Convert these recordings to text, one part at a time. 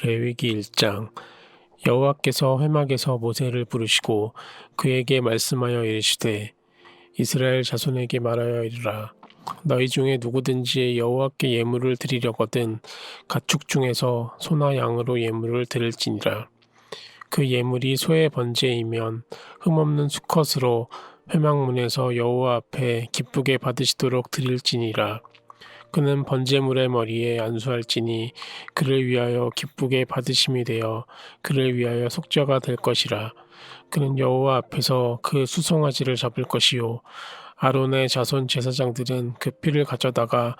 레위기 1장. 여호와께서 회막에서 모세를 부르시고 그에게 말씀하여 이르시되 이스라엘 자손에게 말하여 이르라. 너희 중에 누구든지 여호와께 예물을 드리려거든 가축 중에서 소나 양으로 예물을 드릴지니라. 그 예물이 소의 번제이면 흠없는 수컷으로 회막문에서 여호와 앞에 기쁘게 받으시도록 드릴지니라. 그는 번제물의 머리에 안수할지니 그를 위하여 기쁘게 받으심이 되어 그를 위하여 속죄가 될 것이라. 그는 여호와 앞에서 그 수송아지를 잡을 것이요 아론의 자손 제사장들은 그 피를 가져다가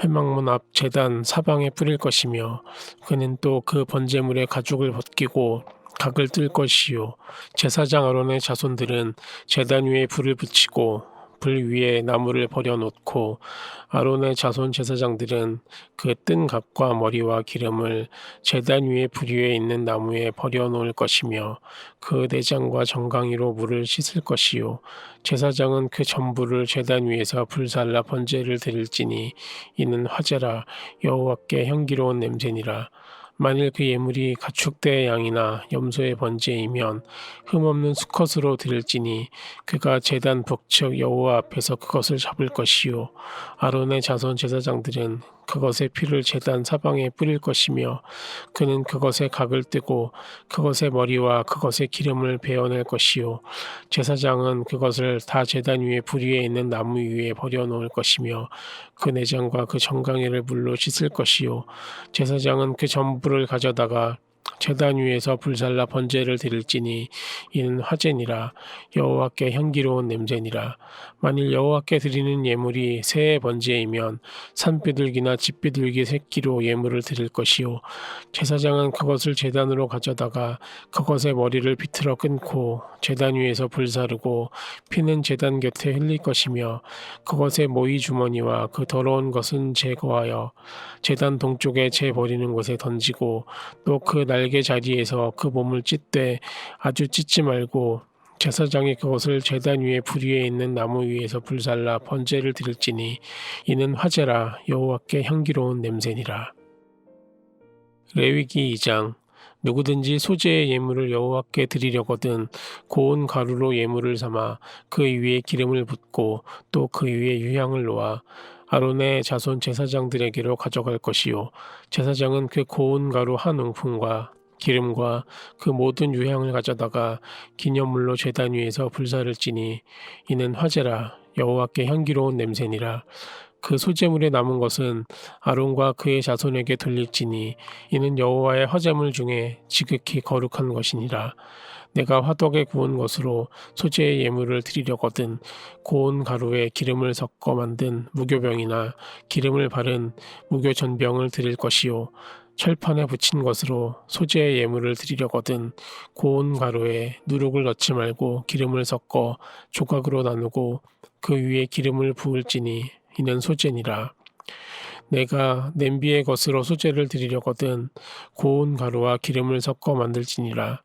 회막문 앞 제단 사방에 뿌릴 것이며 그는 또 그 번제물의 가죽을 벗기고 각을 뜰 것이요 제사장 아론의 자손들은 제단 위에 불을 붙이고 불 위에 나무를 버려놓고 아론의 자손 제사장들은 그 뜬 각과 머리와 기름을 제단 위에 불 위에 있는 나무에 버려놓을 것이며 그 내장과 정강이로 물을 씻을 것이요 제사장은 그 전부를 제단 위에서 불살라 번제를 드릴지니 이는 화제라 여호와께 향기로운 냄새니라. 만일 그 예물이 가축대의 양이나 염소의 번제이면 흠없는 수컷으로 드릴지니 그가 제단 북측 여호와 앞에서 그것을 잡을 것이요 아론의 자손 제사장들은 그것의 피를 제단 사방에 뿌릴 것이며 그는 그것의 각을 뜨고 그것의 머리와 그것의 기름을 베어낼 것이요 제사장은 그것을 다 제단 위에 불 위에 있는 나무 위에 버려놓을 것이며 그 내장과 그 정강이를 물로 씻을 것이요 제사장은 그 전부를 가져다가 제단 위에서 불살라 번제를 드릴지니 이는 화제니라 여호와께 향기로운 냄새니라. 만일 여호와께 드리는 예물이 새의 번제이면 산비둘기나 집비둘기 새끼로 예물을 드릴 것이요 제사장은 그것을 제단으로 가져다가 그것의 머리를 비틀어 끊고 제단 위에서 불사르고 피는 제단 곁에 흘릴 것이며 그것의 모이 주머니와 그 더러운 것은 제거하여 제단 동쪽에 재 버리는 곳에 던지고 또 그 날개 자리에서 그 몸을 찢되 아주 찢지 말고 제사장이 그것을 제단 위에 불 위에 있는 나무 위에서 불살라 번제를 드릴지니 이는 화제라 여호와께 향기로운 냄새니라. 레위기 2장. 누구든지 소재의 예물을 여호와께 드리려거든 고운 가루로 예물을 삼아 그 위에 기름을 붓고 또 그 위에 유향을 놓아 아론의 자손 제사장들에게로 가져갈 것이요 제사장은 그 고운 가루 한 움큼과 기름과 그 모든 유향을 가져다가 기념물로 제단 위에서 불사를지니 이는 화제라 여호와께 향기로운 냄새니라. 그 소제물에 남은 것은 아론과 그의 자손에게 돌릴지니 이는 여호와의 화제물 중에 지극히 거룩한 것이니라. 내가 화덕에 구운 것으로 소제의 예물을 드리려거든 고운 가루에 기름을 섞어 만든 무교병이나 기름을 바른 무교전병을 드릴 것이요 철판에 붙인 것으로 소제의 예물을 드리려거든 고운 가루에 누룩을 넣지 말고 기름을 섞어 조각으로 나누고 그 위에 기름을 부을지니 이는 소제니라. 내가 냄비의 것으로 소제를 드리려거든 고운 가루와 기름을 섞어 만들지니라.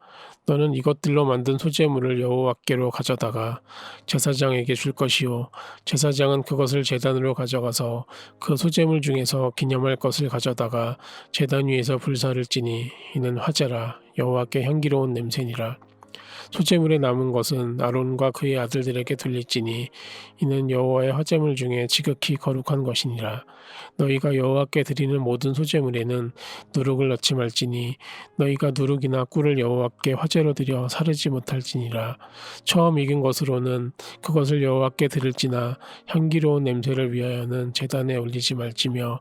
너는 이것들로 만든 소제물을 여호와께로 가져다가 제사장에게 줄 것이요 제사장은 그것을 제단으로 가져가서 그 소제물 중에서 기념할 것을 가져다가 제단 위에서 불사를지니 이는 화제라 여호와께 향기로운 냄새니라. 소제물에 남은 것은 아론과 그의 아들들에게 돌릴지니 이는 여호와의 화제물 중에 지극히 거룩한 것이니라. 너희가 여호와께 드리는 모든 소제물에는 누룩을 넣지 말지니 너희가 누룩이나 꿀을 여호와께 화제로 드려 사르지 못할지니라. 처음 익은 것으로는 그것을 여호와께 드릴지나 향기로운 냄새를 위하여는 제단에 올리지 말지며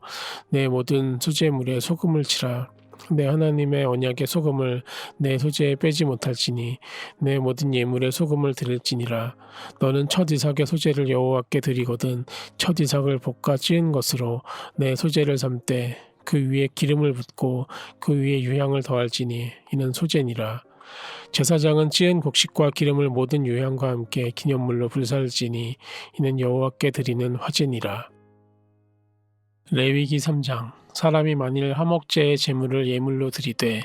내 모든 소제물에 소금을 치라. 내 하나님의 언약의 소금을 내 소재에 빼지 못할지니 내 모든 예물에 소금을 드릴지니라. 너는 첫 이삭의 소재를 여호와께 드리거든 첫 이삭을 볶아 찌은 것으로 내 소재를 삶되 그 위에 기름을 붓고 그 위에 유향을 더할지니 이는 소재니라. 제사장은 찌은 곡식과 기름을 모든 유향과 함께 기념물로 불살지니 이는 여호와께 드리는 화제니라. 레위기 3장. 사람이 만일 화목제의 제물을 예물로 드리되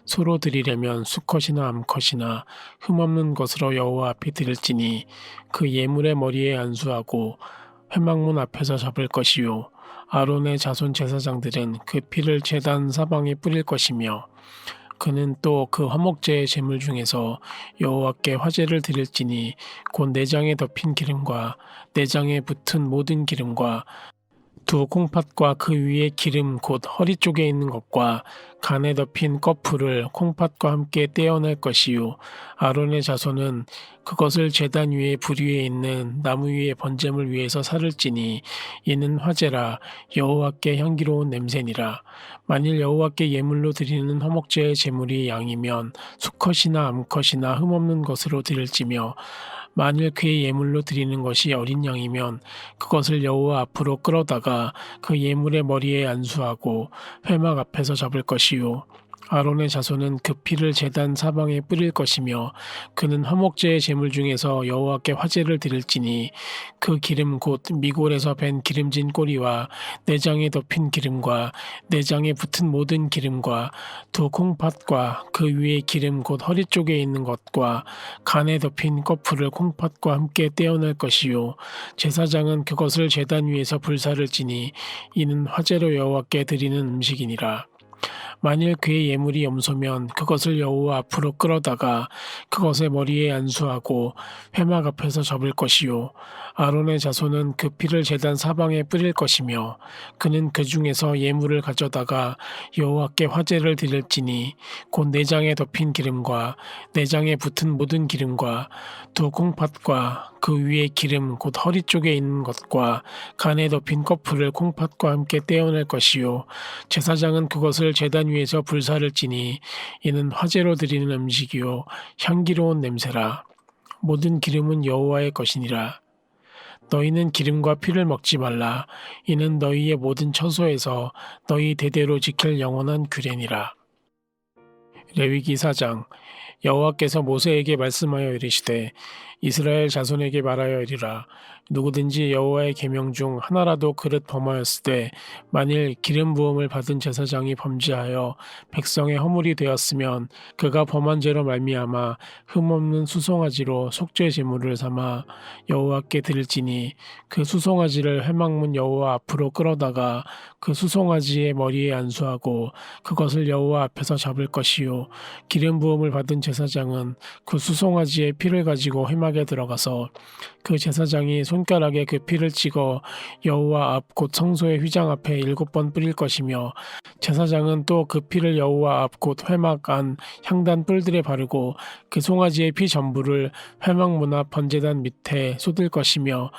소로 드리려면 수컷이나 암컷이나 흠없는 것으로 여호와 앞에 드릴지니 그 예물의 머리에 안수하고 회막문 앞에서 잡을 것이요 아론의 자손 제사장들은 그 피를 제단 사방에 뿌릴 것이며 그는 또 그 화목제의 제물 중에서 여호와께 화제를 드릴지니 곧 내장에 덮인 기름과 내장에 붙은 모든 기름과 두 콩팥과 그 위에 기름 곧 허리 쪽에 있는 것과 간에 덮인 꺼풀을 콩팥과 함께 떼어낼 것이요 아론의 자손은 그것을 제단 위에 불 위에 있는 나무 위에 번제물 위에서 살을지니 이는 화제라 여호와께 향기로운 냄새니라. 만일 여호와께 예물로 드리는 화목제의 제물이 양이면 수컷이나 암컷이나 흠없는 것으로 드릴지며 만일 그의 예물로 드리는 것이 어린 양이면 그것을 여호와 앞으로 끌어다가 그 예물의 머리에 안수하고 회막 앞에서 잡을 것이요 아론의 자손은 그 피를 제단 사방에 뿌릴 것이며 그는 화목제의 제물 중에서 여호와께 화제를 드릴지니 그 기름 곧 미골에서 밴 기름진 꼬리와 내장에 덮인 기름과 내장에 붙은 모든 기름과 두 콩팥과 그 위에 기름 곧 허리 쪽에 있는 것과 간에 덮인 꺼풀을 콩팥과 함께 떼어낼 것이요 제사장은 그것을 제단 위에서 불사를 지니 이는 화제로 여호와께 드리는 음식이니라. 만일 그의 예물이 염소면 그것을 여호와 앞으로 끌어다가 그것의 머리에 안수하고 회막 앞에서 접을 것이요 아론의 자손은 그 피를 제단 사방에 뿌릴 것이며 그는 그 중에서 예물을 가져다가 여호와께 화제를 드릴지니 곧 내장에 덮인 기름과 내장에 붙은 모든 기름과 두 콩팥과 그 위에 기름 곧 허리 쪽에 있는 것과 간에 덮인 꺼풀을 콩팥과 함께 떼어낼 것이요 제사장은 그것을 제단 위에서 불사를 지니 이는 화제로 드리는 음식이요 향기로운 냄새라. 모든 기름은 여호와의 것이니라. 너희는 기름과 피를 먹지 말라. 이는 너희의 모든 처소에서 너희 대대로 지킬 영원한 규례니라. 레위기 4장. 여호와께서 모세에게 말씀하여 이르시되 이스라엘 자손에게 말하여 이르라. 누구든지 여호와의 계명 중 하나라도 그릇 범하였으되 만일 기름 부음을 받은 제사장이 범죄하여 백성의 허물이 되었으면 그가 범한 죄로 말미암아 흠없는 수송아지로 속죄 제물을 삼아 여호와께 드릴지니 그 수송아지를 회막문 여호와 앞으로 끌어다가 그 수송아지의 머리에 안수하고 그것을 여호와 앞에서 잡을 것이요 기름 부음을 받은 제사장은 그 수송아지의 피를 가지고 회막에 들어가서 그 제사장이 손가락에 그 피를 찍어 여호와 앞 곧 성소의 휘장 앞에 7번 뿌릴 것이며 제사장은 또 그 피를 여호와 앞 곧 회막 안 향단 뿔들에 바르고 그 송아지의 피 전부를 회막 문 앞 번제단 밑에 쏟을 것이며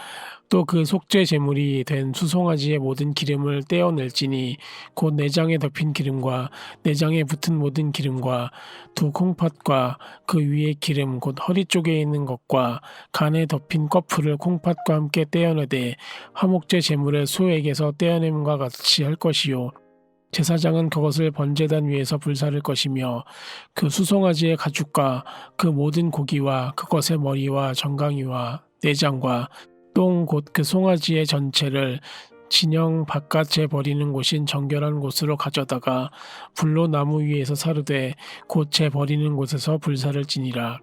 또 그 속죄 제물이 된 수송아지의 모든 기름을 떼어낼지니 곧 내장에 덮인 기름과 내장에 붙은 모든 기름과 두 콩팥과 그 위에 기름 곧 허리 쪽에 있는 것과 간에 덮인 꺼풀을 콩팥과 함께 떼어내되 화목제 제물의 소에게서 떼어냄과 같이 할 것이요 제사장은 그것을 번제단 위에서 불사를 것이며 그 수송아지의 가죽과 그 모든 고기와 그것의 머리와 정강이와 내장과 똥 곧 그 송아지의 전체를 진영 바깥에 버리는 곳인 정결한 곳으로 가져다가 불로 나무 위에서 사르되 곧 재 버리는 곳에서 불사를 지니라.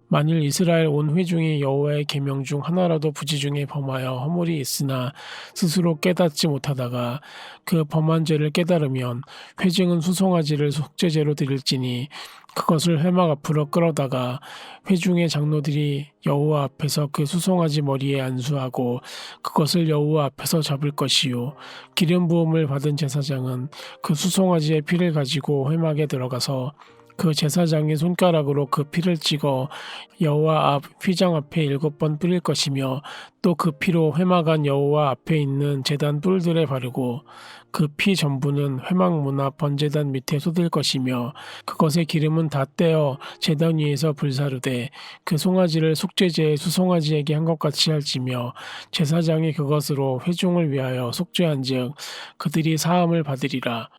만일 이스라엘 온 회중이 여호와의 계명 중 하나라도 부지 중에 범하여 허물이 있으나 스스로 깨닫지 못하다가 그 범한 죄를 깨달으면 회중은 수송아지를 속죄제로 드릴지니 그것을 회막 앞으로 끌어다가 회중의 장로들이 여호와 앞에서 그 수송아지 머리에 안수하고 그것을 여호와 앞에서 잡을 것이요 기름 부음을 받은 제사장은 그 수송아지의 피를 가지고 회막에 들어가서 그 제사장의 손가락으로 그 피를 찍어 여호와 앞 휘장 앞에 7번 뿌릴 것이며 또 그 피로 회막 안 여호와 앞에 있는 제단 뿔들에 바르고 그 피 전부는 회막 문 앞 번제단 밑에 쏟을 것이며 그것의 기름은 다 떼어 제단 위에서 불사르되 그 송아지를 속죄제의 수송아지에게 한 것 같이 할지며 제사장이 그것으로 회중을 위하여 속죄한즉 그들이 사함을 받으리라.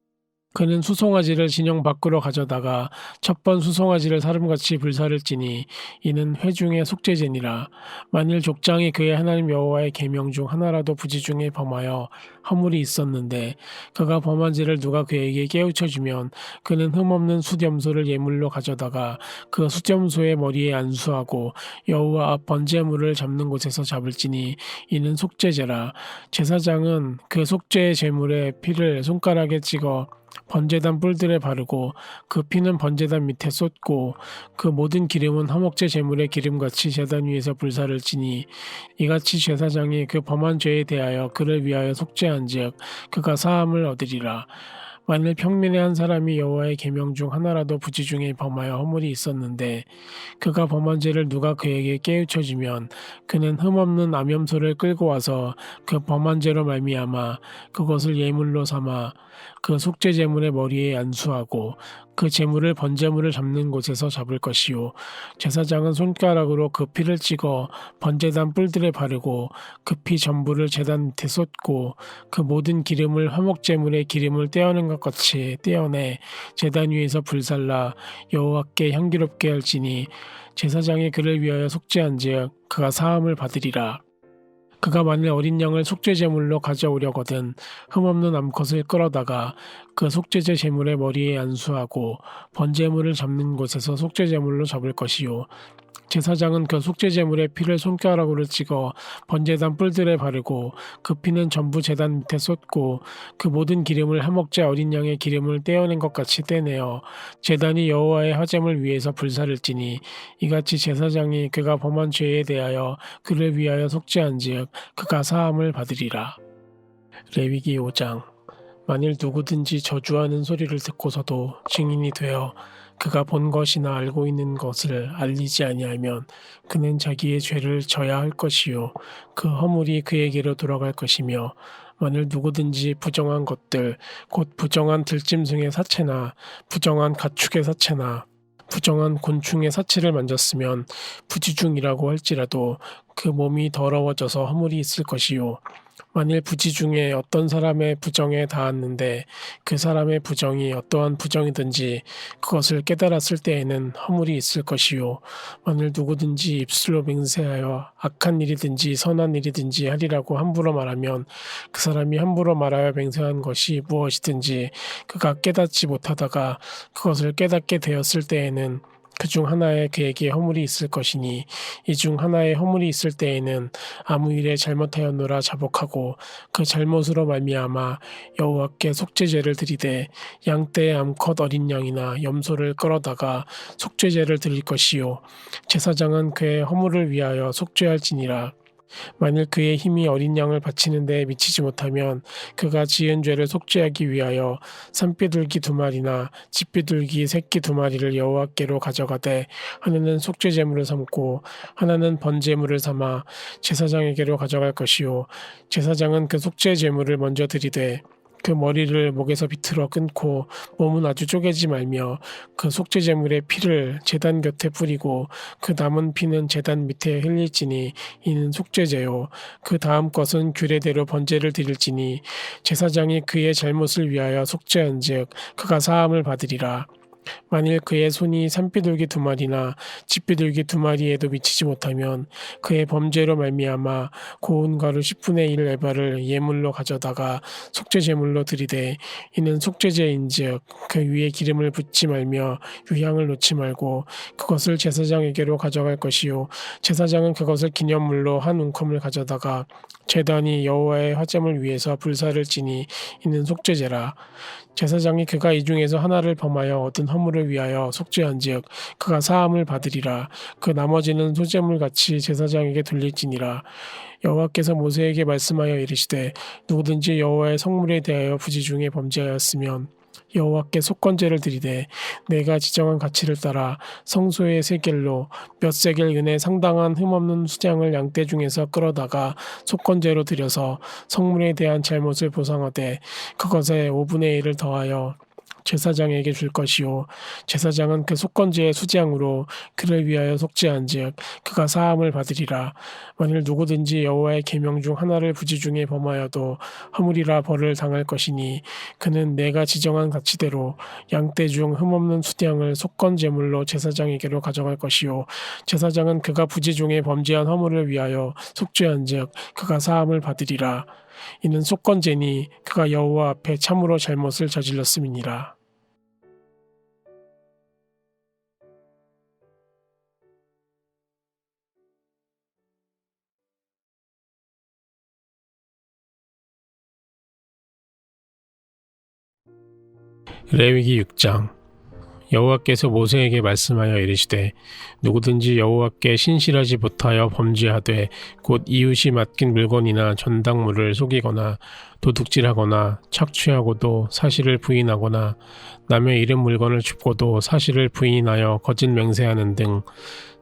그는 수송아지를 진영 밖으로 가져다가 첫 번 수송아지를 사름같이 불사를 지니 이는 회중의 속죄제니라. 만일 족장이 그의 하나님 여호와의 계명 중 하나라도 부지 중에 범하여 허물이 있었는데 그가 범한 죄를 누가 그에게 깨우쳐 주면 그는 흠없는 숫염소를 예물로 가져다가 그 숫염소의 머리에 안수하고 여호와 앞 번제물을 잡는 곳에서 잡을지니 이는 속죄제라. 제사장은 그 속죄의 제물의 피를 손가락에 찍어 번제단 뿔들에 바르고 그 피는 번제단 밑에 쏟고 그 모든 기름은 화목제 제물의 기름같이 제단 위에서 불사를 지니 이같이 제사장이 그 범한 죄에 대하여 그를 위하여 속죄한즉 그가 사함을 얻으리라. 만일 평민의 한 사람이 여호와의 계명 중 하나라도 부지 중에 범하여 허물이 있었는데 그가 범한 죄를 누가 그에게 깨우쳐 주면 그는 흠없는 암염소를 끌고 와서 그 범한 죄로 말미암아 그것을 예물로 삼아 그 속죄 제물의 머리에 안수하고 그 제물을 번제물을 잡는 곳에서 잡을 것이요 제사장은 손가락으로 그 피를 찍어 번제단 뿔들에 바르고 그 피 전부를 제단 밑에 쏟고 그 모든 기름을 화목제물의 기름을 떼어낸 것 같이 떼어내 제단 위에서 불살라 여호와께 향기롭게 할지니 제사장이 그를 위하여 속죄한즉 그가 사함을 받으리라. 그가 만일 어린 양을 속죄제물로 가져오려거든 흠없는 암컷을 끌어다가 그 속죄제 제물의 머리에 안수하고 번제물을 잡는 곳에서 속죄제물로 잡을 것이요 제사장은 그 속죄제물의 피를 손가락으로 찍어 번제단 뿔들에 바르고 그 피는 전부 제단 밑에 쏟고 그 모든 기름을 화목제 어린 양의 기름을 떼어낸 것 같이 떼내어 제단이 여호와의 화제물 위에서 불사를 지니 이같이 제사장이 그가 범한 죄에 대하여 그를 위하여 속죄한즉 그가 사함을 받으리라. 레위기 5장. 만일 누구든지 저주하는 소리를 듣고서도 증인이 되어 그가 본 것이나 알고 있는 것을 알리지 아니하면 그는 자기의 죄를 져야 할 것이요 그 허물이 그에게로 돌아갈 것이며 만일 누구든지 부정한 것들 곧 부정한 들짐승의 사체나 부정한 가축의 사체나 부정한 곤충의 사체를 만졌으면 부지중이라고 할지라도 그 몸이 더러워져서 허물이 있을 것이요 만일 부지 중에 어떤 사람의 부정에 닿았는데 그 사람의 부정이 어떠한 부정이든지 그것을 깨달았을 때에는 허물이 있을 것이요 만일 누구든지 입술로 맹세하여 악한 일이든지 선한 일이든지 하리라고 함부로 말하면 그 사람이 함부로 말하여 맹세한 것이 무엇이든지 그가 깨닫지 못하다가 그것을 깨닫게 되었을 때에는 그 중 하나에 그에게 허물이 있을 것이니 이 중 하나에 허물이 있을 때에는 아무 일에 잘못하였노라 자복하고 그 잘못으로 말미암아 여호와께 속죄제를 드리되 양떼의 암컷 어린 양이나 염소를 끌어다가 속죄제를 드릴 것이요 제사장은 그의 허물을 위하여 속죄할지니라. 만일 그의 힘이 어린 양을 바치는 데 미치지 못하면 그가 지은 죄를 속죄하기 위하여 산비둘기 2마리나 집비둘기 새끼 2마리를 여호와께로 가져가되 하나는 속죄제물을 삼고 하나는 번제물을 삼아 제사장에게로 가져갈 것이요 제사장은 그 속죄제물을 먼저 드리되 그 머리를 목에서 비틀어 끊고 몸은 아주 쪼개지 말며 그 속죄제물의 피를 제단 곁에 뿌리고 그 남은 피는 제단 밑에 흘릴지니 이는 속죄제요 그 다음 것은 규례대로 번제를 드릴지니 제사장이 그의 잘못을 위하여 속죄한즉 그가 사함을 받으리라. 만일 그의 손이 산비둘기 2마리나 집비둘기 2마리에도 미치지 못하면 그의 범죄로 말미암아 고운 가루 10분의 1 에바를 예물로 가져다가 속죄제물로 드리되 이는 속죄제인즉 그 위에 기름을 붓지 말며 유향을 놓지 말고 그것을 제사장에게로 가져갈 것이요 제사장은 그것을 기념물로 한 움큼을 가져다가 제단이 여호와의 화제물 위에서 불사를 지니 이는 속죄제라. 제사장이 그가 이 중에서 하나를 범하여 얻은 허물을 위하여 속죄한즉 그가 사함을 받으리라. 그 나머지는 소제물 같이 제사장에게 돌릴지니라. 여호와께서 모세에게 말씀하여 이르시되 누구든지 여호와의 성물에 대하여 부지 중에 범죄하였으면 여호와께 속건제를 드리되 내가 지정한 가치를 따라 성소의 세겔로 몇 세겔 은에 상당한 흠없는 수장을 양떼 중에서 끌어다가 속건제로 드려서 성물에 대한 잘못을 보상하되 그것에 5분의 1을 더하여 제사장에게 줄 것이요 제사장은 그 속건제의 수장으로 그를 위하여 속죄한즉 그가 사함을 받으리라. 만일 누구든지 여호와의 계명 중 하나를 부지 중에 범하여도 허물이라 벌을 당할 것이니 그는 내가 지정한 가치대로 양떼 중 흠없는 수량을 속건 제물로 제사장에게로 가져갈 것이요 제사장은 그가 부지 중에 범죄한 허물을 위하여 속죄한즉 그가 사함을 받으리라. 이는 속건제니 그가 여호와 앞에 참으로 잘못을 저질렀음이니라. 레위기 6장. 여호와께서 모세에게 말씀하여 이르시되 누구든지 여호와께 신실하지 못하여 범죄하되 곧 이웃이 맡긴 물건이나 전당물을 속이거나 도둑질하거나 착취하고도 사실을 부인하거나 남의 잃은 물건을 줍고도 사실을 부인하여 거짓 맹세하는 등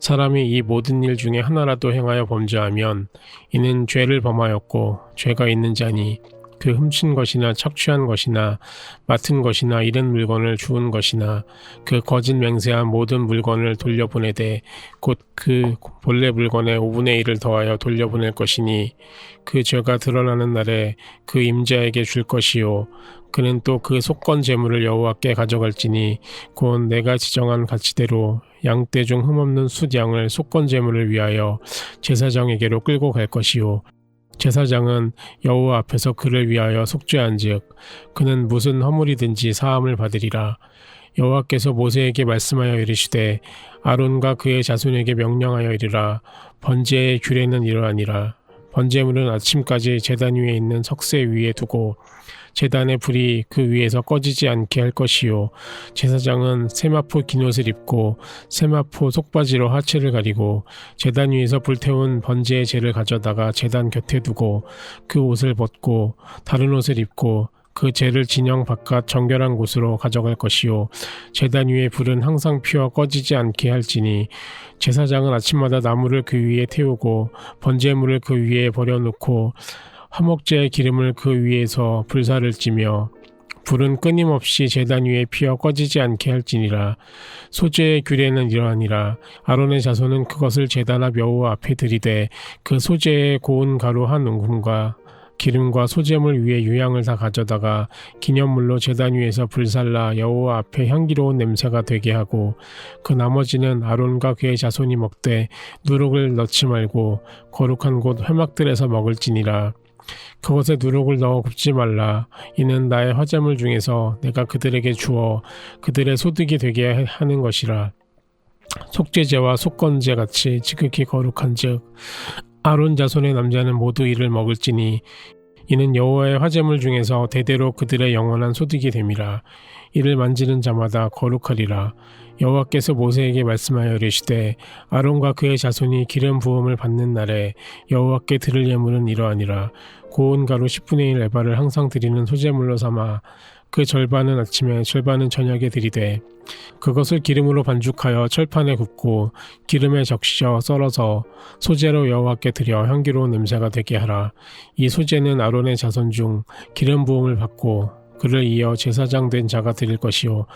사람이 이 모든 일 중에 하나라도 행하여 범죄하면 이는 죄를 범하였고 죄가 있는 자니 그 훔친 것이나 착취한 것이나 맡은 것이나 잃은 물건을 주운 것이나 그 거짓 맹세한 모든 물건을 돌려보내되 곧 그 본래 물건의 5분의 1을 더하여 돌려보낼 것이니 그 죄가 드러나는 날에 그 임자에게 줄 것이요 그는 또 그 속건 제물을 여호와께 가져갈지니 곧 내가 지정한 가치대로 양떼 중 흠없는 숫양을 속건 제물을 위하여 제사장에게로 끌고 갈 것이요 제사장은 여호와 앞에서 그를 위하여 속죄한즉 그는 무슨 허물이든지 사함을 받으리라. 여호와께서 모세에게 말씀하여 이르시되 아론과 그의 자손에게 명령하여 이르라. 번제의 규례는 이러하니라. 번제물은 아침까지 제단 위에 있는 석쇠 위에 두고 제단의 불이 그 위에서 꺼지지 않게 할 것이요 제사장은 세마포 긴 옷을 입고 세마포 속바지로 하체를 가리고 제단 위에서 불태운 번제의 재를 가져다가 제단 곁에 두고 그 옷을 벗고 다른 옷을 입고 그 재를 진영 바깥 정결한 곳으로 가져갈 것이요 제단 위에 불은 항상 피어 꺼지지 않게 할지니 제사장은 아침마다 나무를 그 위에 태우고 번제물을 그 위에 버려놓고 화목제의 기름을 그 위에서 불사를 찌며 불은 끊임없이 제단 위에 피어 꺼지지 않게 할지니라. 소제의 규례는 이러하니라. 아론의 자손은 그것을 제단 앞 여호와 앞에 들이되 그 소제의 고운 가루 한 움큼과 기름과 소제물 위에 유향을 다 가져다가 기념물로 제단 위에서 불살라 여호와 앞에 향기로운 냄새가 되게 하고 그 나머지는 아론과 그의 자손이 먹되 누룩을 넣지 말고 거룩한 곳 회막들에서 먹을지니라. 그것에 누룩을 넣어 굽지 말라. 이는 나의 화제물 중에서 내가 그들에게 주어 그들의 소득이 되게 하는 것이라. 속죄제와 속건제 같이 지극히 거룩한즉 아론 자손의 남자는 모두 이를 먹을지니 이는 여호와의 화제물 중에서 대대로 그들의 영원한 소득이 됨이라. 이를 만지는 자마다 거룩하리라. 여호와께서 모세에게 말씀하여 이르시되 아론과 그의 자손이 기름 부음을 받는 날에 여호와께 드릴 예물은 이러하니라. 고운 가루 10분의 1 에바를 항상 드리는 소제물로 삼아 그 절반은 아침에 절반은 저녁에 드리되 그것을 기름으로 반죽하여 철판에 굽고 기름에 적셔 썰어서 소제로 여호와께 드려 향기로운 냄새가 되게 하라. 이 소제는 아론의 자손 중 기름 부음을 받고 그를 이어 제사장 된 자가 드릴 것이요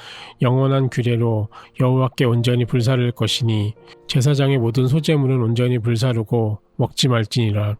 영원한 규례로 여호와께 온전히 불사를 것이니 제사장의 모든 소제물은 온전히 불사르고 먹지 말지니라.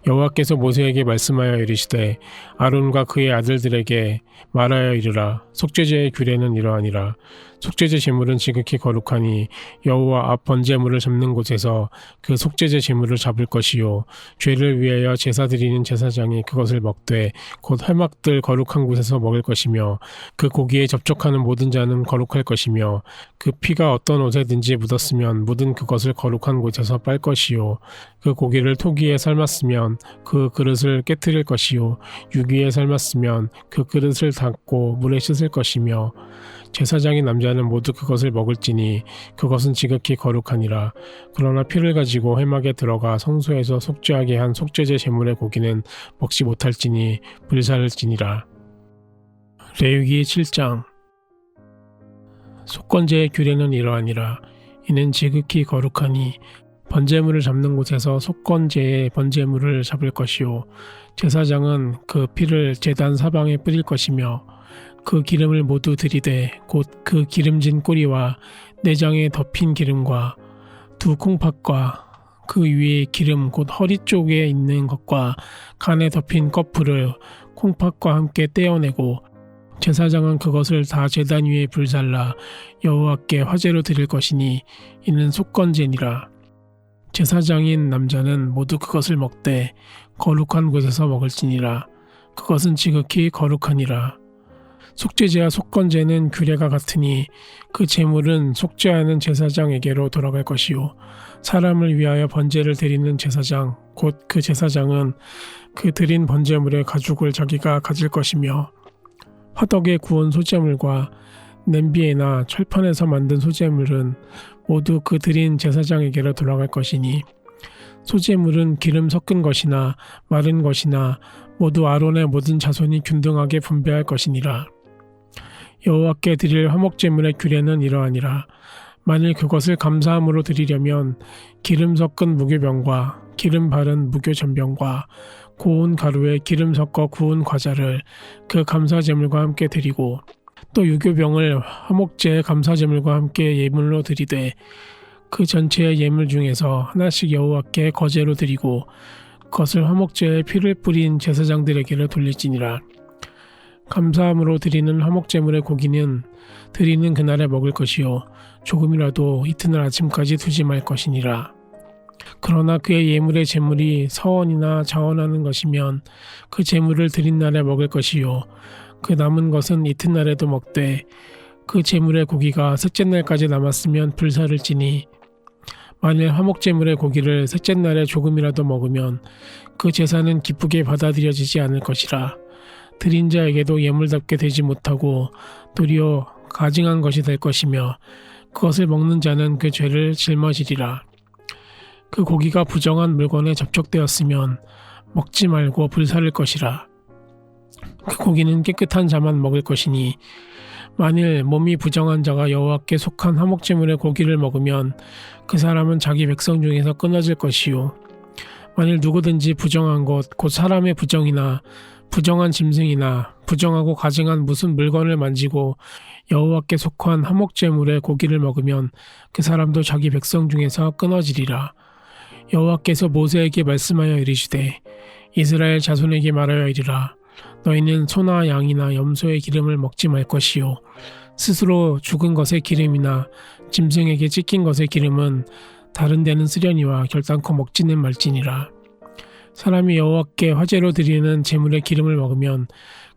여호와께서 모세에게 말씀하여 이르시되 아론과 그의 아들들에게 말하여 이르라. 속죄제의 규례는 이러하니라. 속죄제 제물은 지극히 거룩하니 여호와 앞 번제물을 잡는 곳에서 그 속죄제 제물을 잡을 것이요 죄를 위하여 제사 드리는 제사장이 그것을 먹되 곧 회막들 거룩한 곳에서 먹을 것이며 그 고기에 접촉하는 모든 자는 거룩할 것이며 그 피가 어떤 옷에든지 묻었으면 묻은 그것을 거룩한 곳에서 빨 것이요 그 고기를 토기에 삶았으면 그 그릇을 깨뜨릴 것이요 유기에 삶았으면 그 그릇을 닦고 물에 씻을 것이며 제사장인 남자는 모두 그것을 먹을지니 그것은 지극히 거룩하니라. 그러나 피를 가지고 회막에 들어가 성소에서 속죄하게 한 속죄제 제물의 고기는 먹지 못할지니 불살을지니라. 레위기 7장. 속건제의 규례는 이러하니라. 이는 지극히 거룩하니 번제물을 잡는 곳에서 속건제의 번제물을 잡을 것이요 제사장은 그 피를 제단 사방에 뿌릴 것이며 그 기름을 모두 들이되 곧 그 기름진 꼬리와 내장에 덮인 기름과 두 콩팥과 그 위에 기름 곧 허리 쪽에 있는 것과 간에 덮인 꺼풀을 콩팥과 함께 떼어내고 제사장은 그것을 다 제단 위에 불살라 여호와께 화제로 드릴 것이니 이는 속건제니라. 제사장인 남자는 모두 그것을 먹되 거룩한 곳에서 먹을지니라. 그것은 지극히 거룩하니라. 속죄제와 속건제는 규례가 같으니 그 제물은 속죄하는 제사장에게로 돌아갈 것이요 사람을 위하여 번제를 드리는 제사장 곧 그 제사장은 그 드린 번제물의 가죽을 자기가 가질 것이며 화덕에 구운 소제물과 냄비에나 철판에서 만든 소제물은 모두 그 드린 제사장에게로 돌아갈 것이니 소제물은 기름 섞은 것이나 마른 것이나 모두 아론의 모든 자손이 균등하게 분배할 것이니라. 여호와께 드릴 화목제물의 규례는 이러하니라. 만일 그것을 감사함으로 드리려면 기름 섞은 무교병과 기름 바른 무교전병과 고운 가루에 기름 섞어 구운 과자를 그 감사제물과 함께 드리고 또 유교병을 화목제의 감사제물과 함께 예물로 드리되 그 전체의 예물 중에서 하나씩 여호와께 거제로 드리고 그것을 화목제에 피를 뿌린 제사장들에게로 돌릴지니라. 감사함으로 드리는 화목제물의 고기는 드리는 그날에 먹을 것이요 조금이라도 이튿날 아침까지 두지 말 것이니라. 그러나 그의 예물의 제물이 서원이나 자원하는 것이면 그 제물을 드린 날에 먹을 것이요 그 남은 것은 이튿날에도 먹되 그 제물의 고기가 셋째 날까지 남았으면 불사를지니 만일 화목제물의 고기를 셋째 날에 조금이라도 먹으면 그 제사는 기쁘게 받아들여지지 않을 것이라. 드린 자에게도 예물답게 되지 못하고 도리어 가증한 것이 될 것이며 그것을 먹는 자는 그 죄를 짊어지리라. 그 고기가 부정한 물건에 접촉되었으면 먹지 말고 불사를 것이라. 그 고기는 깨끗한 자만 먹을 것이니 만일 몸이 부정한 자가 여호와께 속한 화목제물의 고기를 먹으면 그 사람은 자기 백성 중에서 끊어질 것이요 만일 누구든지 부정한 것 곧 사람의 부정이나 부정한 짐승이나 부정하고 가증한 무슨 물건을 만지고 여호와께 속한 화목제물의 고기를 먹으면 그 사람도 자기 백성 중에서 끊어지리라. 여호와께서 모세에게 말씀하여 이르시되 이스라엘 자손에게 말하여 이르라. 너희는 소나 양이나 염소의 기름을 먹지 말 것이요 스스로 죽은 것의 기름이나 짐승에게 찢긴 것의 기름은 다른 데는 쓰려니와 결단코 먹지는 말지니라. 사람이 여호와께 화제로 드리는 제물의 기름을 먹으면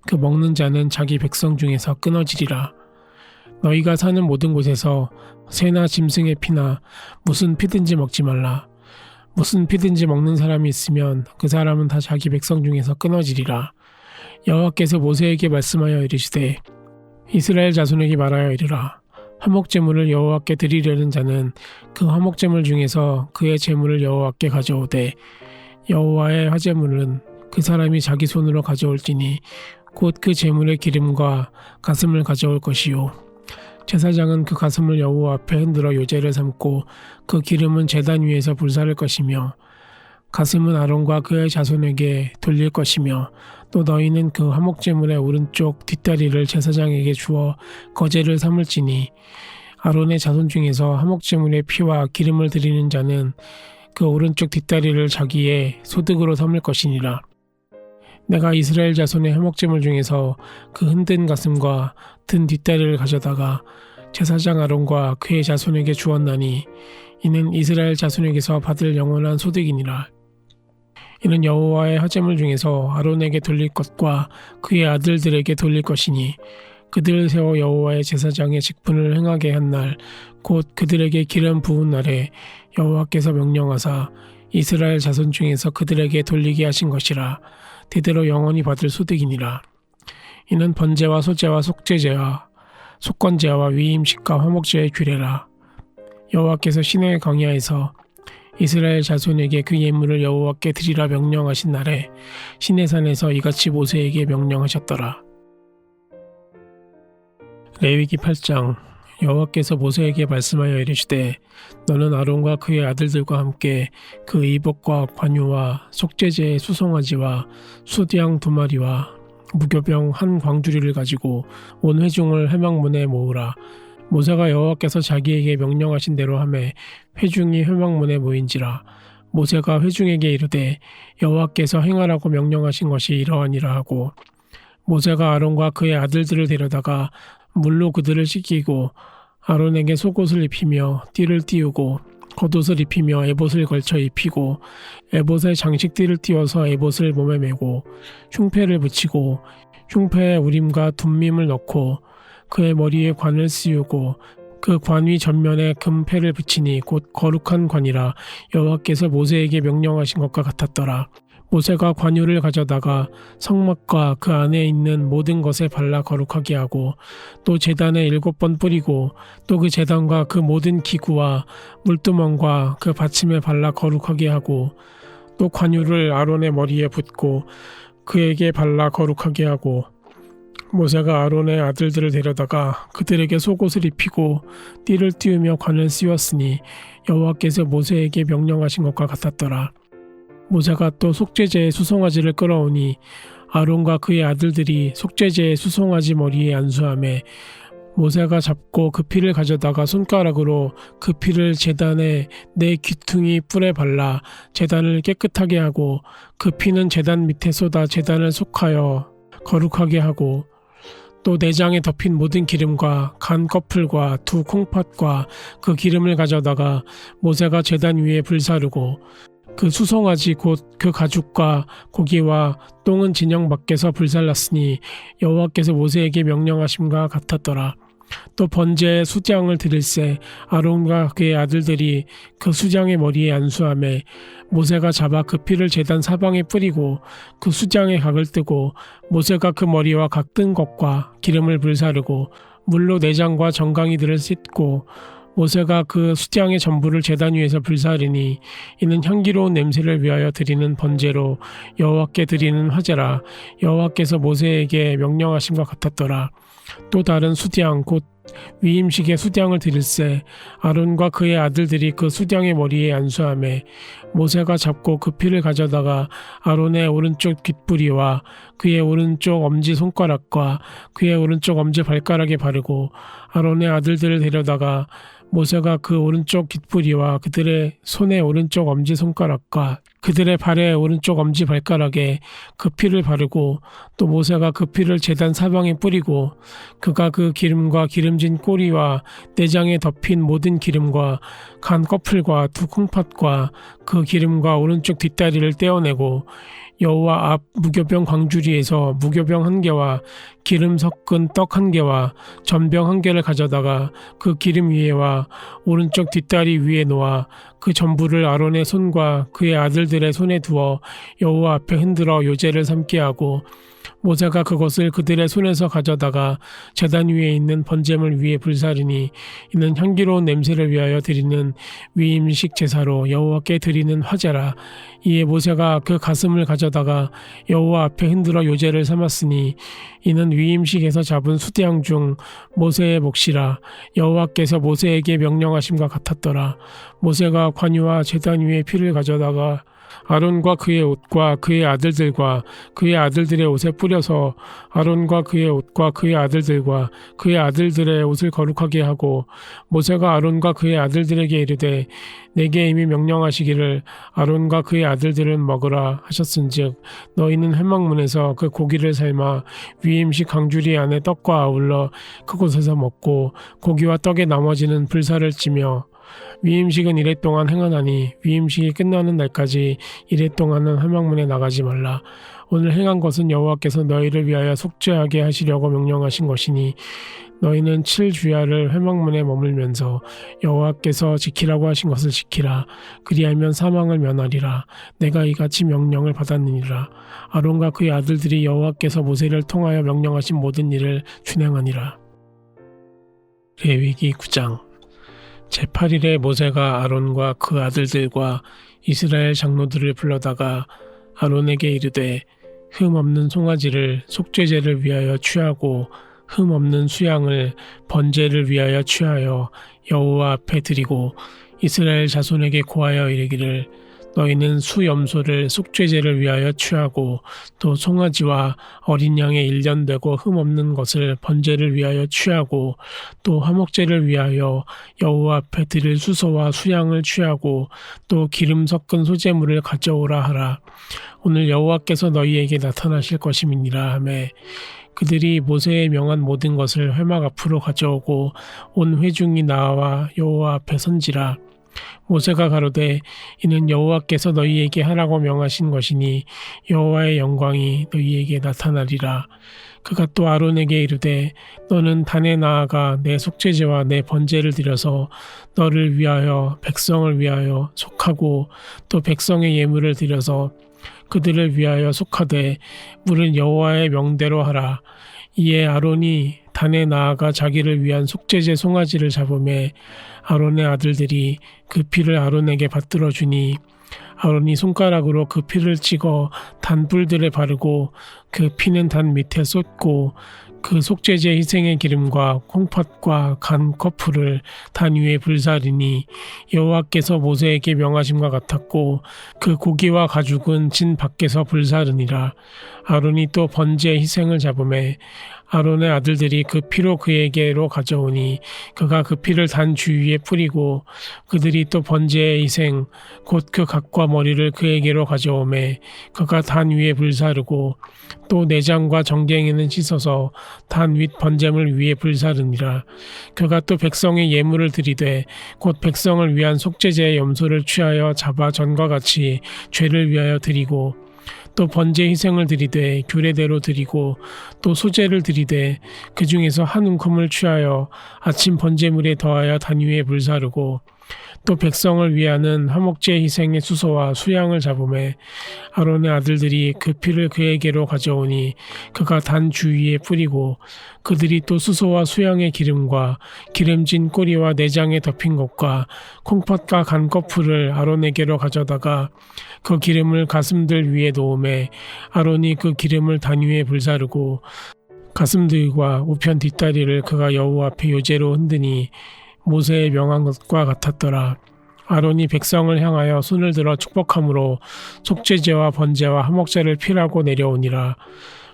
그 먹는 자는 자기 백성 중에서 끊어지리라. 너희가 사는 모든 곳에서 새나 짐승의 피나 무슨 피든지 먹지 말라. 무슨 피든지 먹는 사람이 있으면 그 사람은 다 자기 백성 중에서 끊어지리라. 여호와께서 모세에게 말씀하여 이르시되 이스라엘 자손에게 말하여 이르라. 화목제물을 여호와께 드리려는 자는 그 화목제물 중에서 그의 제물을 여호와께 가져오되 여호와의 화제물은 그 사람이 자기 손으로 가져올지니 곧 그 제물의 기름과 가슴을 가져올 것이요 제사장은 그 가슴을 여호와 앞에 흔들어 요제를 삼고 그 기름은 제단 위에서 불사를 것이며 가슴은 아론과 그의 자손에게 돌릴 것이며 또 너희는 그 화목제물의 오른쪽 뒷다리를 제사장에게 주어 거제를 삼을지니 아론의 자손 중에서 화목제물의 피와 기름을 드리는 자는 그 오른쪽 뒷다리를 자기의 소득으로 삼을 것이니라. 내가 이스라엘 자손의 화목제물 중에서 그 흔든 가슴과 든 뒷다리를 가져다가 제사장 아론과 그의 자손에게 주었나니 이는 이스라엘 자손에게서 받을 영원한 소득이니라. 이는 여호와의 화제물 중에서 아론에게 돌릴 것과 그의 아들들에게 돌릴 것이니 그들을 세워 여호와의 제사장의 직분을 행하게 한 날 곧 그들에게 기름 부은 날에 여호와께서 명령하사 이스라엘 자손 중에서 그들에게 돌리게 하신 것이라. 대대로 영원히 받을 소득이니라. 이는 번제와 소제와 속죄제와 속건제와 위임식과 화목제의 규례라. 여호와께서 시내 광야에서 이스라엘 자손에게 그 예물을 여호와께 드리라 명령하신 날에 시내산에서 이같이 모세에게 명령하셨더라. 레위기 8장. 여호와께서 모세에게 말씀하여 이르시되 너는 아론과 그의 아들들과 함께 그 의복과 관유와 속죄제의 수송아지와 수양 2마리와 무교병 한 광주리를 가지고 온 회중을 회막문에 모으라. 모세가 여호와께서 자기에게 명령하신 대로 하매 회중이 회막문에 모인지라. 모세가 회중에게 이르되 여호와께서 행하라고 명령하신 것이 이러하니라 하고, 모세가 아론과 그의 아들들을 데려다가 물로 그들을 씻기고 아론에게 속옷을 입히며 띠를 띠우고 겉옷을 입히며 에봇을 걸쳐 입히고 에봇에 장식띠를 띠워서 에봇을 몸에 메고 흉패를 붙이고 흉패에 우림과 둠밈을 넣고 그의 머리에 관을 씌우고 그 관 위 전면에 금패를 붙이니 곧 거룩한 관이라 여호와께서 모세에게 명령하신 것과 같았더라. 모세가 관유를 가져다가 성막과 그 안에 있는 모든 것에 발라 거룩하게 하고 또 제단에 7번 뿌리고 또 그 제단과 그 모든 기구와 물두멍과 그 받침에 발라 거룩하게 하고 또 관유를 아론의 머리에 붓고 그에게 발라 거룩하게 하고, 모세가 아론의 아들들을 데려다가 그들에게 속옷을 입히고 띠를 띠우며 관을 씌웠으니 여호와께서 모세에게 명령하신 것과 같았더라. 모세가 또 속죄제의 수송아지를 끌어오니 아론과 그의 아들들이 속죄제의 수송아지 머리에 안수하매 모세가 잡고 그 피를 가져다가 손가락으로 그 피를 제단의 네 귀퉁이 뿔에 발라 제단을 깨끗하게 하고 그 피는 제단 밑에 쏟아 제단을 속하여 거룩하게 하고, 또 내장에 덮인 모든 기름과 간 꺼풀과 두 콩팥과 그 기름을 가져다가 모세가 제단 위에 불사르고 그 수송아지 곧 그 가죽과 고기와 똥은 진영 밖에서 불살랐으니 여호와께서 모세에게 명령하심과 같았더라. 또 번제에 수장을 드릴새 아론과 그의 아들들이 그 수장의 머리에 안수하매 모세가 잡아 그 피를 제단 사방에 뿌리고 그 수장의 각을 뜨고 모세가 그 머리와 각 뜬 것과 기름을 불사르고 물로 내장과 정강이들을 씻고 모세가 그 수장의 전부를 제단 위에서 불사르니 이는 향기로운 냄새를 위하여 드리는 번제로 여호와께 드리는 화제라. 여호와께서 모세에게 명령하심과 같았더라. 또 다른 수장 곧 위임식의 수장을 드릴새 아론과 그의 아들들이 그 수장의 머리에 안수하매 모세가 잡고 그 피를 가져다가 아론의 오른쪽 귓부리와 그의 오른쪽 엄지 손가락과 그의 오른쪽 엄지 발가락에 바르고 아론의 아들들을 데려다가 모세가 그 오른쪽 귓부리와 그들의 손의 오른쪽 엄지손가락과 그들의 발의 오른쪽 엄지발가락에 그 피를 바르고 또 모세가 그 피를 제단 사방에 뿌리고 그가 그 기름과 기름진 꼬리와 내장에 덮인 모든 기름과 간 꺼풀과 두 콩팥과 그 기름과 오른쪽 뒷다리를 떼어내고 여호와 앞 무교병 광주리에서 무교병 1개와 기름 섞은 떡 1개와 전병 1개를 가져다가 그 기름 위에와 오른쪽 뒷다리 위에 놓아 그 전부를 아론의 손과 그의 아들들의 손에 두어 여호와 앞에 흔들어 요제를 삼게 하고 모세가 그것을 그들의 손에서 가져다가 제단 위에 있는 번제물 위에 불사르니 이는 향기로운 냄새를 위하여 드리는 위임식 제사로 여호와께 드리는 화제라. 이에 모세가 그 가슴을 가져다가 여호와 앞에 흔들어 요제를 삼았으니 이는 위임식에서 잡은 수대양 중 모세의 몫이라. 여호와께서 모세에게 명령하심과 같았더라. 모세가 관유와 제단 위에 피를 가져다가 아론과 그의 옷과 그의 아들들과 그의 아들들의 옷에 뿌려서 아론과 그의 옷과 그의 아들들과 그의 아들들의 옷을 거룩하게 하고 모세가 아론과 그의 아들들에게 이르되 내게 이미 명령하시기를 아론과 그의 아들들은 먹으라 하셨은즉 너희는 회막문에서 그 고기를 삶아 위임식 강주리 안에 떡과 아울러 그곳에서 먹고 고기와 떡의 나머지는 불사를 찌며 위임식은 이래 동안 행하나니 위임식이 끝나는 날까지 이래 동안은 회막문에 나가지 말라. 오늘 행한 것은 여호와께서 너희를 위하여 속죄하게 하시려고 명령하신 것이니 너희는 7주야를 회막문에 머물면서 여호와께서 지키라고 하신 것을 지키라. 그리하면 사망을 면하리라. 내가 이같이 명령을 받았느니라. 아론과 그의 아들들이 여호와께서 모세를 통하여 명령하신 모든 일을 준행하니라. 레위기 9장. 제8일에 모세가 아론과 그 아들들과 이스라엘 장로들을 불러다가 아론에게 이르되 흠 없는 송아지를 속죄제를 위하여 취하고 흠 없는 수양을 번제를 위하여 취하여 여호와 앞에 드리고 이스라엘 자손에게 고하여 이르기를 너희는 수염소를 속죄제를 위하여 취하고 또 송아지와 어린 양의 일련되고 흠없는 것을 번제를 위하여 취하고 또 화목제를 위하여 여호와 앞에 드릴 수소와 수양을 취하고 또 기름 섞은 소제물을 가져오라 하라. 오늘 여호와께서 너희에게 나타나실 것임이니라 하매 그들이 모세의 명한 모든 것을 회막 앞으로 가져오고 온 회중이 나와 여호와 앞에 선지라. 모세가 가로되 이는 여호와께서 너희에게 하라고 명하신 것이니 여호와의 영광이 너희에게 나타나리라. 그가 또 아론에게 이르되 너는 단에 나아가 내 속죄제와 내 번제를 드려서 너를 위하여 백성을 위하여 속하고 또 백성의 예물을 드려서 그들을 위하여 속하되 물은 여호와의 명대로 하라. 이에 아론이 단에 나아가 자기를 위한 속죄제 송아지를 잡음에 아론의 아들들이 그 피를 아론에게 받들어 주니 아론이 손가락으로 그 피를 찍어 단뿔들에 바르고 그 피는 단 밑에 쏟고 그 속죄제 희생의 기름과 콩팥과 간 커플을 단 위에 불사르니 여호와께서 모세에게 명하심과 같았고 그 고기와 가죽은 진 밖에서 불사르니라. 아론이 또 번제 희생을 잡음에 아론의 아들들이 그 피로 그에게로 가져오니 그가 그 피를 단 주위에 뿌리고 그들이 또 번제의 희생 곧 그 각과 머리를 그에게로 가져오매 그가 단 위에 불사르고 또 내장과 정갱이는 씻어서 단 윗 번제물 위에 불사르니라. 그가 또 백성의 예물을 드리되 곧 백성을 위한 속죄제의 염소를 취하여 잡아 전과 같이 죄를 위하여 드리고 또 번제 희생을 드리되 규례대로 드리고 또 소제를 드리되 그 중에서 한 움큼을 취하여 아침 번제물에 더하여 단 위에 불사르고 또 백성을 위하는 화목제 희생의 수소와 수양을 잡음에 아론의 아들들이 그 피를 그에게로 가져오니 그가 단 주위에 뿌리고 그들이 또 수소와 수양의 기름과 기름진 꼬리와 내장에 덮인 것과 콩팥과 간꺼풀을 아론에게로 가져다가 그 기름을 가슴들 위에 놓음에 아론이 그 기름을 단 위에 불사르고 가슴들과 우편 뒷다리를 그가 여호와 앞에 요제로 흔드니 모세의 명한 것과 같았더라. 아론이 백성을 향하여 손을 들어 축복함으로 속죄제와 번제와 화목제를 피라고 내려오니라.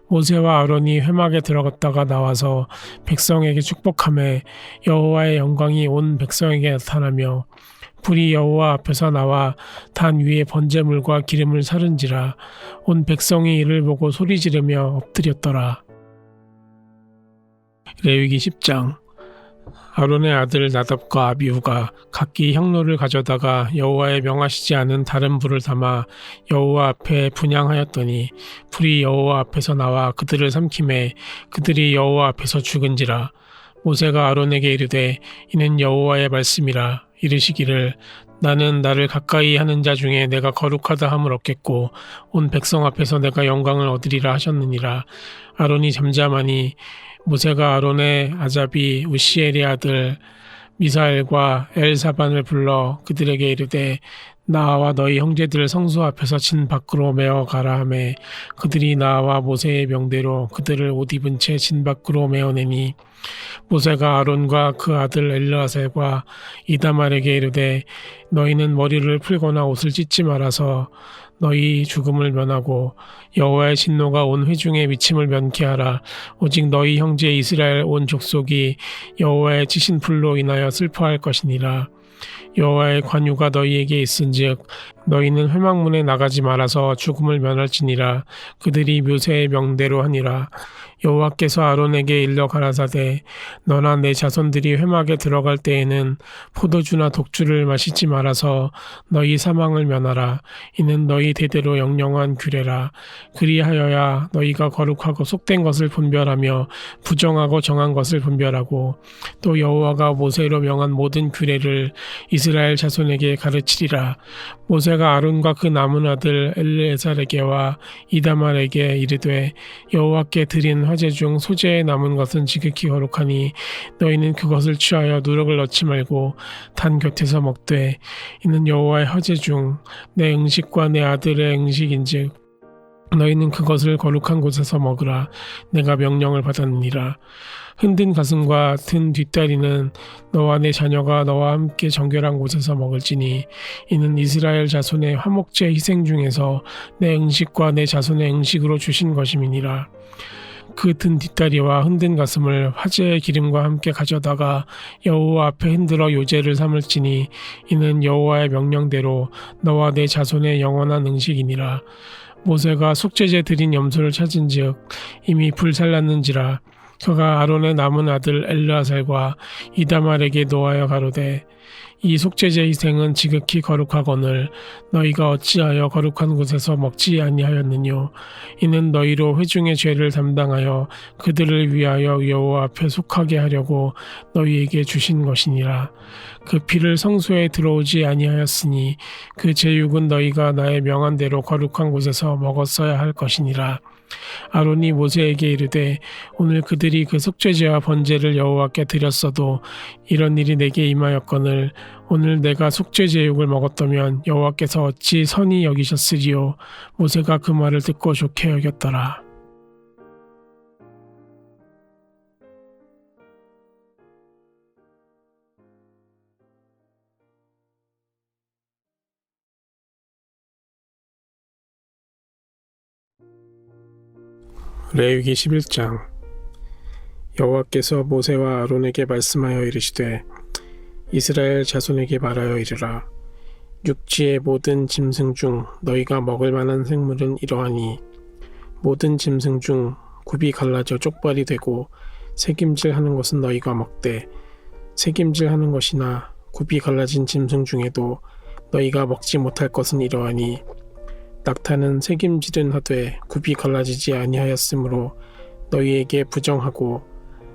모세와 아론이 회막에 들어갔다가 나와서 백성에게 축복하매 여호와의 영광이 온 백성에게 나타나며 불이 여호와 앞에서 나와 단 위에 번제물과 기름을 사른지라. 온 백성이 이를 보고 소리 지르며 엎드렸더라. 레위기 10장. 아론의 아들 나답과 아비후가 각기 향로를 가져다가 여호와의 명하시지 않은 다른 불을 담아 여호와 앞에 분향하였더니 불이 여호와 앞에서 나와 그들을 삼키매 그들이 여호와 앞에서 죽은지라. 모세가 아론에게 이르되 이는 여호와의 말씀이라. 이르시기를 나는 나를 가까이 하는 자 중에 내가 거룩하다 함을 얻겠고 온 백성 앞에서 내가 영광을 얻으리라 하셨느니라. 아론이 잠잠하니 모세가 아론의 아잡이 우시엘의 아들 미사엘과 엘사반을 불러 그들에게 이르되 나와 너희 형제들 성소 앞에서 진 밖으로 메어 가라 하매 그들이 나와 모세의 명대로 그들을 옷 입은 채 진 밖으로 메어내니 모세가 아론과 그 아들 엘르아셀과 이다말에게 이르되 너희는 머리를 풀거나 옷을 찢지 말아서 너희 죽음을 면하고 여호와의 진노가 온 회중의 미침을 면케 하라. 오직 너희 형제 이스라엘 온 족속이 여호와의 치신 불로 인하여 슬퍼할 것이니라. 여호와의 관유가 너희에게 있은즉 너희는 회막문에 나가지 말아서 죽음을 면할지니라. 그들이 묘세의 명대로 하니라. 여호와께서 아론에게 일러 가라사대 너나 내 자손들이 회막에 들어갈 때에는 포도주나 독주를 마시지 말아서 너희 사망을 면하라. 이는 너희 대대로 영영한 규례라. 그리하여야 너희가 거룩하고 속된 것을 분별하며 부정하고 정한 것을 분별하고 또 여호와가 모세로 명한 모든 규례를 이스라엘 자손에게 가르치리라. 모세가 아론과 그 남은 아들 엘르에살에게와 이다말에게 이르되 여호와께 드린 화제 중 소재에 남은 것은 지극히 거룩하니 너희는 그것을 취하여 누룩을 넣지 말고 단 곁에서 먹되 이는 여호와의 화제 중 내 음식과 내 아들의 음식인즉 너희는 그것을 거룩한 곳에서 먹으라. 내가 명령을 받았느니라. 흔든 가슴과 든 뒷다리는 너와 내 자녀가 너와 함께 정결한 곳에서 먹을지니 이는 이스라엘 자손의 화목제 희생 중에서 내 응식과 내 자손의 응식으로 주신 것임이니라. 그 든 뒷다리와 흔든 가슴을 화제의 기름과 함께 가져다가 여호와 앞에 흔들어 요제를 삼을지니 이는 여호와의 명령대로 너와 내 자손의 영원한 응식이니라. 모세가 속죄제 드린 염소를 찾은즉 이미 불살랐는지라. 그가 아론의 남은 아들 엘르아살과 이다말에게 노하여 가로되 이 속죄제 희생은 지극히 거룩하거늘 너희가 어찌하여 거룩한 곳에서 먹지 아니하였느뇨. 이는 너희로 회중의 죄를 담당하여 그들을 위하여 여호와 앞에 속하게 하려고 너희에게 주신 것이니라. 그 피를 성소에 들어오지 아니하였으니 그 제육은 너희가 나의 명한 대로 거룩한 곳에서 먹었어야 할 것이니라. 아론이 모세에게 이르되 오늘 그들이 그 속죄제와 번제를 여호와께 드렸어도 이런 일이 내게 임하였거늘 오늘 내가 속죄제육을 먹었다면 여호와께서 어찌 선히 여기셨으리요. 모세가 그 말을 듣고 좋게 여겼더라. 레위기 11장. 여호와께서 모세와 아론에게 말씀하여 이르시되 이스라엘 자손에게 말하여 이르라. 육지의 모든 짐승 중 너희가 먹을 만한 생물은 이러하니 모든 짐승 중 굽이 갈라져 쪽발이 되고 새김질하는 것은 너희가 먹되 새김질하는 것이나 굽이 갈라진 짐승 중에도 너희가 먹지 못할 것은 이러하니 낙타는 새김질은 하되 굽이 갈라지지 아니하였으므로 너희에게 부정하고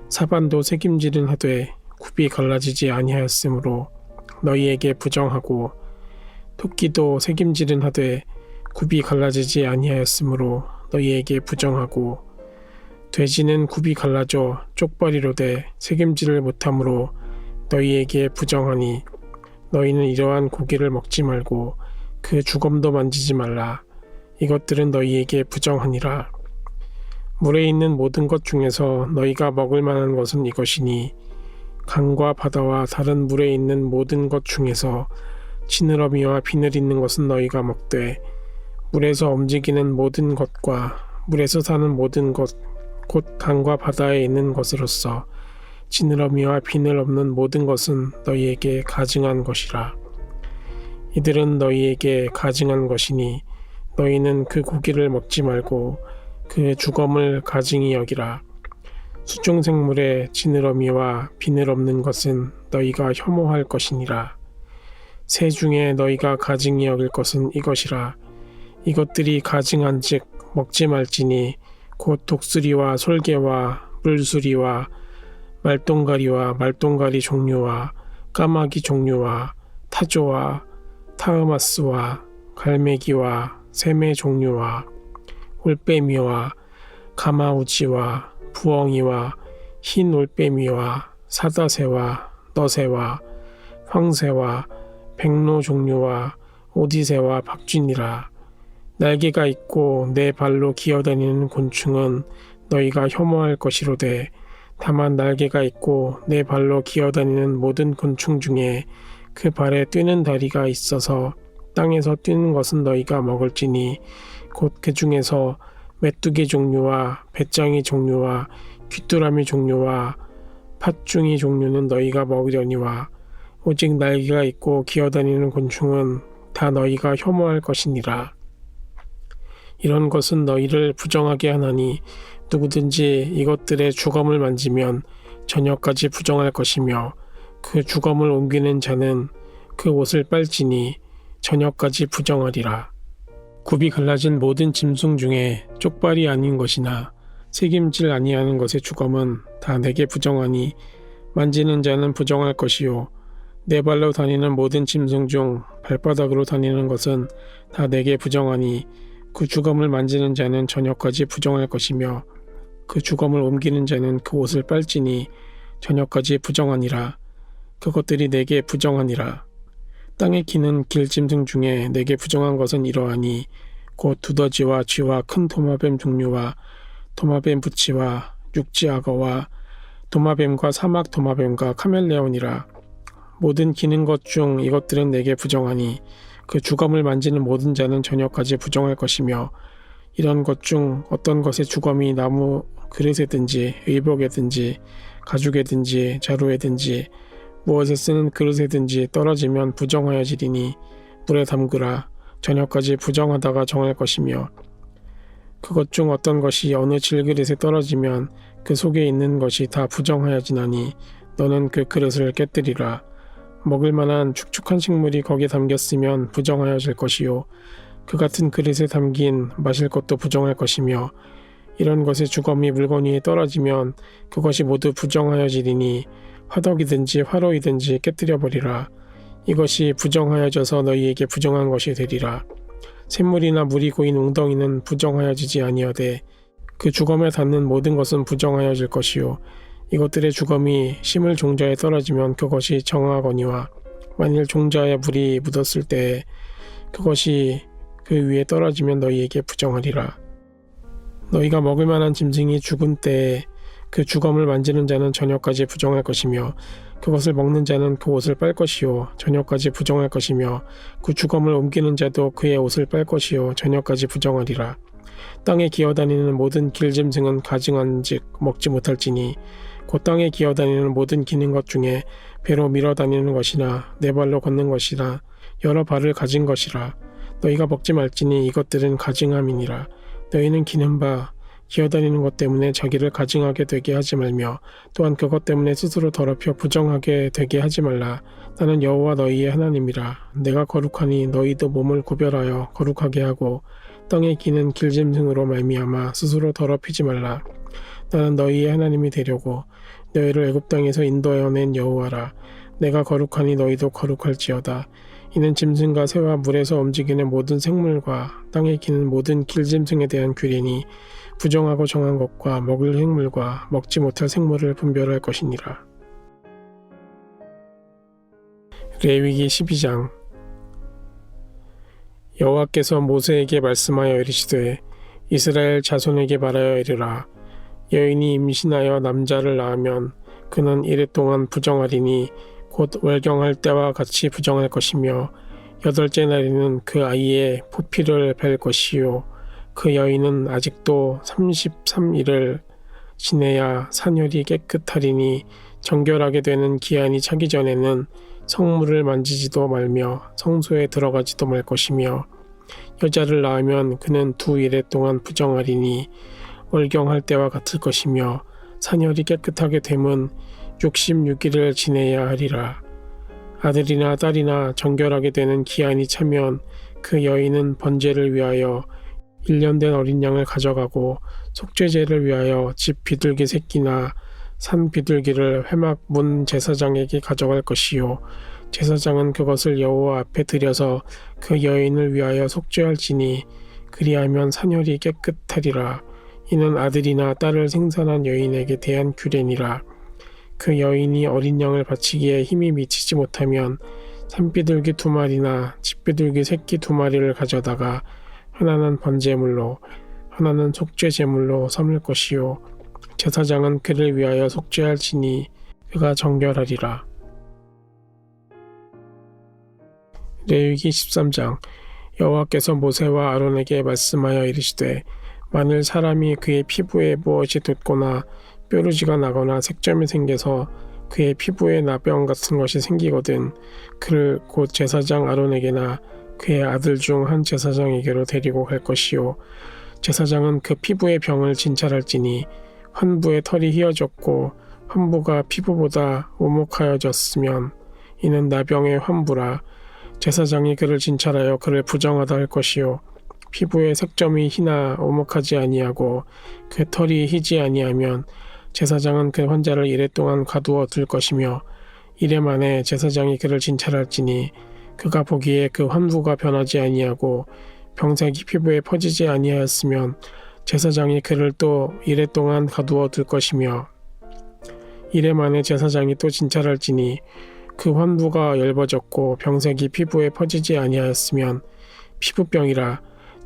사반도 새김질은 하되 굽이 갈라지지 아니하였으므로 너희에게 부정하고 토끼도 새김질은 하되 굽이 갈라지지 아니하였으므로 너희에게 부정하고 돼지는 굽이 갈라져 쪽발이로 돼 새김질을 못하므로 너희에게 부정하니 너희는 이러한 고기를 먹지 말고 그 주검도 만지지 말라. 이것들은 너희에게 부정하니라. 물에 있는 모든 것 중에서 너희가 먹을 만한 것은 이것이니 강과 바다와 다른 물에 있는 모든 것 중에서 지느러미와 비늘 있는 것은 너희가 먹되 물에서 움직이는 모든 것과 물에서 사는 모든 것 곧 강과 바다에 있는 것으로서 지느러미와 비늘 없는 모든 것은 너희에게 가증한 것이라. 이들은 너희에게 가증한 것이니 너희는 그 고기를 먹지 말고 그 주검을 가증히 여기라. 수중생물의 지느러미와 비늘 없는 것은 너희가 혐오할 것이니라. 새 중에 너희가 가증히 여길 것은 이것이라. 이것들이 가증한즉 먹지 말지니 곧 독수리와 솔개와 물수리와 말똥가리와 말똥가리 종류와 까마귀 종류와 타조와 타흐마스와 갈매기와 새매 종류와 올빼미와 가마우지와 부엉이와 흰 올빼미와 사다새와 너새와 황새와 백로 종류와 오디새와 박쥐니라. 날개가 있고 네 발로 기어다니는 곤충은 너희가 혐오할 것이로되 다만 날개가 있고 네 발로 기어다니는 모든 곤충 중에 그 발에 뛰는 다리가 있어서 땅에서 뛰는 것은 너희가 먹을지니 곧 그 중에서 메뚜기 종류와 배짱이 종류와 귀뚜라미 종류와 팥중이 종류는 너희가 먹으려니와 오직 날개가 있고 기어다니는 곤충은 다 너희가 혐오할 것이니라. 이런 것은 너희를 부정하게 하나니 누구든지 이것들의 주검을 만지면 저녁까지 부정할 것이며 그 주검을 옮기는 자는 그 옷을 빨지니 저녁까지 부정하리라. 굽이 갈라진 모든 짐승 중에 쪽발이 아닌 것이나 새김질 아니하는 것의 주검은 다 내게 부정하니 만지는 자는 부정할 것이요 네 발로 다니는 모든 짐승 중 발바닥으로 다니는 것은 다 내게 부정하니 그 주검을 만지는 자는 저녁까지 부정할 것이며 그 주검을 옮기는 자는 그 옷을 빨지니 저녁까지 부정하니라. 그것들이 내게 부정하니라. 땅에 기는 길짐승 중에 내게 부정한 것은 이러하니 곧 두더지와 쥐와 큰 도마뱀 종류와 도마뱀 부치와 육지악어와 도마뱀과 사막 도마뱀과 카멜레온이라. 모든 기는 것 중 이것들은 내게 부정하니 그 주검을 만지는 모든 자는 저녁까지 부정할 것이며, 이런 것 중 어떤 것의 주검이 나무 그릇에든지 의복에든지 가죽에든지 자루에든지 무엇에 쓰는 그릇에든지 떨어지면 부정하여지리니 물에 담그라. 저녁까지 부정하다가 정할 것이며, 그것 중 어떤 것이 어느 질그릇에 떨어지면 그 속에 있는 것이 다 부정하여지나니 너는 그 그릇을 깨뜨리라. 먹을 만한 축축한 식물이 거기에 담겼으면 부정하여질 것이요, 그 같은 그릇에 담긴 마실 것도 부정할 것이며, 이런 것의 주검이 물건 위에 떨어지면 그것이 모두 부정하여지리니 화덕이든지 화로이든지 깨뜨려 버리라. 이것이 부정하여져서 너희에게 부정한 것이 되리라. 샘물이나 물이 고인 웅덩이는 부정하여지지 아니하되 그 주검에 닿는 모든 것은 부정하여질 것이요, 이것들의 주검이 심을 종자에 떨어지면 그것이 정하거니와 만일 종자에 물이 묻었을 때에 그것이 그 위에 떨어지면 너희에게 부정하리라. 너희가 먹을 만한 짐승이 죽은 때에 그 주검을 만지는 자는 저녁까지 부정할 것이며, 그것을 먹는 자는 그 옷을 빨 것이요 저녁까지 부정할 것이며, 그 주검을 옮기는 자도 그의 옷을 빨 것이요 저녁까지 부정하리라. 땅에 기어다니는 모든 길짐승은 가증한즉 먹지 못할지니 곧 땅에 기어다니는 모든 기는 것 중에 배로 밀어 다니는 것이나 네 발로 걷는 것이나 여러 발을 가진 것이라. 너희가 먹지 말지니 이것들은 가증함이니라. 너희는 기는 바 기어다니는 것 때문에 자기를 가증하게 되게 하지 말며, 또한 그것 때문에 스스로 더럽혀 부정하게 되게 하지 말라. 나는 여호와 너희의 하나님이라. 내가 거룩하니 너희도 몸을 구별하여 거룩하게 하고 땅에 기는 길짐승으로 말미암아 스스로 더럽히지 말라. 나는 너희의 하나님이 되려고 너희를 애굽 땅에서 인도하여낸 여호와라. 내가 거룩하니 너희도 거룩할지어다. 이는 짐승과 새와 물에서 움직이는 모든 생물과 땅에 기는 모든 길짐승에 대한 규례니 부정하고 정한 것과 먹을 생물과 먹지 못할 생물을 분별할 것이니라. 레위기 12장. 여호와께서 모세에게 말씀하여 이르시되 이스라엘 자손에게 말하여 이르라. 여인이 임신하여 남자를 낳으면 그는 이래 동안 부정하리니 곧 월경할 때와 같이 부정할 것이며, 8째 날에는 그 아이의 포피를 벨 것이요, 그 여인은 아직도 33일을 지내야 산혈이 깨끗하리니 정결하게 되는 기한이 차기 전에는 성물을 만지지도 말며 성소에 들어가지도 말 것이며, 여자를 낳으면 그는 2일 동안 부정하리니 월경할 때와 같을 것이며, 산혈이 깨끗하게 됨은 66일을 지내야 하리라. 아들이나 딸이나 정결하게 되는 기한이 차면 그 여인은 번제를 위하여 1년 된 어린 양을 가져가고 속죄제를 위하여 집 비둘기 새끼나 산 비둘기를 회막 문 제사장에게 가져갈 것이요, 제사장은 그것을 여호와 앞에 드려서 그 여인을 위하여 속죄할지니 그리하면 산혈이 깨끗하리라. 이는 아들이나 딸을 생산한 여인에게 대한 규례니라. 그 여인이 어린 양을 바치기에 힘이 미치지 못하면 산비둘기 2마리나 집비둘기 새끼 2마리를 가져다가 하나는 번제물로 하나는 속죄제물로 삼을 것이요, 제사장은 그를 위하여 속죄할지니 그가 정결하리라. 레위기 13장. 여호와께서 모세와 아론에게 말씀하여 이르시되 만일 사람이 그의 피부에 무엇이 돋거나 뾰루지가 나거나 색점이 생겨서 그의 피부에 나병 같은 것이 생기거든 그를 곧 제사장 아론에게나 그의 아들 중 한 제사장에게로 데리고 갈 것이요, 제사장은 그 피부의 병을 진찰할지니 환부의 털이 휘어졌고 환부가 피부보다 오목하여졌으면 이는 나병의 환부라. 제사장이 그를 진찰하여 그를 부정하다 할 것이요, 피부의 색점이 희나 오목하지 아니하고 그 털이 희지 아니하면 제사장은 그 환자를 이래 동안 가두어 둘 것이며, 이래 만에 제사장이 그를 진찰할지니 그가 보기에 그 환부가 변하지 아니하고 병색이 피부에 퍼지지 아니하였으면 제사장이 그를 또 이래 동안 가두어 둘 것이며, 이래 만에 제사장이 또 진찰할지니 그 환부가 엷어졌고 병색이 피부에 퍼지지 아니하였으면 피부병이라.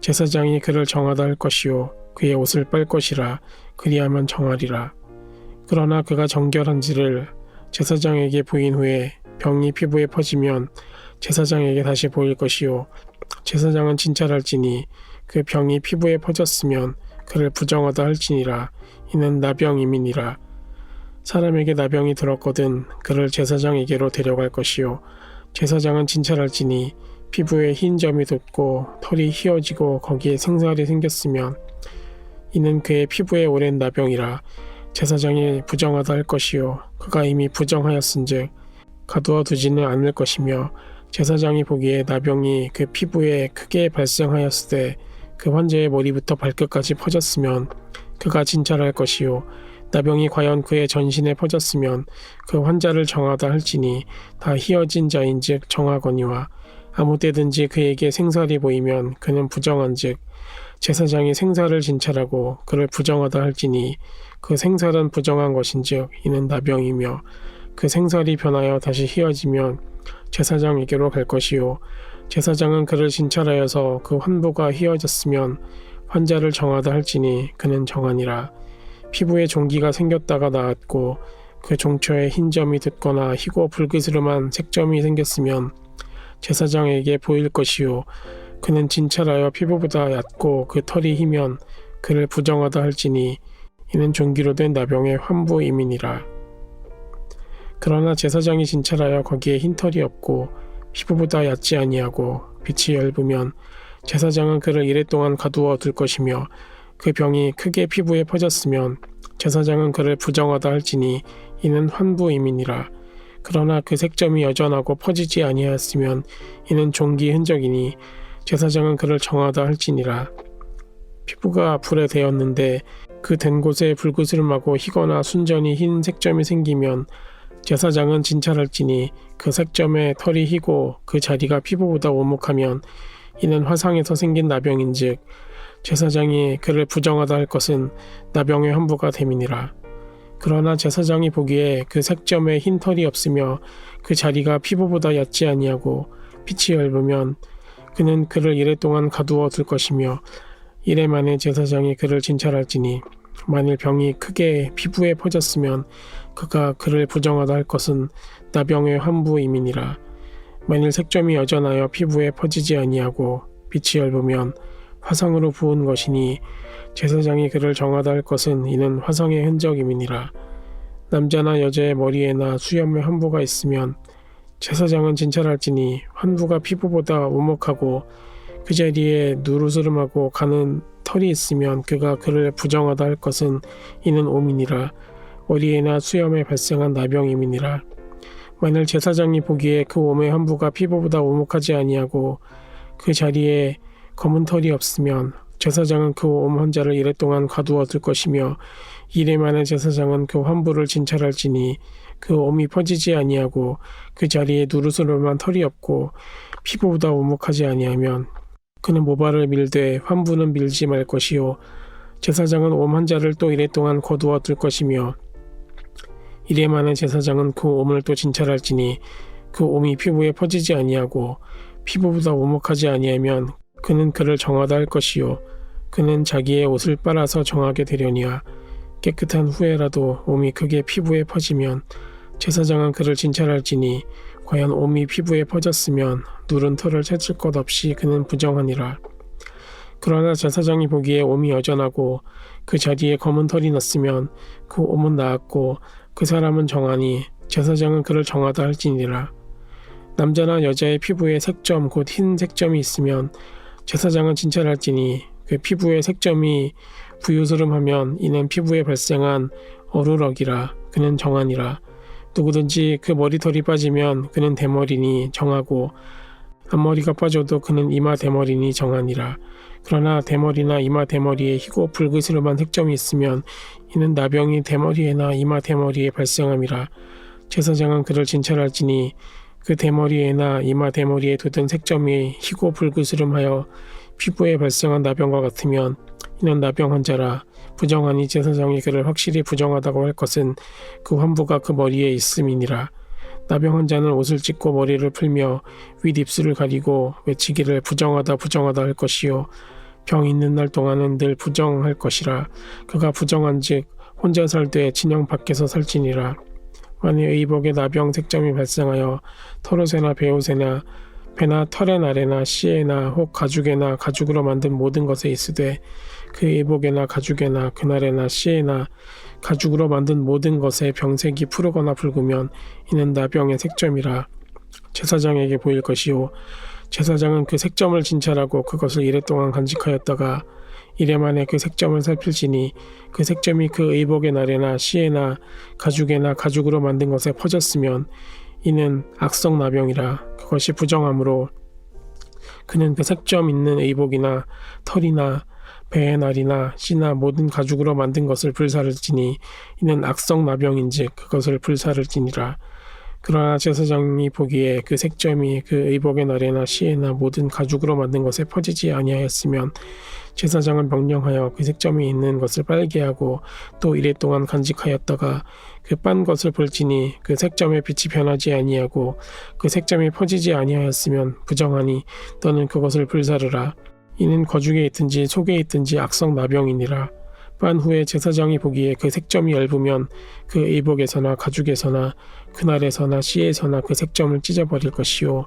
제사장이 그를 정하다 할 것이요 그의 옷을 빨 것이라. 그리하면 정하리라. 그러나 그가 정결한지를 제사장에게 보인 후에 병이 피부에 퍼지면 제사장에게 다시 보일 것이요 제사장은 진찰할지니 그 병이 피부에 퍼졌으면 그를 부정하다 할지니라. 이는 나병임이니라. 사람에게 나병이 들었거든 그를 제사장에게로 데려갈 것이요 제사장은 진찰할지니 피부에 흰 점이 돋고 털이 휘어지고 거기에 생살이 생겼으면 이는 그의 피부에 오랜 나병이라. 제사장이 부정하다 할 것이요 그가 이미 부정하였은즉 가두어 두지는 않을 것이며 제사장이 보기에 나병이 그 피부에 크게 발생하였으되 그 환자의 머리부터 발끝까지 퍼졌으면 그가 진찰할 것이요 나병이 과연 그의 전신에 퍼졌으면 그 환자를 정하다 할지니 다 휘어진 자인즉 정하거니와 아무 때든지 그에게 생살이 보이면 그는 부정한즉 제사장이 생살을 진찰하고 그를 부정하다 할지니 그 생살은 부정한 것인즉 이는 나병이며 그 생살이 변하여 다시 휘어지면 제사장에게로 갈 것이요 제사장은 그를 진찰하여서 그 환부가 휘어졌으면 환자를 정하다 할지니 그는 정하니라. 피부에 종기가 생겼다가 나았고 그 종초에 흰 점이 돋거나 희고 붉으스름한 색점이 생겼으면 제사장에게 보일 것이요 그는 진찰하여 피부보다 얕고 그 털이 희면 그를 부정하다 할지니 이는 종기로 된 나병의 환부임이니라. 그러나 제사장이 진찰하여 거기에 흰 털이 없고 피부보다 얕지 아니하고 빛이 엷으면 제사장은 그를 이랫동안 가두어 둘 것이며 그 병이 크게 피부에 퍼졌으면 제사장은 그를 부정하다 할지니 이는 환부임이니라. 그러나 그 색점이 여전하고 퍼지지 아니하였으면 이는 종기 흔적이니 제사장은 그를 정하다 할지니라. 피부가 불에 대었는데 그 된 곳에 불그스름하고 희거나 순전히 흰 색점이 생기면 제사장은 진찰할지니 그 색점에 털이 희고 그 자리가 피부보다 오목하면 이는 화상에서 생긴 나병인즉 제사장이 그를 부정하다 할 것은 나병의 환부가 됨이니라. 그러나 제사장이 보기에 그 색점에 흰 털이 없으며 그 자리가 피부보다 얕지 아니하고 빛이 엷으면 그는 그를 이랫동안 가두어 둘 것이며 이래 만에 제사장이 그를 진찰할지니 만일 병이 크게 피부에 퍼졌으면 그가 그를 부정하다 할 것은 나병의 환부임이니라. 만일 색점이 여전하여 피부에 퍼지지 아니하고 빛이 엷으면 화상으로 부은 것이니 제사장이 그를 정하다 할 것은 이는 화상의 흔적임이니라. 남자나 여자의 머리에나 수염에 환부가 있으면 제사장은 진찰할지니 환부가 피부보다 오목하고 그 자리에 누르스름하고 가는 털이 있으면 그가 그를 부정하다 할 것은 이는 오민이라. 머리에나 수염에 발생한 나병임이니라. 만일 제사장이 보기에 그 옴의 환부가 피부보다 오목하지 아니하고 그 자리에 검은 털이 없으면 제사장은 그 옴 환자를 이랫동안 가두어 둘 것이며 이래 만에 제사장은 그 환부를 진찰할지니 그 옴이 퍼지지 아니하고 그 자리에 누르스름한 털이 없고 피부보다 오목하지 아니하면 그는 모발을 밀되 환부는 밀지 말 것이요 제사장은 옴 환자를 또 이랫동안 거두어 둘 것이며 이래 만에 제사장은 그 옴을 또 진찰할지니 그 옴이 피부에 퍼지지 아니하고 피부보다 오목하지 아니하면 그는 그를 정하다 할 것이요 그는 자기의 옷을 빨아서 정하게 되려니와 깨끗한 후에라도 옴이 크게 피부에 퍼지면 제사장은 그를 진찰할지니 과연 옴이 피부에 퍼졌으면 누른 털을 찾을 것 없이 그는 부정하니라. 그러나 제사장이 보기에 옴이 여전하고 그 자리에 검은 털이 났으면 그 옴은 나았고 그 사람은 정하니 제사장은 그를 정하다 할지니라. 남자나 여자의 피부에 색점 곧 흰 색점이 있으면 제사장은 진찰할지니 그 피부의 색점이 부유스름하면 이는 피부에 발생한 어루럭이라. 그는 정하니라. 누구든지 그 머리털이 빠지면 그는 대머리니 정하고 앞머리가 빠져도 그는 이마 대머리니 정하니라. 그러나 대머리나 이마 대머리에 희고 붉으스름한 색점이 있으면 이는 나병이 대머리에나 이마 대머리에 발생함이라. 제사장은 그를 진찰할지니 그 대머리에나 이마 대머리에 돋은 색점이 희고 붉으스름하여 피부에 발생한 나병과 같으면 이는 나병 환자라. 부정하니 제사장이 그를 확실히 부정하다고 할 것은 그 환부가 그 머리에 있음이니라. 나병 환자는 옷을 찢고 머리를 풀며 윗입술을 가리고 외치기를 부정하다 부정하다 할 것이요 병 있는 날 동안은 늘 부정할 것이라. 그가 부정한즉 혼자 살되 진영 밖에서 살지니라. 만일 의복에 나병 색점이 발생하여 털옷에나 베옷에나 배나 털의 날에나 씨에나 혹 가죽에나 가죽으로 만든 모든 것에 있으되 그 의복에나 가죽에나 그날에나 씨에나 가죽으로 만든 모든 것에 병색이 푸르거나 붉으면 이는 나병의 색점이라. 제사장에게 보일 것이요 제사장은 그 색점을 진찰하고 그것을 이래 동안 간직하였다가 이래 만에 그 색점을 살필지니 그 색점이 그 의복의 날에나 씨에나 가죽에나 가죽으로 만든 것에 퍼졌으면 이는 악성 나병이라. 그것이 부정하므로 그는 그 색점 있는 의복이나 털이나 배의 날이나 씨나 모든 가죽으로 만든 것을 불사를지니 이는 악성 나병인즉 그것을 불사를지니라. 그러나 제사장이 보기에 그 색점이 그 의복의 날에나 씨에나 모든 가죽으로 만든 것에 퍼지지 아니하였으면 제사장은 명령하여 그 색점이 있는 것을 빨게 하고 또 이래 동안 간직하였다가 그 빤 것을 볼지니 그 색점의 빛이 변하지 아니하고 그 색점이 퍼지지 아니하였으면 부정하니 너는 그것을 불사르라. 이는 거죽에 있든지 속에 있든지 악성 나병이니라. 빤 후에 제사장이 보기에 그 색점이 얇으면 그 의복에서나 가죽에서나 그날에서나 씨에서나 그 색점을 찢어버릴 것이요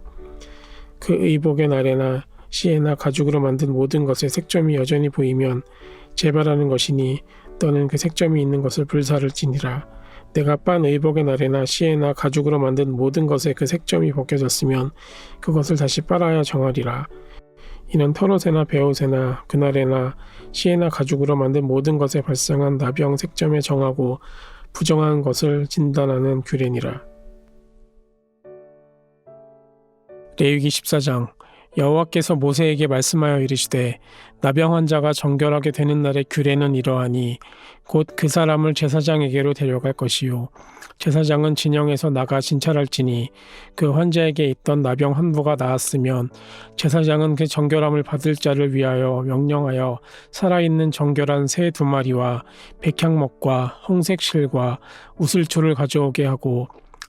그 의복의 날에나 씨에나 가죽으로 만든 모든 것에 색점이 여전히 보이면 재발하는 것이니 너는 그 색점이 있는 것을 불사를지니라. 내가 빤 의복의 날에나 씨에나 가죽으로 만든 모든 것에 그 색점이 벗겨졌으면 그것을 다시 빨아야 정하리라. 이는 털옷에나 베옷에나 그날에나 씨에나 가죽으로 만든 모든 것에 발생한 나병 색점에 정하고 부정한 것을 진단하는 규례니라. 레위기 14장. 여호와께서 모세에게 말씀하여 이르시되 나병 환자가 정결하게 되는 날의 규례는 이러하니 곧 그 사람을 제사장에게로 데려갈 것이요 제사장은 진영에서 나가 진찰할지니 그 환자에게 있던 나병 한 부가 나았으면 제사장은 그 정결함을 받을 자를 위하여 명령하여 살아있는 정결한 새 2마리와 백향목과 홍색 실과 우슬초를 가져오게 하고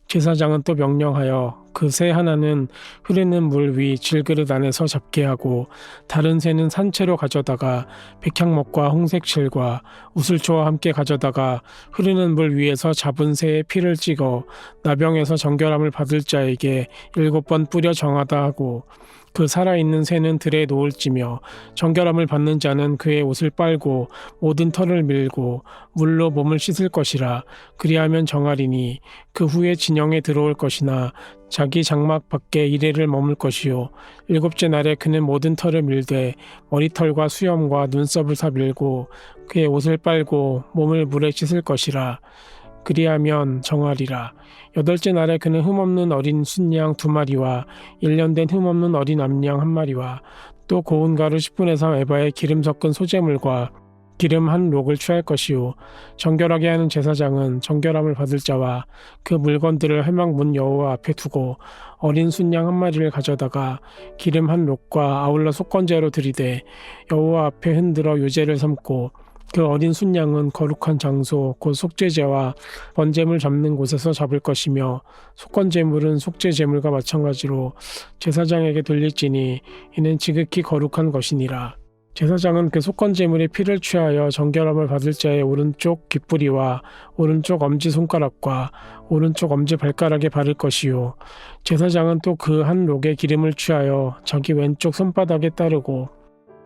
제사장은 또 명령하여 그 새 하나는 흐르는 물 위 질그릇 안에서 잡게 하고 다른 새는 산채로 가져다가 백향목과 홍색실과 우슬초와 함께 가져다가 흐르는 물 위에서 잡은 새의 피를 찍어 나병에서 정결함을 받을 자에게 7번 뿌려 정하다 하고 그 살아있는 새는 들에 놓을지며 정결함을 받는 자는 그의 옷을 빨고 모든 털을 밀고 물로 몸을 씻을 것이라. 그리하면 정하리니 그 후에 진영에 들어올 것이나 자기 장막 밖에 이레를 머물 것이요 7째 날에 그는 모든 털을 밀되 머리털과 수염과 눈썹을 다 밀고 그의 옷을 빨고 몸을 물에 씻을 것이라. 그리하면 정하리라. 8째 날에 그는 흠없는 어린 순양 2마리와 1년 된 흠없는 어린 암양 1마리와 또 고운 가루 10분의 3 에바의 기름 섞은 소재물과 기름 한 록을 취할 것이요 정결하게 하는 제사장은 정결함을 받을 자와 그 물건들을 회막 문 여호와 앞에 두고 어린 순양 1마리를 가져다가 기름 한 록과 아울러 속건제로 드리되 여호와 앞에 흔들어 요제를 삼고 그 어린 순양은 거룩한 장소 곧 속죄제와 번제물 잡는 곳에서 잡을 것이며 속건제물은 속죄제물과 마찬가지로 제사장에게 돌릴지니 이는 지극히 거룩한 것이니라. 제사장은 그 속건제물의 피를 취하여 정결함을 받을 자의 오른쪽 귓뿌리와 오른쪽 엄지손가락과 오른쪽 엄지발가락에 바를 것이요 제사장은 또 그 한 록의 기름을 취하여 자기 왼쪽 손바닥에 따르고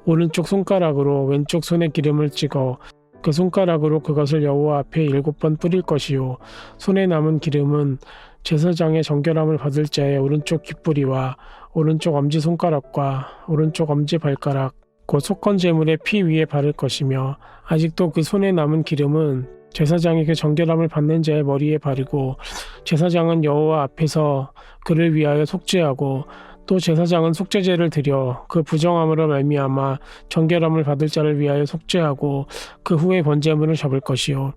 오른쪽 손가락으로 왼쪽 손에 기름을 찍어 그 손가락으로 그것을 여호와 앞에 7번 뿌릴 것이요 손에 남은 기름은 제사장의 정결함을 받을 자의 오른쪽 귓뿌리와 오른쪽 엄지손가락과 오른쪽 엄지발가락 곧 속건제물의 피 위에 바를 것이며 아직도 그 손에 남은 기름은 제사장이 그 정결함을 받는 자의 머리에 바르고 제사장은 여호와 앞에서 그를 위하여 속죄하고 또 제사장은 속죄제를 드려 그 부정함으로 말미암아 정결함을 받을 자를 위하여 속죄하고 그 후에 번제물을 잡을 것이요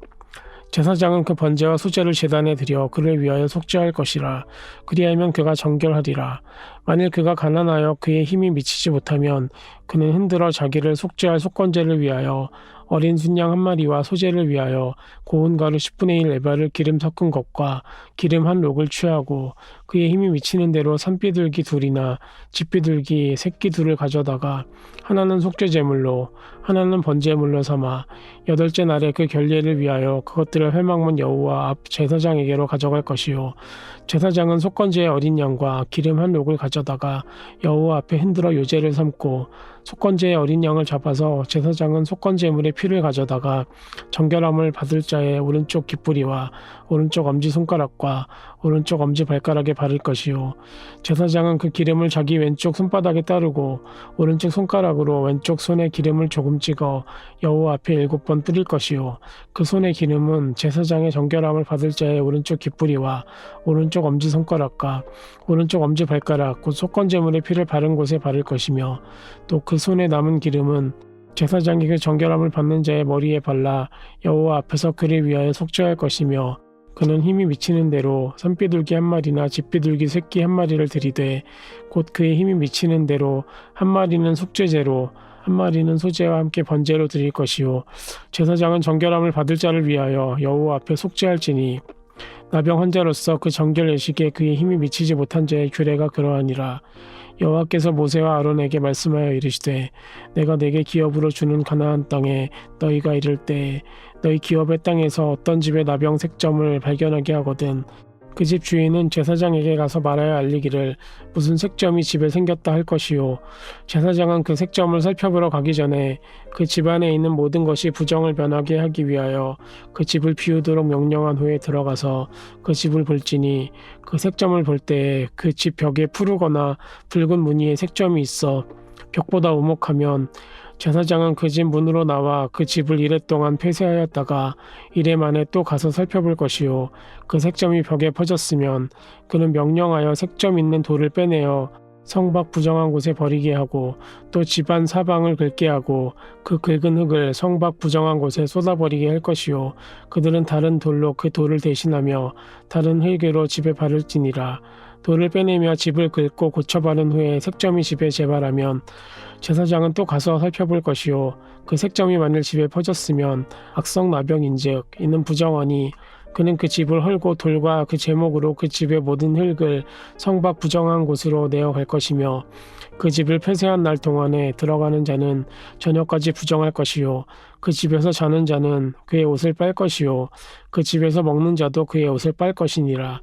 제사장은 그 번제와 수제를 제단에 드려 그를 위하여 속죄할 것이라. 그리하면 그가 정결하리라. 만일 그가 가난하여 그의 힘이 미치지 못하면 그는 흔들어 자기를 속죄할 속건제를 위하여 어린 순양 한 마리와 소제를 위하여 고운 가루 10분의 1 에바를 기름 섞은 것과 기름 한 록을 취하고 그의 힘이 미치는 대로 산비둘기 둘이나 집비둘기 새끼 둘을 가져다가 하나는 속죄 제물로 하나는 번제물로 삼아 여덟째 날에 그 결례를 위하여 그것들을 회막문 여호와 앞 제사장에게로 가져갈 것이요 제사장은 속건제의 어린 양과 기름 한 록을 가져다가 여호와 앞에 흔들어 요제를 삼고 속건제의 어린 양을 잡아서 제사장은 속건제물의 피를 가져다가 정결함을 받을 자의 오른쪽 깃뿌리와 오른쪽 엄지손가락과 오른쪽 엄지발가락에 바를 것이요 제사장은 그 기름을 자기 왼쪽 손바닥에 따르고 오른쪽 손가락으로 왼쪽 손에 기름을 조금 찍어 여호와 앞에 7번 뿌릴 것이요 그 손의 기름은 제사장의 정결함을 받을 자의 오른쪽 깃뿌리와 오른쪽 엄지손가락과 오른쪽 엄지발가락 곧 속건제물의 피를 바른 곳에 바를 것이며 또 그 손에 남은 기름은 제사장이 그 정결함을 받는 자의 머리에 발라 여호와 앞에서 그를 위하여 속죄할 것이며 그는 힘이 미치는 대로 산비둘기 한 마리나 집비둘기 새끼 한 마리를 들이되 곧 그의 힘이 미치는 대로 한 마리는 속죄제로 한 마리는 소제와 함께 번제로 드릴 것이요 제사장은 정결함을 받을 자를 위하여 여호와 앞에 속죄할지니 나병 환자로서 그 정결 예식에 그의 힘이 미치지 못한 자의 규례가 그러하니라. 여호와께서 모세와 아론에게 말씀하여 이르시되 내가 내게 기업으로 주는 가나안 땅에 너희가 이를 때에 너희 기업의 땅에서 어떤 집에 나병 색점을 발견하게 하거든 그 집 주인은 제사장에게 가서 말하여 알리기를 무슨 색점이 집에 생겼다 할 것이요 제사장은 그 색점을 살펴보러 가기 전에 그 집안에 있는 모든 것이 부정을 변하게 하기 위하여 그 집을 비우도록 명령한 후에 들어가서 그 집을 볼지니 그 색점을 볼 때에 그 집 벽에 푸르거나 붉은 무늬의 색점이 있어 벽보다 오목하면 제사장은 그 집 문으로 나와 그 집을 이래 동안 폐쇄하였다가 이래 만에 또 가서 살펴볼 것이요 그 색점이 벽에 퍼졌으면 그는 명령하여 색점 있는 돌을 빼내어 성밖 부정한 곳에 버리게 하고 또 집안 사방을 긁게 하고 그 긁은 흙을 성밖 부정한 곳에 쏟아버리게 할 것이요 그들은 다른 돌로 그 돌을 대신하며 다른 흙으로 집에 바를지니라. 돌을 빼내며 집을 긁고 고쳐 바른 후에 색점이 집에 재발하면 제사장은 또 가서 살펴볼 것이요 그 색점이 만일 집에 퍼졌으면 악성 나병인즉 이는 부정하니 그는 그 집을 헐고 돌과 그 제목으로 그 집의 모든 흙을 성밖 부정한 곳으로 내어갈 것이며 그 집을 폐쇄한 날 동안에 들어가는 자는 저녁까지 부정할 것이요 그 집에서 자는 자는 그의 옷을 빨 것이요 그 집에서 먹는 자도 그의 옷을 빨 것이니라.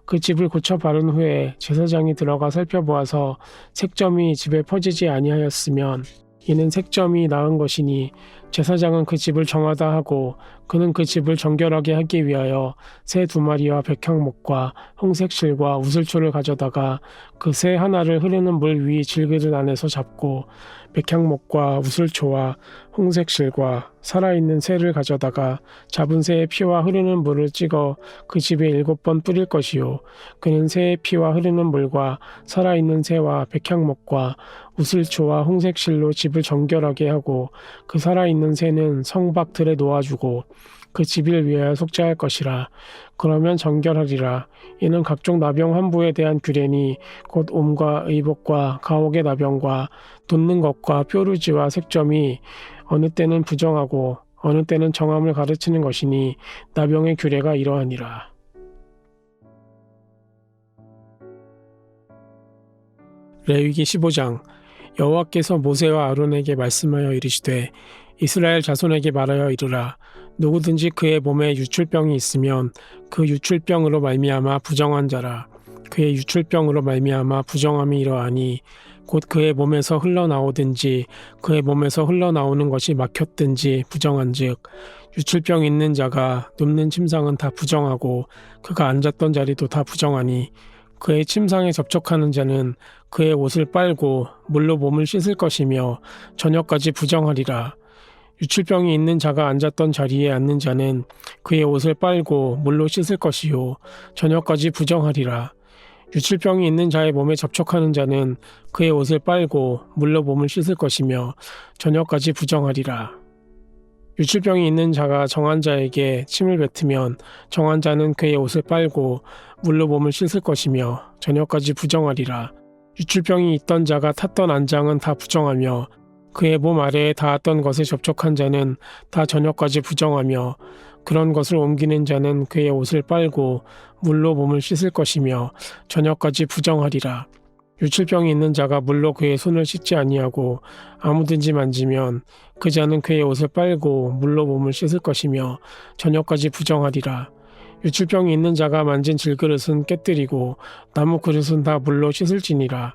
그 집을 고쳐 바른 후에 제사장이 들어가 살펴보아서 색점이 집에 퍼지지 아니하였으면 이는 색점이 나은 것이니 제사장은 그 집을 정하다 하고 그는 그 집을 정결하게 하기 위하여 새 2마리와 백향목과 홍색 실과 우슬초를 가져다가 그 새 하나를 흐르는 물 위 질그릇 안에서 잡고 백향목과 우슬초와 홍색 실과 살아있는 새를 가져다가 잡은 새의 피와 흐르는 물을 찍어 그 집에 7번 뿌릴 것이요 그는 새의 피와 흐르는 물과 살아있는 새와 백향목과 우슬초와 홍색 실로 집을 정결하게 하고 그 살아있는 새는 성밖 들에 놓아주고 그 집을 위하여 속죄할 것이라. 그러면 정결하리라. 이는 각종 나병 환부에 대한 규례니 곧 옴과 의복과 가옥의 나병과 돋는 것과 뾰루지와 색점이 어느 때는 부정하고 어느 때는 정함을 가르치는 것이니 나병의 규례가 이러하니라. 레위기 15장. 여호와께서 모세와 아론에게 말씀하여 이르시되 이스라엘 자손에게 말하여 이르라. 누구든지 그의 몸에 유출병이 있으면 그 유출병으로 말미암아 부정한 자라. 그의 유출병으로 말미암아 부정함이 이러하니 곧 그의 몸에서 흘러나오든지 그의 몸에서 흘러나오는 것이 막혔든지 부정한즉 유출병 있는 자가 눕는 침상은 다 부정하고 그가 앉았던 자리도 다 부정하니 그의 침상에 접촉하는 자는 그의 옷을 빨고 물로 몸을 씻을 것이며 저녁까지 부정하리라. 유출병이 있는 자가 앉았던 자리에 앉는 자는 그의 옷을 빨고 물로 씻을 것이요 저녁까지 부정하리라. 유출병이 있는 자의 몸에 접촉하는 자는 그의 옷을 빨고 물로 몸을 씻을 것이며 저녁까지 부정하리라. 유출병이 있는 자가 정한 자에게 침을 뱉으면 정한 자는 그의 옷을 빨고 물로 몸을 씻을 것이며 저녁까지 부정하리라. 유출병이 있던 자가 탔던 안장은 다 부정하며 그의 몸 아래에 닿았던 것에 접촉한 자는 다 저녁까지 부정하며 그런 것을 옮기는 자는 그의 옷을 빨고 물로 몸을 씻을 것이며 저녁까지 부정하리라. 유출병이 있는 자가 물로 그의 손을 씻지 아니하고 아무든지 만지면 그 자는 그의 옷을 빨고 물로 몸을 씻을 것이며 저녁까지 부정하리라. 유출병이 있는 자가 만진 질그릇은 깨뜨리고 나무 그릇은 다 물로 씻을지니라.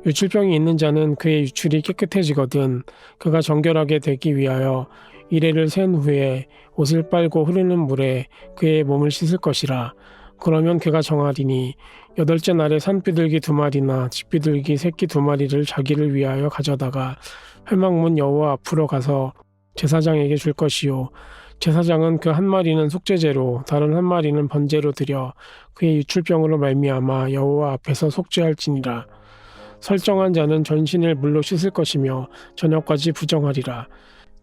유출병이 있는 자는 그의 유출이 깨끗해지거든 그가 정결하게 되기 위하여 이레를 센 후에 옷을 빨고 흐르는 물에 그의 몸을 씻을 것이라. 그러면 그가 정하리니 여덟째 날에 산비둘기 2마리나 집비둘기 새끼 2마리를 자기를 위하여 가져다가 회막문 여호와 앞으로 가서 제사장에게 줄 것이요 제사장은 그 1마리는 속죄제로 다른 1마리는 번제로 드려 그의 유출병으로 말미암아 여호와 앞에서 속죄할지니라. 설정한 자는 전신을 물로 씻을 것이며 저녁까지 부정하리라.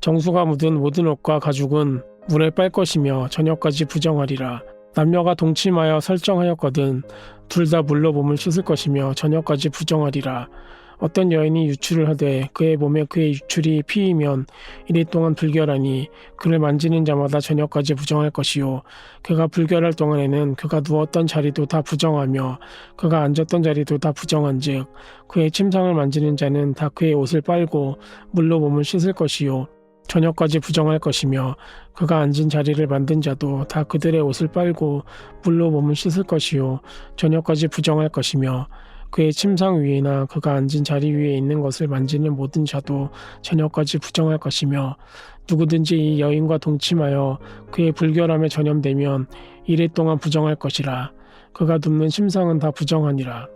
정수가 묻은 모든 옷과 가죽은 물에 빨 것이며 저녁까지 부정하리라. 남녀가 동침하여 설정하였거든 둘 다 물로 몸을 씻을 것이며 저녁까지 부정하리라. 어떤 여인이 유출을 하되 그의 몸에 그의 유출이 피이면 이리 동안 불결하니 그를 만지는 자마다 저녁까지 부정할 것이요 그가 불결할 동안에는 그가 누웠던 자리도 다 부정하며 그가 앉았던 자리도 다 부정한즉 그의 침상을 만지는 자는 다 그의 옷을 빨고 물로 몸을 씻을 것이요 저녁까지 부정할 것이며 그가 앉은 자리를 만든 자도 다 그들의 옷을 빨고 물로 몸을 씻을 것이요 저녁까지 부정할 것이며 그의 침상 위에나 그가 앉은 자리 위에 있는 것을 만지는 모든 자도 저녁까지 부정할 것이며 누구든지 이 여인과 동침하여 그의 불결함에 전염되면 이래 동안 부정할 것이라. 그가 눕는 침상은 다 부정하니라.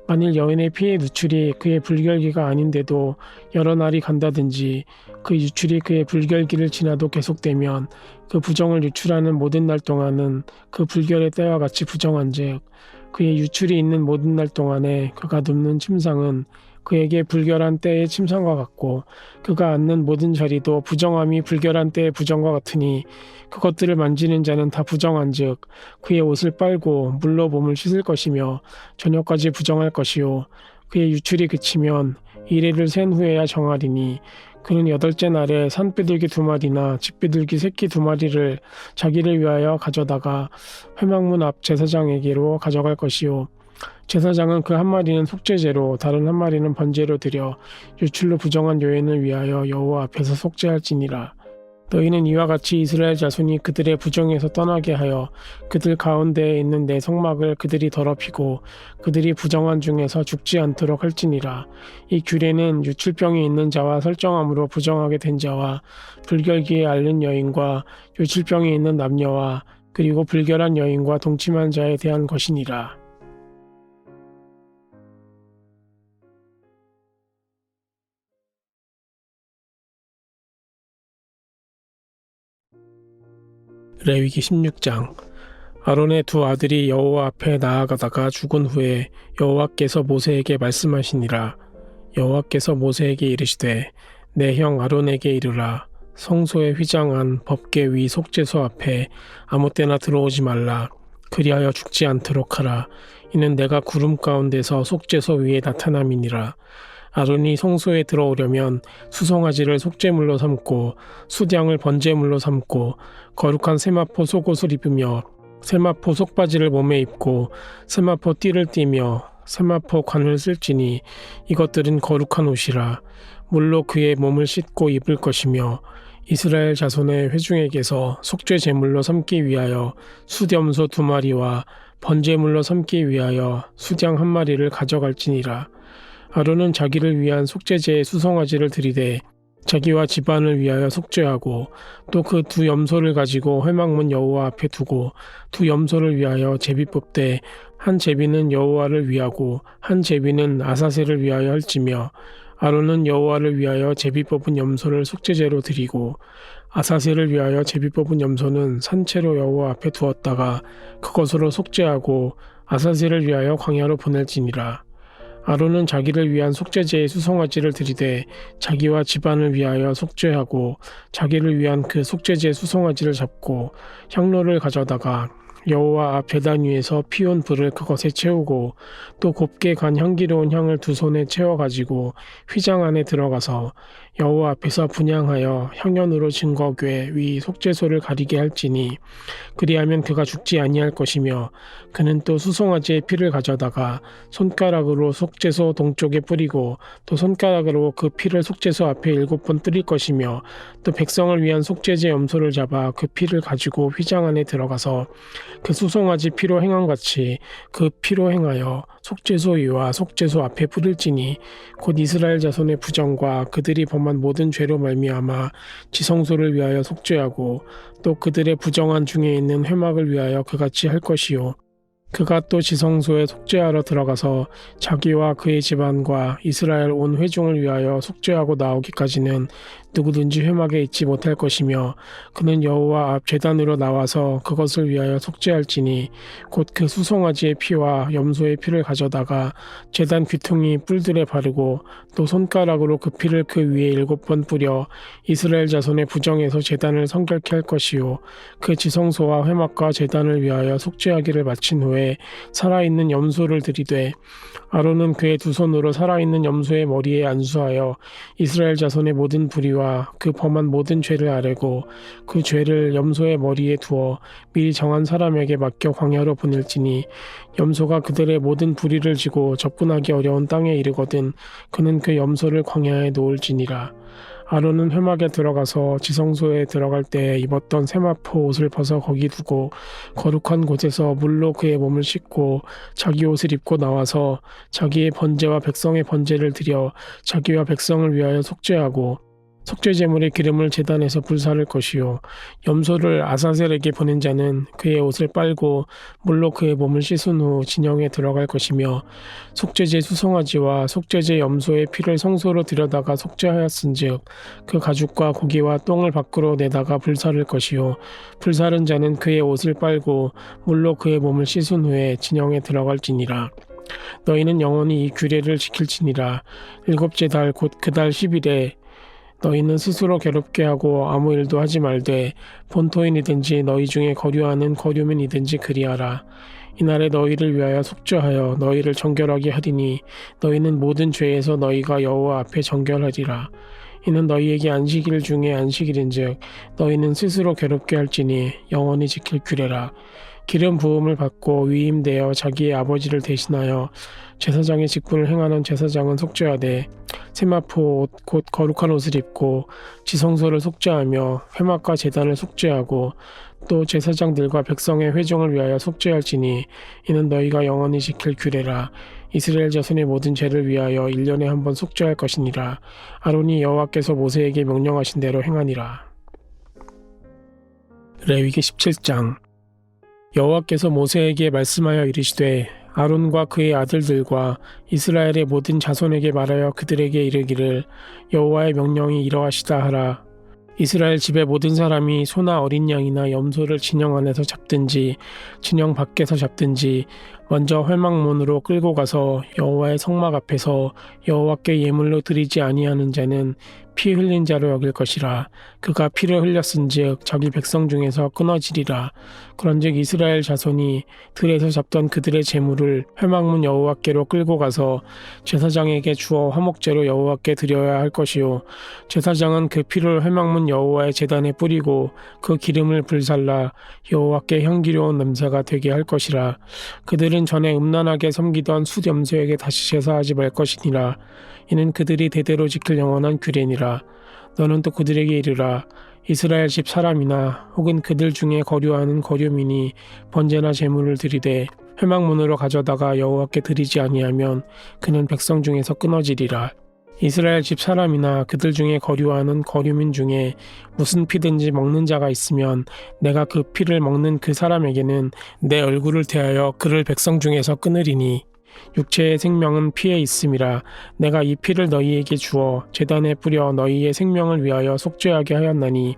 만일 여인의 피의 누출이 그의 불결기가 아닌데도 여러 날이 간다든지 그 유출이 그의 불결기를 지나도 계속되면 그 부정을 유출하는 모든 날 동안은 그 불결의 때와 같이 부정한즉 그의 유출이 있는 모든 날 동안에 그가 눕는 침상은 그에게 불결한 때의 침상과 같고 그가 앉는 모든 자리도 부정함이 불결한 때의 부정과 같으니 그것들을 만지는 자는 다 부정한즉 그의 옷을 빨고 물로 몸을 씻을 것이며 저녁까지 부정할 것이요 그의 유출이 그치면 이레를 센 후에야 정하리니 그는 8째 날에 산비둘기 2마리나 집비둘기 새끼 2마리를 자기를 위하여 가져다가 회막문 앞 제사장에게로 가져갈 것이요 제사장은 그 1마리는 속죄제로 다른 1마리는 번제로 드려 유출로 부정한 여인을 위하여 여호와 앞에서 속죄할지니라. 너희는 이와 같이 이스라엘 자손이 그들의 부정에서 떠나게 하여 그들 가운데에 있는 내 성막을 그들이 더럽히고 그들이 부정한 중에서 죽지 않도록 할지니라. 이 규례는 유출병이 있는 자와 설정함으로 부정하게 된 자와 불결기에 앓는 여인과 유출병이 있는 남녀와 그리고 불결한 여인과 동침한 자에 대한 것이니라. 레위기 16장. 아론의 2 아들이 여호와 앞에 나아가다가 죽은 후에 여호와께서 모세에게 말씀하시니라. 여호와께서 모세에게 이르시되 내 형 아론에게 이르라. 성소의 휘장한 법궤 위 속죄소 앞에 아무 때나 들어오지 말라. 그리하여 죽지 않도록 하라. 이는 내가 구름 가운데서 속죄소 위에 나타남이니라. 아론이 성소에 들어오려면 수송아지를 속죄물로 삼고 수량을 번제물로 삼고 거룩한 세마포 속옷을 입으며 세마포 속바지를 몸에 입고 세마포 띠를 띠며 세마포 관을 쓸지니 이것들은 거룩한 옷이라. 물로 그의 몸을 씻고 입을 것이며 이스라엘 자손의 회중에게서 속죄 제물로 삼기 위하여 수염소 2마리와 번제물로 삼기 위하여 수장 1마리를 가져갈지니라. 아론은 자기를 위한 속죄제의 수송아지를 들이되 자기와 집안을 위하여 속죄하고 또 그 2 염소를 가지고 회막문 여호와 앞에 두고 2 염소를 위하여 제비 뽑되 한 제비는 여호와를 위하고 한 제비는 아사셀을 위하여 할지며 아론은 여호와를 위하여 제비 뽑은 염소를 속죄제로 드리고 아사셀을 위하여 제비 뽑은 염소는 산채로 여호와 앞에 두었다가 그것으로 속죄하고 아사셀을 위하여 광야로 보낼지니라. 아론은 자기를 위한 속죄제의 수송아지를 들이되 자기와 집안을 위하여 속죄하고 자기를 위한 그 속죄제의 수송아지를 잡고 향로를 가져다가 여호와 앞 제단 위에서 피운 불을 그것에 채우고 또 곱게 간 향기로운 향을 두 손에 채워 가지고 휘장 안에 들어가서 여호와 앞에서 분향하여 향연으로 증거궤 위 속죄소를 가리게 할지니 그리하면 그가 죽지 아니할 것이며 그는 또 수송아지의 피를 가져다가 손가락으로 속죄소 동쪽에 뿌리고 또 손가락으로 그 피를 속죄소 앞에 7번 뿌릴 것이며 또 백성을 위한 속죄제 염소를 잡아 그 피를 가지고 휘장 안에 들어가서 그 수송아지 피로 행함같이 그 피로 행하여 속죄소 위와 속죄소 앞에 뿌릴지니 곧 이스라엘 자손의 부정과 그들이 범한 모든 죄로 말미암아 지성소를 위하여 속죄하고 또 그들의 부정한 중에 있는 회막을 위하여 그같이 할 것이요 그가 또 지성소에 속죄하러 들어가서 자기와 그의 집안과 이스라엘 온 회중을 위하여 속죄하고 나오기까지는 누구든지 회막에 있지 못할 것이며 그는 여호와 앞 제단으로 나와서 그것을 위하여 속죄할지니 곧 그 수송아지의 피와 염소의 피를 가져다가 제단 귀퉁이 뿔들에 바르고 또 손가락으로 그 피를 그 위에 7번 뿌려 이스라엘 자손의 부정에서 제단을 성결케 할 것이요 그 지성소와 회막과 제단을 위하여 속죄하기를 마친 후에 살아있는 염소를 들이되 아론은 그의 두 손으로 살아있는 염소의 머리에 안수하여 이스라엘 자손의 모든 불의와 그 범한 모든 죄를 아뢰고 그 죄를 염소의 머리에 두어 미리 정한 사람에게 맡겨 광야로 보낼지니 염소가 그들의 모든 불의를 지고 접근하기 어려운 땅에 이르거든 그는 그 염소를 광야에 놓을지니라. 아론은 회막에 들어가서 지성소에 들어갈 때 입었던 세마포 옷을 벗어 거기 두고 거룩한 곳에서 물로 그의 몸을 씻고 자기 옷을 입고 나와서 자기의 번제와 백성의 번제를 드려 자기와 백성을 위하여 속죄하고 속죄 제물의 기름을 제단에서 불사를 것이요 염소를 아사셀에게 보낸 자는 그의 옷을 빨고 물로 그의 몸을 씻은 후 진영에 들어갈 것이며 속죄제 수송아지와 속죄제 염소의 피를 성소로 들여다가 속죄하였은즉 그 가죽과 고기와 똥을 밖으로 내다가 불사를 것이요 불사른 자는 그의 옷을 빨고 물로 그의 몸을 씻은 후에 진영에 들어갈지니라. 너희는 영원히 이 규례를 지킬지니라. 7째 달 곧 그 달 10일에 너희는 스스로 괴롭게 하고 아무 일도 하지 말되 본토인이든지 너희 중에 거류하는 거류민이든지 그리하라. 이날에 너희를 위하여 속죄하여 너희를 정결하게 하리니 너희는 모든 죄에서 너희가 여호와 앞에 정결하리라. 이는 너희에게 안식일 중에 안식일인즉 너희는 스스로 괴롭게 할지니 영원히 지킬 규례라. 기름 부음을 받고 위임되어 자기의 아버지를 대신하여 제사장의 직분을 행하는 제사장은 속죄하되 세마포 옷 곧 거룩한 옷을 입고 지성소를 속죄하며 회막과 제단을 속죄하고 또 제사장들과 백성의 회중을 위하여 속죄할지니 이는 너희가 영원히 지킬 규례라. 이스라엘 자손의 모든 죄를 위하여 1년에 한 번 속죄할 것이니라. 아론이 여호와께서 모세에게 명령하신 대로 행하니라. 레위기 17장. 여호와께서 모세에게 말씀하여 이르시되 아론과 그의 아들들과 이스라엘의 모든 자손에게 말하여 그들에게 이르기를 여호와의 명령이 이러하시다 하라. 이스라엘 집의 모든 사람이 소나 어린 양이나 염소를 진영 안에서 잡든지 진영 밖에서 잡든지 먼저 회막문으로 끌고 가서 여호와의 성막 앞에서 여호와께 예물로 드리지 아니하는 자는 피 흘린 자로 여길 것이라. 그가 피를 흘렸은즉 자기 백성 중에서 끊어지리라. 그런즉 이스라엘 자손이 들에서 잡던 그들의 제물을 회막문 여호와께로 끌고 가서 제사장에게 주어 화목제로 여호와께 드려야 할 것이요 제사장은 그 피를 회막문 여호와의 제단에 뿌리고 그 기름을 불살라 여호와께 향기로운 냄새가 되게 할 것이라. 그들은 전에 음란하게 섬기던 숫 염소에게 다시 제사하지 말 것이니라. 이는 그들이 대대로 지킬 영원한 규례니라. 너는 또 그들에게 이르라. 이스라엘 집 사람이나 혹은 그들 중에 거류하는 거류민이 번제나 제물을 드리되 회막문으로 가져다가 여호와께 드리지 아니하면 그는 백성 중에서 끊어지리라. 이스라엘 집 사람이나 그들 중에 거류하는 거류민 중에 무슨 피든지 먹는 자가 있으면 내가 그 피를 먹는 그 사람에게는 내 얼굴을 대하여 그를 백성 중에서 끊으리니 육체의 생명은 피에 있음이라. 내가 이 피를 너희에게 주어 제단에 뿌려 너희의 생명을 위하여 속죄하게 하였나니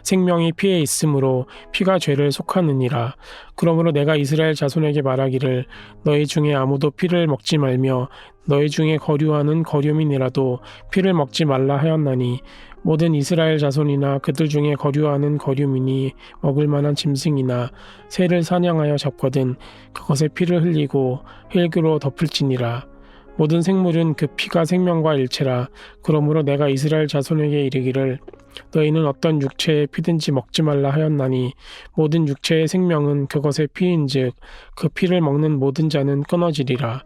생명이 피에 있으므로 피가 죄를 속하느니라. 그러므로 내가 이스라엘 자손에게 말하기를 너희 중에 아무도 피를 먹지 말며 너희 중에 거류하는 거류민이라도 피를 먹지 말라 하였나니 모든 이스라엘 자손이나 그들 중에 거류하는 거류민이 먹을 만한 짐승이나 새를 사냥하여 잡거든 그것에 피를 흘리고 흙으로 덮을지니라. 모든 생물은 그 피가 생명과 일체라. 그러므로 내가 이스라엘 자손에게 이르기를 너희는 어떤 육체의 피든지 먹지 말라 하였나니 모든 육체의 생명은 그것의 피인즉 그 피를 먹는 모든 자는 끊어지리라.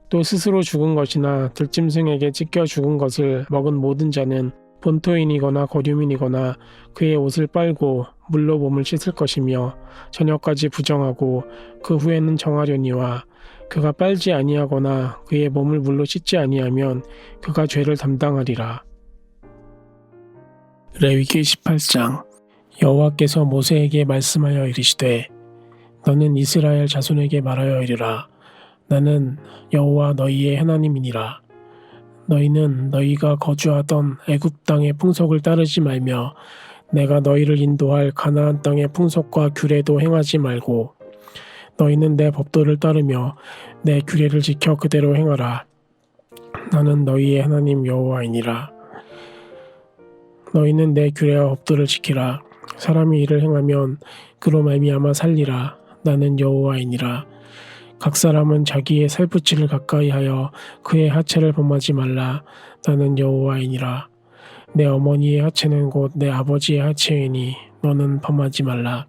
또 스스로 죽은 것이나 들짐승에게 찢겨 죽은 것을 먹은 모든 자는 본토인이거나 거류민이거나 그의 옷을 빨고 물로 몸을 씻을 것이며 저녁까지 부정하고 그 후에는 정하려니와 그가 빨지 아니하거나 그의 몸을 물로 씻지 아니하면 그가 죄를 담당하리라. 레위기 18장. 여호와께서 모세에게 말씀하여 이르시되 너는 이스라엘 자손에게 말하여 이르라. 나는 여호와 너희의 하나님이니라. 너희는 너희가 거주하던 애굽 땅의 풍속을 따르지 말며 내가 너희를 인도할 가나안 땅의 풍속과 규례도 행하지 말고 너희는 내 법도를 따르며 내 규례를 지켜 그대로 행하라. 나는 너희의 하나님 여호와이니라. 너희는 내 규례와 법도를 지키라. 사람이 이를 행하면 그로 말미암아 살리라. 나는 여호와이니라. 각 사람은 자기의 살붙이를 가까이하여 그의 하체를 범하지 말라. 나는 여호와이니라. 내 어머니의 하체는 곧 내 아버지의 하체이니 너는 범하지 말라.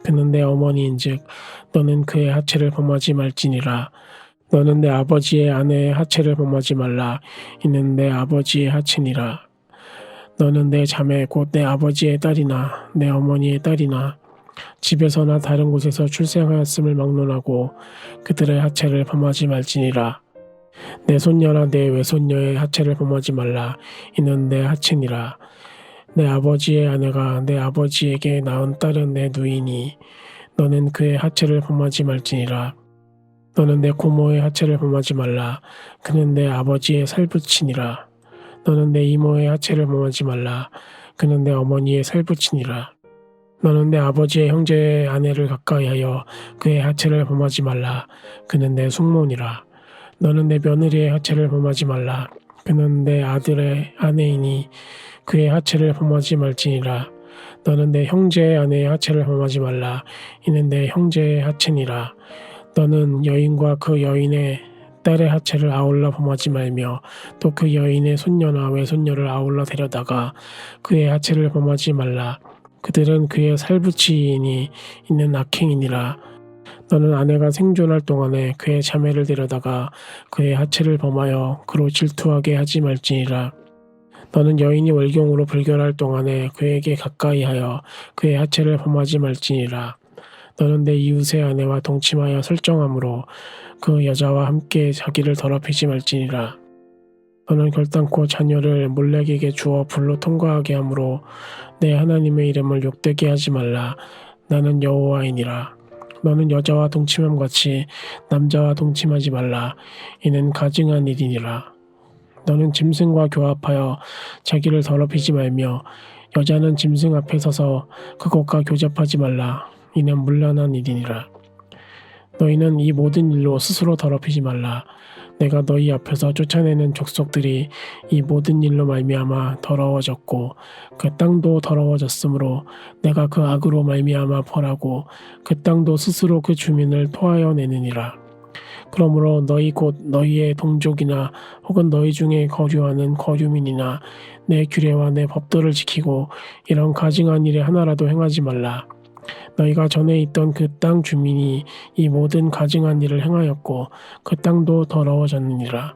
그는 내 어머니인즉 너는 그의 하체를 범하지 말지니라. 너는 내 아버지의 아내의 하체를 범하지 말라. 이는 내 아버지의 하체니라. 너는 내 자매 곧 내 아버지의 딸이나 내 어머니의 딸이나 집에서나 다른 곳에서 출생하였음을 막론하고 그들의 하체를 범하지 말지니라. 내 손녀나 내 외손녀의 하체를 범하지 말라. 이는 내 하체니라. 내 아버지의 아내가 내 아버지에게 낳은 딸은 내 누이니 너는 그의 하체를 범하지 말지니라. 너는 내 고모의 하체를 범하지 말라. 그는 내 아버지의 살붙이니라. 너는 내 이모의 하체를 범하지 말라. 그는 내 어머니의 살붙이니라. 너는 내 아버지의 형제의 아내를 가까이하여 그의 하체를 범하지 말라. 그는 내 숙모니라. 너는 내 며느리의 하체를 범하지 말라. 그는 내 아들의 아내이니 그의 하체를 범하지 말지니라. 너는 내 형제의 아내의 하체를 범하지 말라. 이는 내 형제의 하체니라. 너는 여인과 그 여인의 딸의 하체를 아울러 범하지 말며 또 그 여인의 손녀나 외손녀를 아울러 데려다가 그의 하체를 범하지 말라. 그들은 그의 살붙이인이 있는 악행이니라. 너는 아내가 생존할 동안에 그의 자매를 데려다가 그의 하체를 범하여 그로 질투하게 하지 말지니라. 너는 여인이 월경으로 불결할 동안에 그에게 가까이하여 그의 하체를 범하지 말지니라. 너는 내 이웃의 아내와 동침하여 설정함으로 그 여자와 함께 자기를 더럽히지 말지니라. 너는 결단코 자녀를 몰렉에게 주어 불로 통과하게 하므로 내 하나님의 이름을 욕되게 하지 말라. 나는 여호와이니라. 너는 여자와 동침함 같이 남자와 동침하지 말라. 이는 가증한 일이니라. 너는 짐승과 교합하여 자기를 더럽히지 말며 여자는 짐승 앞에 서서 그것과 교잡하지 말라. 이는 문란한 일이니라. 너희는 이 모든 일로 스스로 더럽히지 말라. 내가 너희 앞에서 쫓아내는 족속들이 이 모든 일로 말미암아 더러워졌고 그 땅도 더러워졌으므로 내가 그 악으로 말미암아 벌하고 그 땅도 스스로 그 주민을 토하여 내느니라. 그러므로 너희 곧 너희의 동족이나 혹은 너희 중에 거류하는 거류민이나 내 규례와 내 법도를 지키고 이런 가증한 일에 하나라도 행하지 말라. 너희가 전에 있던 그 땅 주민이 이 모든 가증한 일을 행하였고 그 땅도 더러워졌느니라.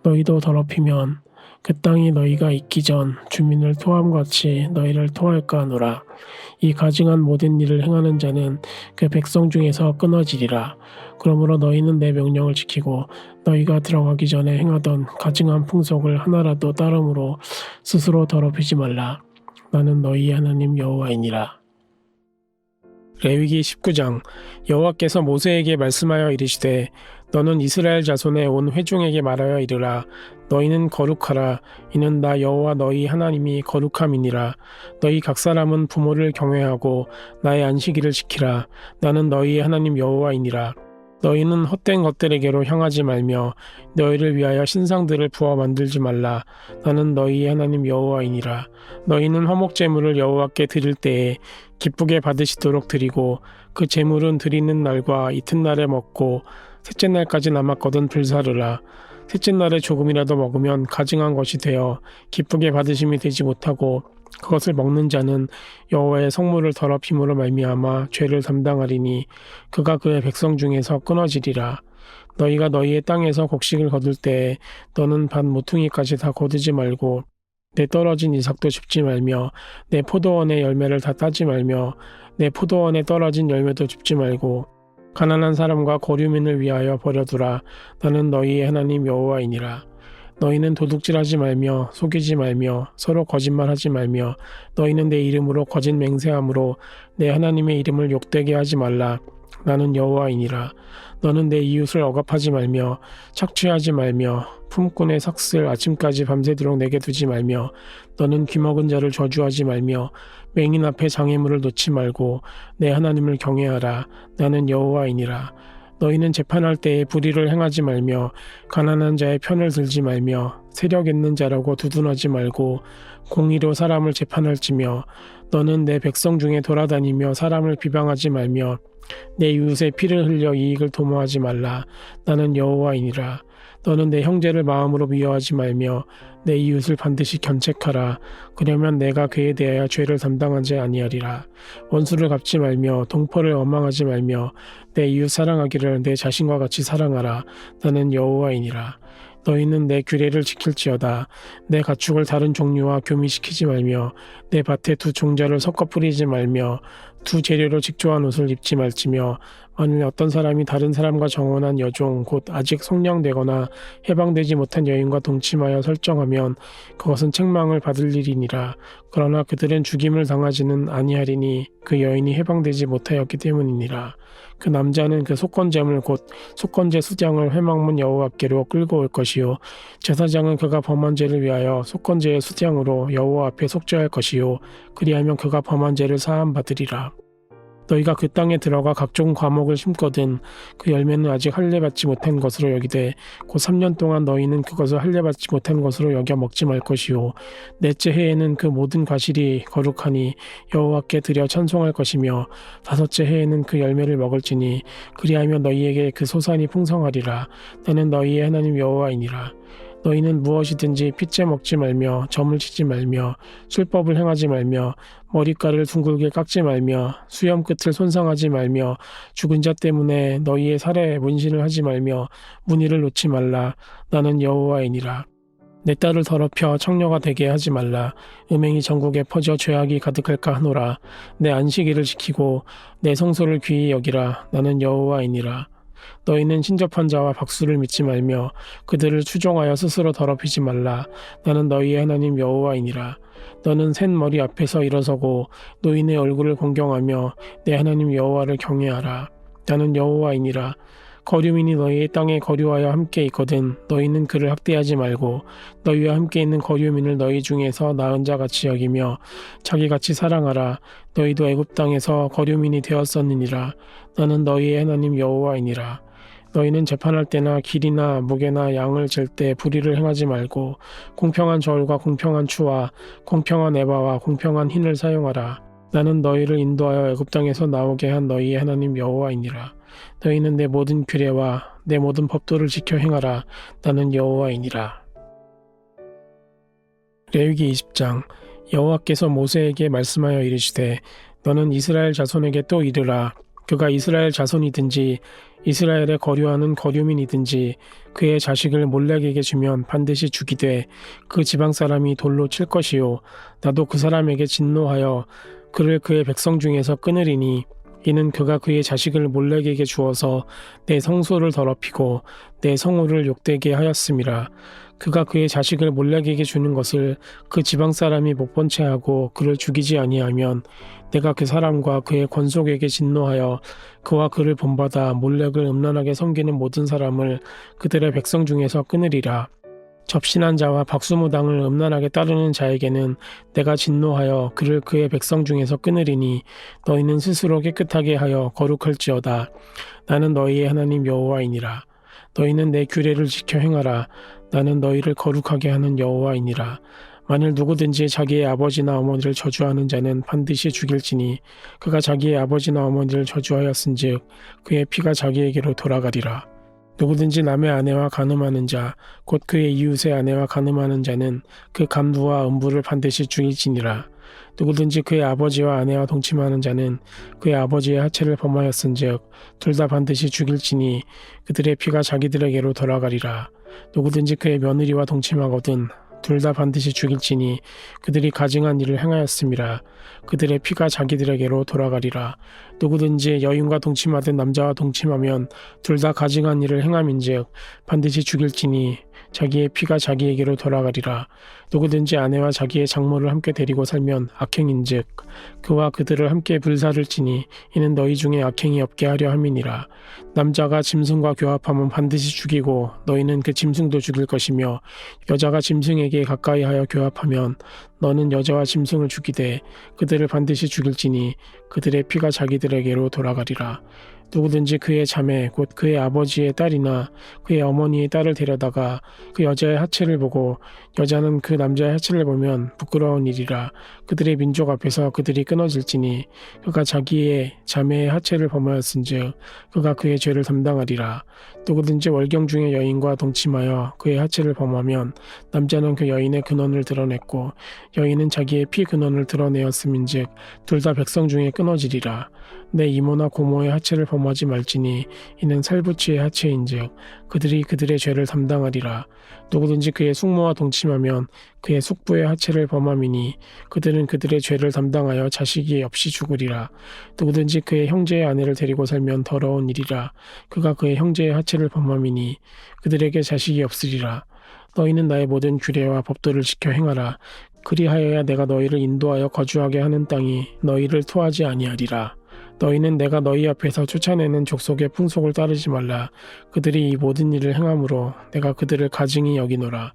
너희도 더럽히면 그 땅이 너희가 있기 전 주민을 토함같이 너희를 토할까 하노라. 이 가증한 모든 일을 행하는 자는 그 백성 중에서 끊어지리라. 그러므로 너희는 내 명령을 지키고 너희가 들어가기 전에 행하던 가증한 풍속을 하나라도 따름으로 스스로 더럽히지 말라. 나는 너희 하나님 여호와이니라. 레위기 19장 여호와께서 모세에게 말씀하여 이르시되 너는 이스라엘 자손의 온 회중에게 말하여 이르라. 너희는 거룩하라. 이는 나 여호와 너희 하나님이 거룩함이니라. 너희 각 사람은 부모를 경외하고 나의 안식일을 지키라. 나는 너희의 하나님 여호와이니라. 너희는 헛된 것들에게로 향하지 말며 너희를 위하여 신상들을 부어 만들지 말라. 나는 너희의 하나님 여호와이니라. 너희는 화목 제물을 여호와께 드릴 때에 기쁘게 받으시도록 드리고 그 제물은 드리는 날과 이튿날에 먹고 셋째 날까지 남았거든 불사르라. 셋째 날에 조금이라도 먹으면 가증한 것이 되어 기쁘게 받으심이 되지 못하고 그것을 먹는 자는 여호와의 성물을 더럽힘으로 말미암아 죄를 담당하리니 그가 그의 백성 중에서 끊어지리라. 너희가 너희의 땅에서 곡식을 거둘 때에 너는 밭 모퉁이까지 다 거두지 말고 내 떨어진 이삭도 줍지 말며 내 포도원의 열매를 다 따지 말며 내 포도원에 떨어진 열매도 줍지 말고 가난한 사람과 거류민을 위하여 버려두라. 나는 너희의 하나님 여호와이니라. 너희는 도둑질하지 말며 속이지 말며 서로 거짓말하지 말며 너희는 내 이름으로 거짓 맹세함으로 내 하나님의 이름을 욕되게 하지 말라. 나는 여호와이니라. 너는 내 이웃을 억압하지 말며 착취하지 말며 품꾼의 삭슬 아침까지 밤새도록 내게 두지 말며 너는 귀먹은 자를 저주하지 말며 맹인 앞에 장애물을 놓지 말고 내 하나님을 경외하라. 나는 여호와이니라. 너희는 재판할 때에 불의를 행하지 말며 가난한 자의 편을 들지 말며 세력 있는 자라고 두둔하지 말고 공의로 사람을 재판할지며 너는 내 백성 중에 돌아다니며 사람을 비방하지 말며 내 이웃의 피를 흘려 이익을 도모하지 말라. 나는 여호와이니라. 너는 내 형제를 마음으로 미워하지 말며 내 이웃을 반드시 견책하라. 그러면 내가 그에 대하여 죄를 담당하지 아니하리라. 원수를 갚지 말며 동포를 원망하지 말며 내 이웃 사랑하기를 내 자신과 같이 사랑하라. 나는 여호와이니라. 너희는 내 규례를 지킬지어다. 내 가축을 다른 종류와 교미시키지 말며 내 밭에 두 종자를 섞어 뿌리지 말며 두 재료로 직조한 옷을 입지 말지며 만일 어떤 사람이 다른 사람과 정혼한 여종 곧 아직 성령되거나 해방되지 못한 여인과 동침하여 설정하면 그것은 책망을 받을 일이니라. 그러나 그들은 죽임을 당하지는 아니하리니 그 여인이 해방되지 못하였기 때문이니라. 그 남자는 그 속건제물 곧 속건제 수장을 회막문 여호와께로 끌고 올 것이요 제사장은 그가 범한 죄를 위하여 속건제의 수장으로 여호와 앞에 속죄할 것이요 그리하면 그가 범한 죄를 사함 받으리라. 너희가 그 땅에 들어가 각종 과목을 심거든 그 열매는 아직 할례받지 못한 것으로 여기되 곧 3년 동안 너희는 그것을 할례받지 못한 것으로 여겨 먹지 말 것이요 넷째 해에는 그 모든 과실이 거룩하니 여호와께 드려 찬송할 것이며 다섯째 해에는 그 열매를 먹을지니 그리하면 너희에게 그 소산이 풍성하리라. 나는 너희의 하나님 여호와이니라. 너희는 무엇이든지 핏째 먹지 말며 점을 치지 말며 술법을 행하지 말며 머리카락을 둥글게 깎지 말며 수염 끝을 손상하지 말며 죽은 자 때문에 너희의 살에 문신을 하지 말며 무늬를 놓지 말라. 나는 여호와이니라. 내 딸을 더럽혀 청녀가 되게 하지 말라. 음행이 전국에 퍼져 죄악이 가득할까 하노라. 내 안식일을 지키고 내 성소를 귀히 여기라. 나는 여호와이니라. 너희는 신접한 자와 박수를 믿지 말며 그들을 추종하여 스스로 더럽히지 말라. 나는 너희의 하나님 여호와이니라. 너는 샌 머리 앞에서 일어서고 노인의 얼굴을 공경하며 내 하나님 여호와를 경외하라. 나는 여호와이니라. 거류민이 너희의 땅에 거류하여 함께 있거든 너희는 그를 학대하지 말고 너희와 함께 있는 거류민을 너희 중에서 나은 자같이 여기며 자기같이 사랑하라. 너희도 애굽 땅에서 거류민이 되었었느니라. 나는 너희의 하나님 여호와이니라. 너희는 재판할 때나 길이나 무게나 양을 잴 때 불의를 행하지 말고 공평한 저울과 공평한 추와 공평한 에바와 공평한 흰을 사용하라. 나는 너희를 인도하여 애굽 땅에서 나오게 한 너희의 하나님 여호와이니라. 너희는 내 모든 규례와 내 모든 법도를 지켜 행하라. 나는 여호와이니라. 레위기 20장 여호와께서 모세에게 말씀하여 이르시되 너는 이스라엘 자손에게 또 이르라. 그가 이스라엘 자손이든지 이스라엘에 거류하는 거류민이든지 그의 자식을 몰렉에게 주면 반드시 죽이되 그 지방 사람이 돌로 칠 것이요 나도 그 사람에게 진노하여 그를 그의 백성 중에서 끊으리니 이는 그가 그의 자식을 몰렉에게 주어서 내 성소를 더럽히고 내 성호를 욕되게 하였음이라. 그가 그의 자식을 몰렉에게 주는 것을 그 지방 사람이 못 본 채 하고 그를 죽이지 아니하면 내가 그 사람과 그의 권속에게 진노하여 그와 그를 본받아 몰렉을 음란하게 섬기는 모든 사람을 그들의 백성 중에서 끊으리라. 접신한 자와 박수무당을 음란하게 따르는 자에게는 내가 진노하여 그를 그의 백성 중에서 끊으리니 너희는 스스로 깨끗하게 하여 거룩할지어다. 나는 너희의 하나님 여호와이니라. 너희는 내 규례를 지켜 행하라. 나는 너희를 거룩하게 하는 여호와이니라. 만일 누구든지 자기의 아버지나 어머니를 저주하는 자는 반드시 죽일지니 그가 자기의 아버지나 어머니를 저주하였은즉 그의 피가 자기에게로 돌아가리라. 누구든지 남의 아내와 간음하는 자, 곧 그의 이웃의 아내와 간음하는 자는 그 간부와 음부를 반드시 죽일지니라. 누구든지 그의 아버지와 아내와 동침하는 자는 그의 아버지의 하체를 범하였은즉 둘 다 반드시 죽일지니 그들의 피가 자기들에게로 돌아가리라. 누구든지 그의 며느리와 동침하거든 둘 다 반드시 죽일지니 그들이 가증한 일을 행하였음이라. 그들의 피가 자기들에게로 돌아가리라. 누구든지 여인과 동침하든 남자와 동침하면 둘 다 가증한 일을 행함인즉 반드시 죽일지니 자기의 피가 자기에게로 돌아가리라. 누구든지 아내와 자기의 장모를 함께 데리고 살면 악행인즉 그와 그들을 함께 불사를지니 이는 너희 중에 악행이 없게 하려 함이니라. 남자가 짐승과 교합하면 반드시 죽이고 너희는 그 짐승도 죽일 것이며 여자가 짐승에게 가까이하여 교합하면 너는 여자와 짐승을 죽이되 그들을 반드시 죽일지니 그들의 피가 자기들에게로 돌아가리라. 누구든지 그의 자매 곧 그의 아버지의 딸이나 그의 어머니의 딸을 데려다가 그 여자의 하체를 보고 여자는 그 남자의 하체를 보면 부끄러운 일이라. 그들의 민족 앞에서 그들이 끊어질지니 그가 자기의 자매의 하체를 범하였은즉 그가 그의 죄를 담당하리라. 누구든지 월경 중에 여인과 동침하여 그의 하체를 범하면 남자는 그 여인의 근원을 드러냈고 여인은 자기의 피 근원을 드러내었음인즉 둘 다 백성 중에 끊어지리라. 내 이모나 고모의 하체를 범하지 말지니 이는 살부치의 하체인즉 그들이 그들의 죄를 담당하리라. 누구든지 그의 숙모와 동침하면 그의 숙부의 하체를 범함이니 그들은 그들의 죄를 담당하여 자식이 없이 죽으리라. 누구든지 그의 형제의 아내를 데리고 살면 더러운 일이라. 그가 그의 형제의 하체를 범함이니 그들에게 자식이 없으리라. 너희는 나의 모든 규례와 법도를 지켜 행하라. 그리하여야 내가 너희를 인도하여 거주하게 하는 땅이 너희를 토하지 아니하리라. 너희는 내가 너희 앞에서 쫓아내는 족속의 풍속을 따르지 말라. 그들이 이 모든 일을 행함으로 내가 그들을 가증히 여기노라.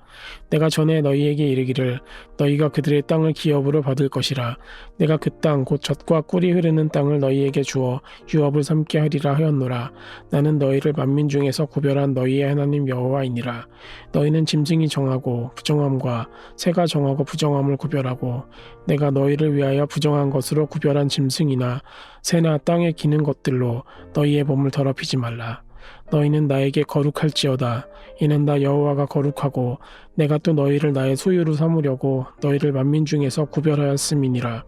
내가 전에 너희에게 이르기를 너희가 그들의 땅을 기업으로 받을 것이라. 내가 그 땅 곧 젖과 꿀이 흐르는 땅을 너희에게 주어 유업을 삼게 하리라 하였노라. 나는 너희를 만민 중에서 구별한 너희의 하나님 여호와이니라. 너희는 짐승이 정하고 부정함과 새가 정하고 부정함을 구별하고 내가 너희를 위하여 부정한 것으로 구별한 짐승이나 새나 땅에 기는 것들로 너희의 몸을 더럽히지 말라. 너희는 나에게 거룩할지어다. 이는 나 여호와가 거룩하고 내가 또 너희를 나의 소유로 삼으려고 너희를 만민 중에서 구별하였음이니라.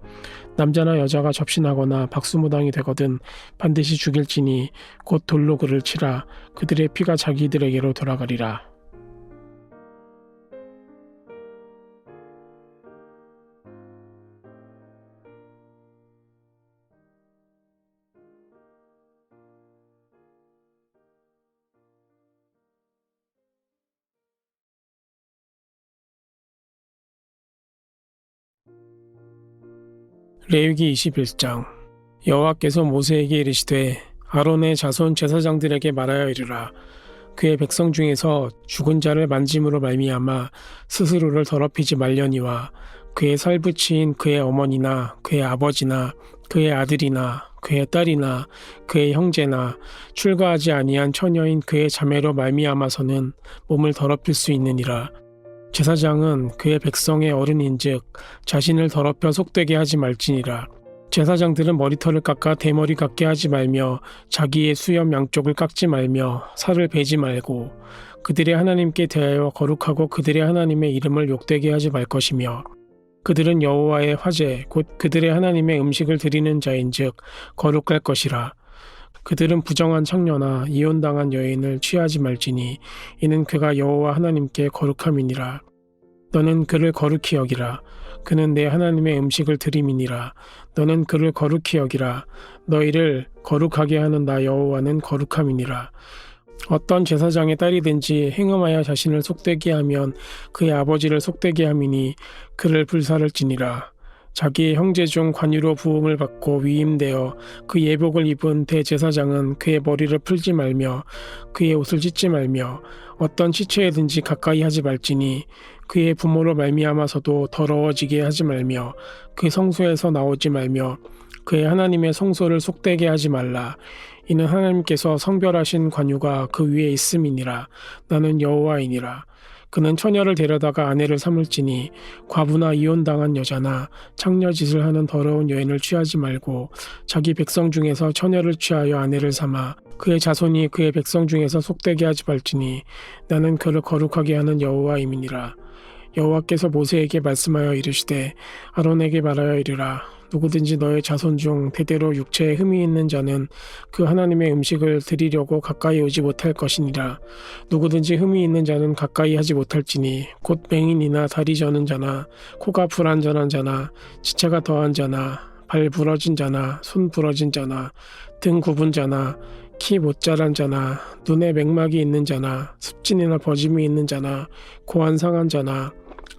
남자나 여자가 접신하거나 박수무당이 되거든 반드시 죽일지니 곧 돌로 그를 치라. 그들의 피가 자기들에게로 돌아가리라. 레위기 21장. 여호와께서 모세에게 이르시되 아론의 자손 제사장들에게 말하여 이르라. 그의 백성 중에서 죽은 자를 만짐으로 말미암아 스스로를 더럽히지 말려니와 그의 살부치인 그의 어머니나 그의 아버지나 그의 아들이나 그의 딸이나 그의 형제나 출가하지 아니한 처녀인 그의 자매로 말미암아서는 몸을 더럽힐 수 있느니라. 제사장은 그의 백성의 어른인즉 자신을 더럽혀 속되게 하지 말지니라. 제사장들은 머리털을 깎아 대머리 같게 하지 말며 자기의 수염 양쪽을 깎지 말며 살을 베지 말고 그들의 하나님께 대하여 거룩하고 그들의 하나님의 이름을 욕되게 하지 말 것이며 그들은 여호와의 화제 곧 그들의 하나님의 음식을 드리는 자인즉 거룩할 것이라. 그들은 부정한 창녀나 이혼당한 여인을 취하지 말지니 이는 그가 여호와 하나님께 거룩함이니라. 너는 그를 거룩히 여기라. 그는 내 하나님의 음식을 드림이니라. 너는 그를 거룩히 여기라. 너희를 거룩하게 하는 나 여호와는 거룩함이니라. 어떤 제사장의 딸이든지 행음하여 자신을 속되게 하면 그의 아버지를 속되게 함이니 그를 불살을지니라. 자기의 형제 중 관유로 부음을 받고 위임되어 그 예복을 입은 대제사장은 그의 머리를 풀지 말며 그의 옷을 찢지 말며 어떤 시체에든지 가까이 하지 말지니 그의 부모로 말미암아서도 더러워지게 하지 말며 그 성소에서 나오지 말며 그의 하나님의 성소를 속되게 하지 말라. 이는 하나님께서 성별하신 관유가 그 위에 있음이니라. 나는 여호와이니라. 그는 처녀를 데려다가 아내를 삼을지니 과부나 이혼당한 여자나 창녀짓을 하는 더러운 여인을 취하지 말고 자기 백성 중에서 처녀를 취하여 아내를 삼아 그의 자손이 그의 백성 중에서 속되게 하지 말지니 나는 그를 거룩하게 하는 여호와임이니라. 여호와께서 모세에게 말씀하여 이르시되 아론에게 말하여 이르라. 누구든지 너의 자손 중 대대로 육체에 흠이 있는 자는 그 하나님의 음식을 드리려고 가까이 오지 못할 것이니라. 누구든지 흠이 있는 자는 가까이 하지 못할지니 곧 맹인이나 다리 저는 자나 코가 불안전한 자나 지체가 더한 자나 발 부러진 자나 손 부러진 자나 등 굽은 자나 키 못 자란 자나 눈에 맥막이 있는 자나 습진이나 버짐이 있는 자나 고안 상한 자나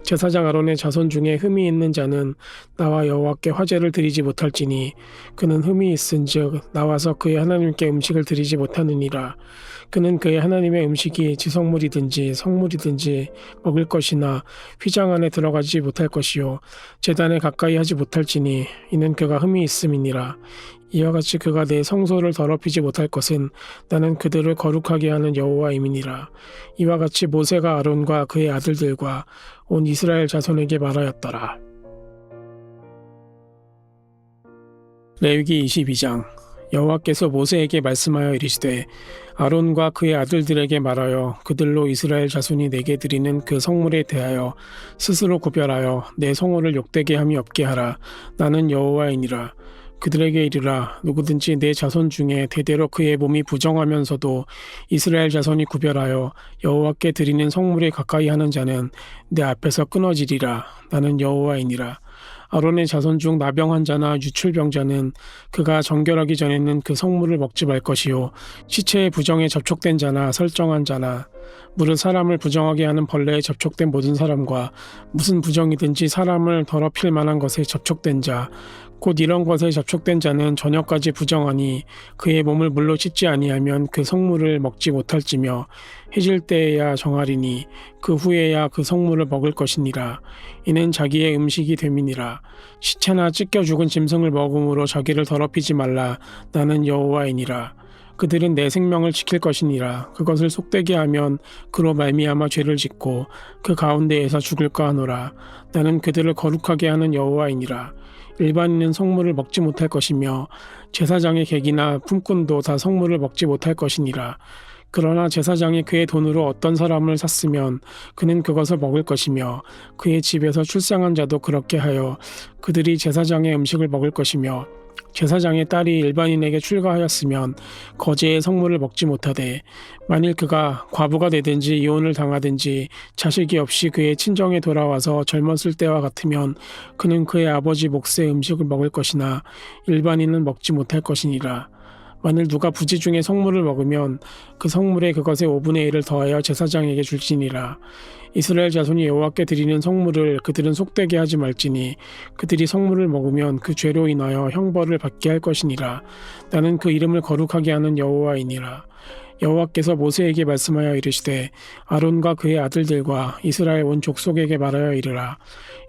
제사장 아론의 자손 중에 흠이 있는 자는 나와 여호와께 화제를 드리지 못할지니 그는 흠이 있은즉 나와서 그의 하나님께 음식을 드리지 못하느니라. 그는 그의 하나님의 음식이 지성물이든지 성물이든지 먹을 것이나 휘장 안에 들어가지 못할 것이요 제단에 가까이 하지 못할지니 이는 그가 흠이 있음이니라. 이와 같이 그가 내 성소를 더럽히지 못할 것은 나는 그들을 거룩하게 하는 여호와임이니라. 이와 같이 모세가 아론과 그의 아들들과 온 이스라엘 자손에게 말하였더라. 레위기 22장. 여호와께서 모세에게 말씀하여 이르시되 아론과 그의 아들들에게 말하여 그들로 이스라엘 자손이 내게 드리는 그 성물에 대하여 스스로 구별하여 내 성호를 욕되게 함이 없게 하라. 나는 여호와이니라. 그들에게 이르라. 누구든지 내 자손 중에 대대로 그의 몸이 부정하면서도 이스라엘 자손이 구별하여 여호와께 드리는 성물에 가까이 하는 자는 내 앞에서 끊어지리라. 나는 여호와이니라. 아론의 자손 중 나병한 자나 유출병자는 그가 정결하기 전에는 그 성물을 먹지 말 것이요 시체의 부정에 접촉된 자나 설정한 자나 무릇 사람을 부정하게 하는 벌레에 접촉된 모든 사람과 무슨 부정이든지 사람을 더럽힐 만한 것에 접촉된 자 곧 이런 것에 접촉된 자는 저녁까지 부정하니 그의 몸을 물로 씻지 아니하면 그 성물을 먹지 못할지며 해질 때에야 정하리니 그 후에야 그 성물을 먹을 것이니라. 이는 자기의 음식이 됨이니라. 시체나 찢겨 죽은 짐승을 먹음으로 자기를 더럽히지 말라. 나는 여호와이니라. 그들은 내 생명을 지킬 것이니라. 그것을 속되게 하면 그로 말미암아 죄를 짓고 그 가운데에서 죽을까 하노라. 나는 그들을 거룩하게 하는 여호와이니라. 일반인은 성물을 먹지 못할 것이며 제사장의 객이나 품꾼도 다 성물을 먹지 못할 것이니라. 그러나 제사장이 그의 돈으로 어떤 사람을 샀으면 그는 그것을 먹을 것이며 그의 집에서 출생한 자도 그렇게 하여 그들이 제사장의 음식을 먹을 것이며 제사장의 딸이 일반인에게 출가하였으면 거제의 성물을 먹지 못하되 만일 그가 과부가 되든지 이혼을 당하든지 자식이 없이 그의 친정에 돌아와서 젊었을 때와 같으면 그는 그의 아버지 몫의 음식을 먹을 것이나 일반인은 먹지 못할 것이니라. 만일 누가 부지 중에 성물을 먹으면 그 성물에 그것의 5분의 1을 더하여 제사장에게 줄지니라. 이스라엘 자손이 여호와께 드리는 성물을 그들은 속되게 하지 말지니 그들이 성물을 먹으면 그 죄로 인하여 형벌을 받게 할 것이니라. 나는 그 이름을 거룩하게 하는 여호와이니라. 여호와께서 모세에게 말씀하여 이르시되 아론과 그의 아들들과 이스라엘 온 족속에게 말하여 이르라.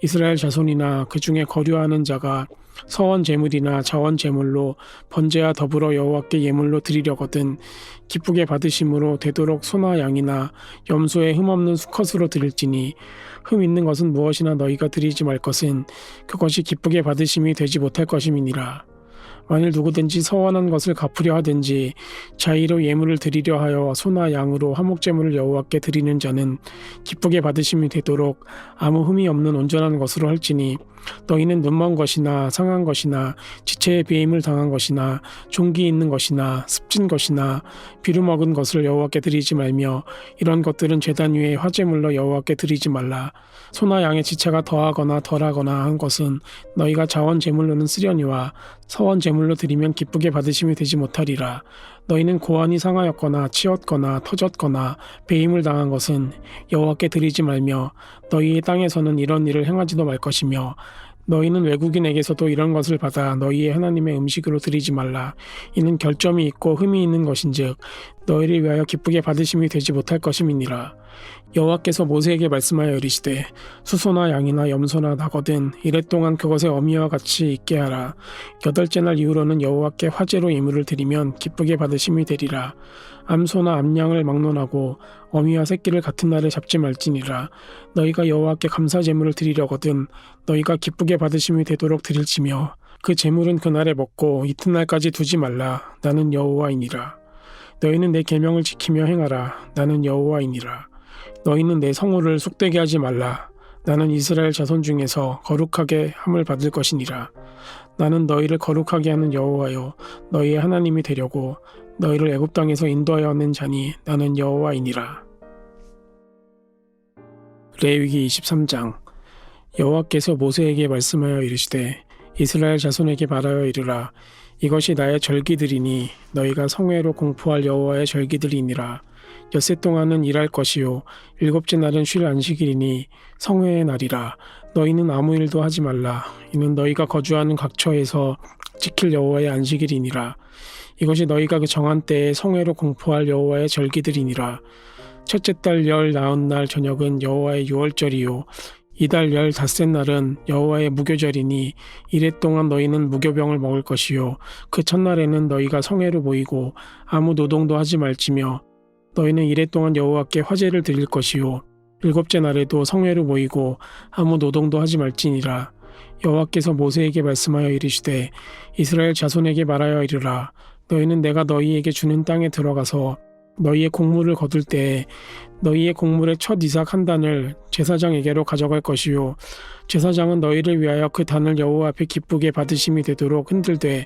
이스라엘 자손이나 그 중에 거류하는 자가 서원 제물이나 자원 제물로 번제와 더불어 여호와께 예물로 드리려거든 기쁘게 받으심으로 되도록 소나 양이나 염소의 흠없는 수컷으로 드릴지니 흠 있는 것은 무엇이나 너희가 드리지 말 것은 그것이 기쁘게 받으심이 되지 못할 것임이니라. 만일 누구든지 서원한 것을 갚으려 하든지 자의로 예물을 드리려 하여 소나 양으로 화목제물을 여호와께 드리는 자는 기쁘게 받으심이 되도록 아무 흠이 없는 온전한 것으로 할지니 너희는 눈먼 것이나 상한 것이나 지체에 배임을 당한 것이나 종기 있는 것이나 습진 것이나 비루 먹은 것을 여호와께 드리지 말며 이런 것들은 제단 위에 화제물로 여호와께 드리지 말라. 소나 양의 지체가 더하거나 덜하거나 한 것은 너희가 자원 제물로는 쓰려니와 서원 제물로 드리면 기쁘게 받으심이 되지 못하리라. 너희는 고환이 상하였거나 치었거나 터졌거나 배임을 당한 것은 여호와께 드리지 말며 너희의 땅에서는 이런 일을 행하지도 말 것이며 너희는 외국인에게서도 이런 것을 받아 너희의 하나님의 음식으로 드리지 말라. 이는 결점이 있고 흠이 있는 것인즉 너희를 위하여 기쁘게 받으심이 되지 못할 것임이니라. 여호와께서 모세에게 말씀하여 이르시되 수소나 양이나 염소나 나거든 이랫동안 그것의 어미와 같이 있게 하라. 8째 날 이후로는 여호와께 화제로 예물을 드리면 기쁘게 받으심이 되리라. 암소나 암양을 막론하고 어미와 새끼를 같은 날에 잡지 말지니라. 너희가 여호와께 감사 제물을 드리려거든 너희가 기쁘게 받으심이 되도록 드릴지며 그 제물은 그날에 먹고 이튿날까지 두지 말라. 나는 여호와이니라. 너희는 내 계명을 지키며 행하라. 나는 여호와이니라. 너희는 내 성호를 속되게 하지 말라. 나는 이스라엘 자손 중에서 거룩하게 함을 받을 것이니라. 나는 너희를 거룩하게 하는 여호와여 너희의 하나님이 되려고 너희를 애굽 땅에서 인도하여 낸 자니 나는 여호와이니라. 레위기 23장. 여호와께서 모세에게 말씀하여 이르시되 이스라엘 자손에게 말하여 이르라. 이것이 나의 절기들이니 너희가 성회로 공포할 여호와의 절기들이니라. 엿새 동안은 일할 것이요 7째 날은 쉴 안식일이니 성회의 날이라. 너희는 아무 일도 하지 말라. 이는 너희가 거주하는 각처에서 지킬 여호와의 안식일이니라. 이것이 너희가 그 정한 때에 성회로 공포할 여호와의 절기들이니라. 첫째 달 열 나흔 날 저녁은 여호와의 유월절이요 이달 열 닷새 날은 여호와의 무교절이니 이래 동안 너희는 무교병을 먹을 것이요 그 첫날에는 너희가 성회로 모이고 아무 노동도 하지 말지며 너희는 이래 동안 여호와께 화제를 드릴 것이요 7째 날에도 성회로 모이고 아무 노동도 하지 말지니라. 여호와께서 모세에게 말씀하여 이르시되 이스라엘 자손에게 말하여 이르라. 너희는 내가 너희에게 주는 땅에 들어가서 너희의 곡물을 거둘 때에 너희의 곡물의 첫 이삭 한 단을 제사장에게로 가져갈 것이요 제사장은 너희를 위하여 그 단을 여호와 앞에 기쁘게 받으심이 되도록 흔들되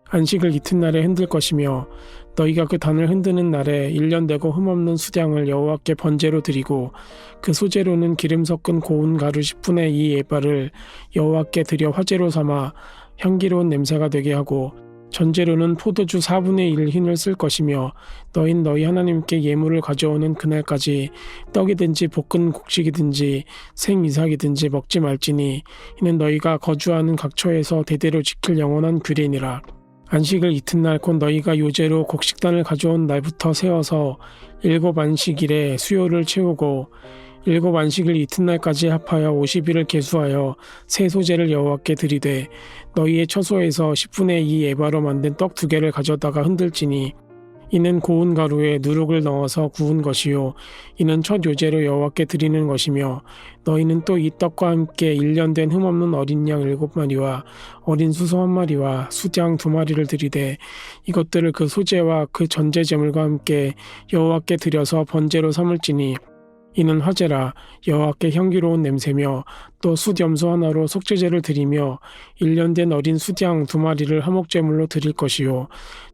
안식을 이튿날에 흔들 것이며 너희가 그 단을 흔드는 날에 1년 되고 흠없는 수량을 여호와께 번제로 드리고 그 소제로는 기름 섞은 고운 가루 10분의 2 에바를 여호와께 드려 화제로 삼아 향기로운 냄새가 되게 하고 전제로는 포도주 4분의 1 흰을 쓸 것이며 너희는 너희 하나님께 예물을 가져오는 그날까지 떡이든지 볶은 곡식이든지 생이삭이든지 먹지 말지니 이는 너희가 거주하는 각처에서 대대로 지킬 영원한 규례니라. 안식을 이튿날 곧 너희가 요제로 곡식단을 가져온 날부터 세워서 7 안식일에 수요를 채우고 7 안식일 이튿날까지 합하여 50일을 계수하여 새 소제를 여호와께 드리되 너희의 처소에서 10분의 2 에바로 만든 떡 2개를 가져다가 흔들지니 이는 고운 가루에 누룩을 넣어서 구운 것이요 이는 첫 요제로 여호와께 드리는 것이며 너희는 또 이 떡과 함께 1년 된 흠없는 어린 양 7마리와 어린 수소 1마리와 수장 2마리를 드리되 이것들을 그 소제와 그 전제 제물과 함께 여호와께 드려서 번제로 삼을지니 이는 화제라. 여호와께 향기로운 냄새며 또 숫염소 하나로 속죄제를 드리며 1년 된 어린 숫양 2마리를 화목제물로 드릴 것이요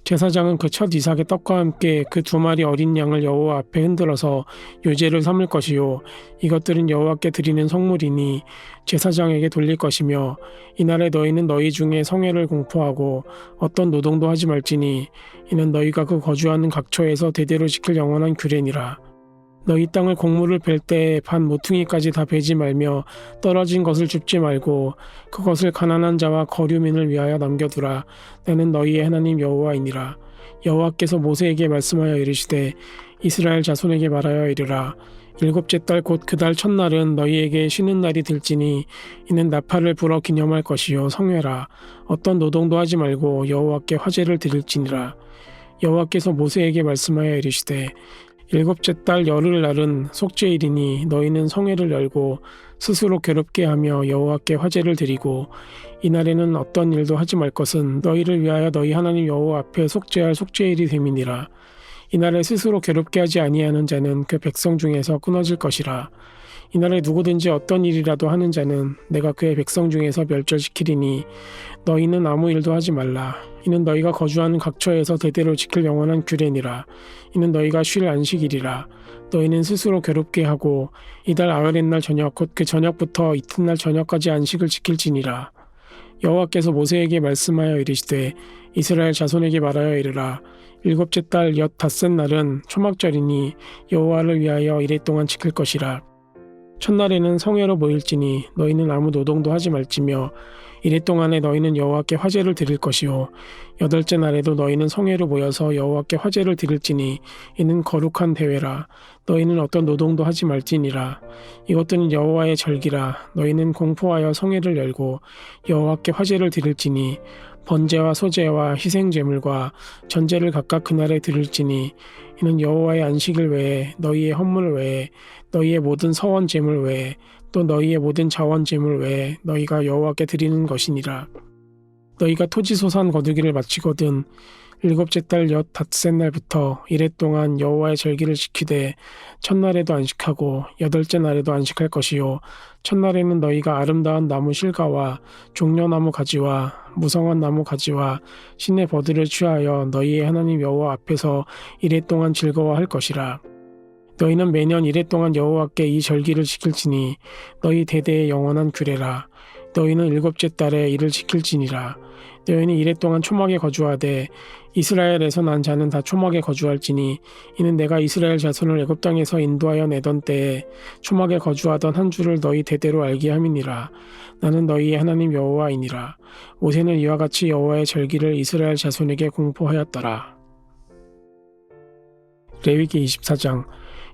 제사장은 그 첫 이삭의 떡과 함께 그 2마리 어린 양을 여호와 앞에 흔들어서 요제를 삼을 것이요 이것들은 여호와께 드리는 성물이니 제사장에게 돌릴 것이며 이날에 너희는 너희 중에 성회를 공포하고 어떤 노동도 하지 말지니 이는 너희가 그 거주하는 각처에서 대대로 지킬 영원한 규례니라. 너희 땅을 곡물을 벨 때에 반 모퉁이까지 다 베지 말며 떨어진 것을 줍지 말고 그것을 가난한 자와 거류민을 위하여 남겨두라. 나는 너희의 하나님 여호와이니라. 여호와께서 모세에게 말씀하여 이르시되 이스라엘 자손에게 말하여 이르라. 7째 달 곧 그 달 첫날은 너희에게 쉬는 날이 될지니 이는 나팔을 불어 기념할 것이요 성회라. 어떤 노동도 하지 말고 여호와께 화제를 드릴지니라. 여호와께서 모세에게 말씀하여 이르시되 일곱째 달 열흘 날은 속죄일이니 너희는 성회를 열고 스스로 괴롭게 하며 여호와께 화제를 드리고 이날에는 어떤 일도 하지 말 것은 너희를 위하여 너희 하나님 여호와 앞에 속죄할 속죄일이 됨이니라. 이날에 스스로 괴롭게 하지 아니하는 자는 그 백성 중에서 끊어질 것이라. 이날에 누구든지 어떤 일이라도 하는 자는 내가 그의 백성 중에서 멸절시키리니 너희는 아무 일도 하지 말라. 이는 너희가 거주하는 각처에서 대대로 지킬 영원한 규례니라. 이는 너희가 쉴 안식일이라. 너희는 스스로 괴롭게 하고 이달 아흐렛날 저녁 곧 그 저녁부터 이튿날 저녁까지 안식을 지킬지니라. 여호와께서 모세에게 말씀하여 이르시되 이스라엘 자손에게 말하여 이르라. 일곱째 달 엿닷새 날은 초막절이니 여호와를 위하여 이레 동안 지킬 것이라. 첫날에는 성회로 모일지니 너희는 아무 노동도 하지 말지며 이레 동안에 너희는 여호와께 화제를 드릴 것이요 여덟째 날에도 너희는 성회로 모여서 여호와께 화제를 드릴지니 이는 거룩한 대회라. 너희는 어떤 노동도 하지 말지니라. 이것들은 여호와의 절기라. 너희는 공포하여 성회를 열고 여호와께 화제를 드릴지니 번제와 소제와 희생 제물과 전제를 각각 그날에 드릴지니 이는 여호와의 안식일 외에 너희의 헌물 외에 너희의 모든 서원 제물 외에 또 너희의 모든 자원 제물 외에 너희가 여호와께 드리는 것이니라. 너희가 토지 소산 거두기를 마치거든 일곱째 달 엿닷새 날부터 이레 동안 여호와의 절기를 지키되 첫날에도 안식하고 여덟째 날에도 안식할 것이요 첫날에는 너희가 아름다운 나무 실과와 종려나무 가지와 무성한 나무 가지와 신의 버드를 취하여 너희의 하나님 여호와 앞에서 이레 동안 즐거워할 것이라. 너희는 매년 이레 동안 여호와께 이 절기를 지킬지니 너희 대대의 영원한 규례라. 너희는 일곱째 달에 이를 지킬지니라. 너희는 이레 동안 초막에 거주하되 이스라엘에서 난 자는 다 초막에 거주할지니 이는 내가 이스라엘 자손을 애굽 땅에서 인도하여 내던 때에 초막에 거주하던 한 주를 너희 대대로 알게 함이니라. 나는 너희의 하나님 여호와이니라. 모세는 이와 같이 여호와의 절기를 이스라엘 자손에게 공포하였더라. 레위기 24장.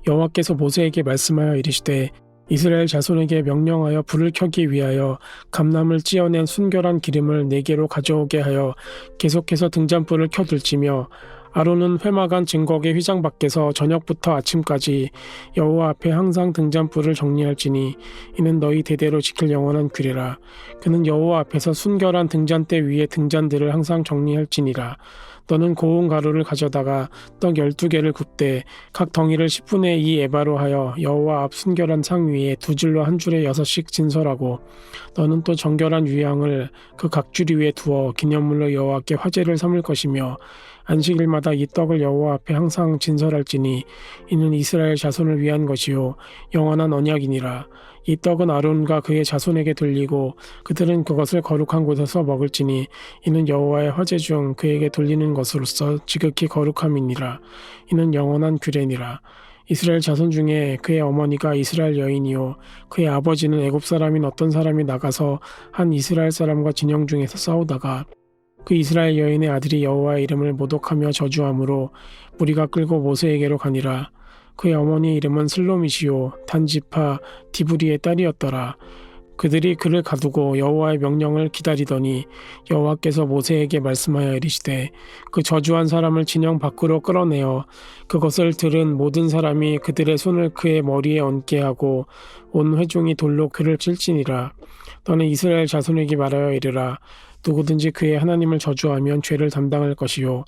여호와께서 모세에게 말씀하여 이르시되 이스라엘 자손에게 명령하여 불을 켜기 위하여 감람을 찧어낸 순결한 기름을 4개로 가져오게 하여 계속해서 등잔불을 켜둘지며 아론은 회막안 증거의 휘장 밖에서 저녁부터 아침까지 여호와 앞에 항상 등잔불을 정리할지니 이는 너희 대대로 지킬 영원한 규례라. 그는 여호와 앞에서 순결한 등잔대 위에 등잔들을 항상 정리할지니라. 너는 고운 가루를 가져다가 떡 12개를 굽되 각 덩이를 10분의 2 에바로 하여 여호와 앞 순결한 상 위에 두 줄로 한 줄에 6씩 진설하고 너는 또 정결한 유향을 그 각줄 위에 두어 기념물로 여호와께 화제를 삼을 것이며 안식일마다 이 떡을 여호와 앞에 항상 진설할지니 이는 이스라엘 자손을 위한 것이요 영원한 언약이니라. 이 떡은 아론과 그의 자손에게 돌리고 그들은 그것을 거룩한 곳에서 먹을지니 이는 여호와의 화제 중 그에게 돌리는 것으로서 지극히 거룩함이니라. 이는 영원한 규례니라. 이스라엘 자손 중에 그의 어머니가 이스라엘 여인이요 그의 아버지는 애굽 사람인 어떤 사람이 나가서 한 이스라엘 사람과 진영 중에서 싸우다가 그 이스라엘 여인의 아들이 여호와의 이름을 모독하며 저주함으로 무리가 끌고 모세에게로 가니라. 그의 어머니의 이름은 슬로미시요 단지파 디브리의 딸이었더라. 그들이 그를 가두고 여호와의 명령을 기다리더니 여호와께서 모세에게 말씀하여 이르시되 그 저주한 사람을 진영 밖으로 끌어내어 그것을 들은 모든 사람이 그들의 손을 그의 머리에 얹게 하고 온 회중이 돌로 그를 찔지니라. 너는 이스라엘 자손에게 말하여 이르라. 누구든지 그의 하나님을 저주하면 죄를 담당할 것이요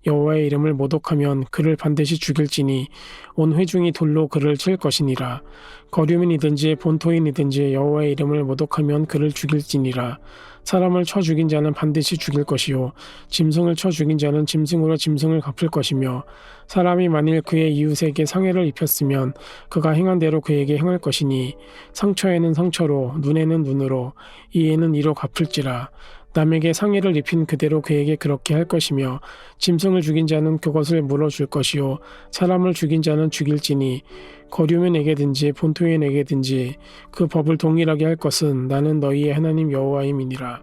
여호와의 이름을 모독하면 그를 반드시 죽일지니 온 회중이 돌로 그를 칠 것이니라. 거류민이든지 본토인이든지 여호와의 이름을 모독하면 그를 죽일지니라. 사람을 쳐 죽인 자는 반드시 죽일 것이요 짐승을 쳐 죽인 자는 짐승으로 짐승을 갚을 것이며 사람이 만일 그의 이웃에게 상해를 입혔으면 그가 행한 대로 그에게 행할 것이니 상처에는 상처로 눈에는 눈으로 이에는 이로 갚을지라. 남에게 상해를 입힌 그대로 그에게 그렇게 할 것이며 짐승을 죽인 자는 그것을 물어줄 것이요 사람을 죽인 자는 죽일지니 거류민에게든지 본토인에게든지 그 법을 동일하게 할 것은 나는 너희의 하나님 여호와임이니라.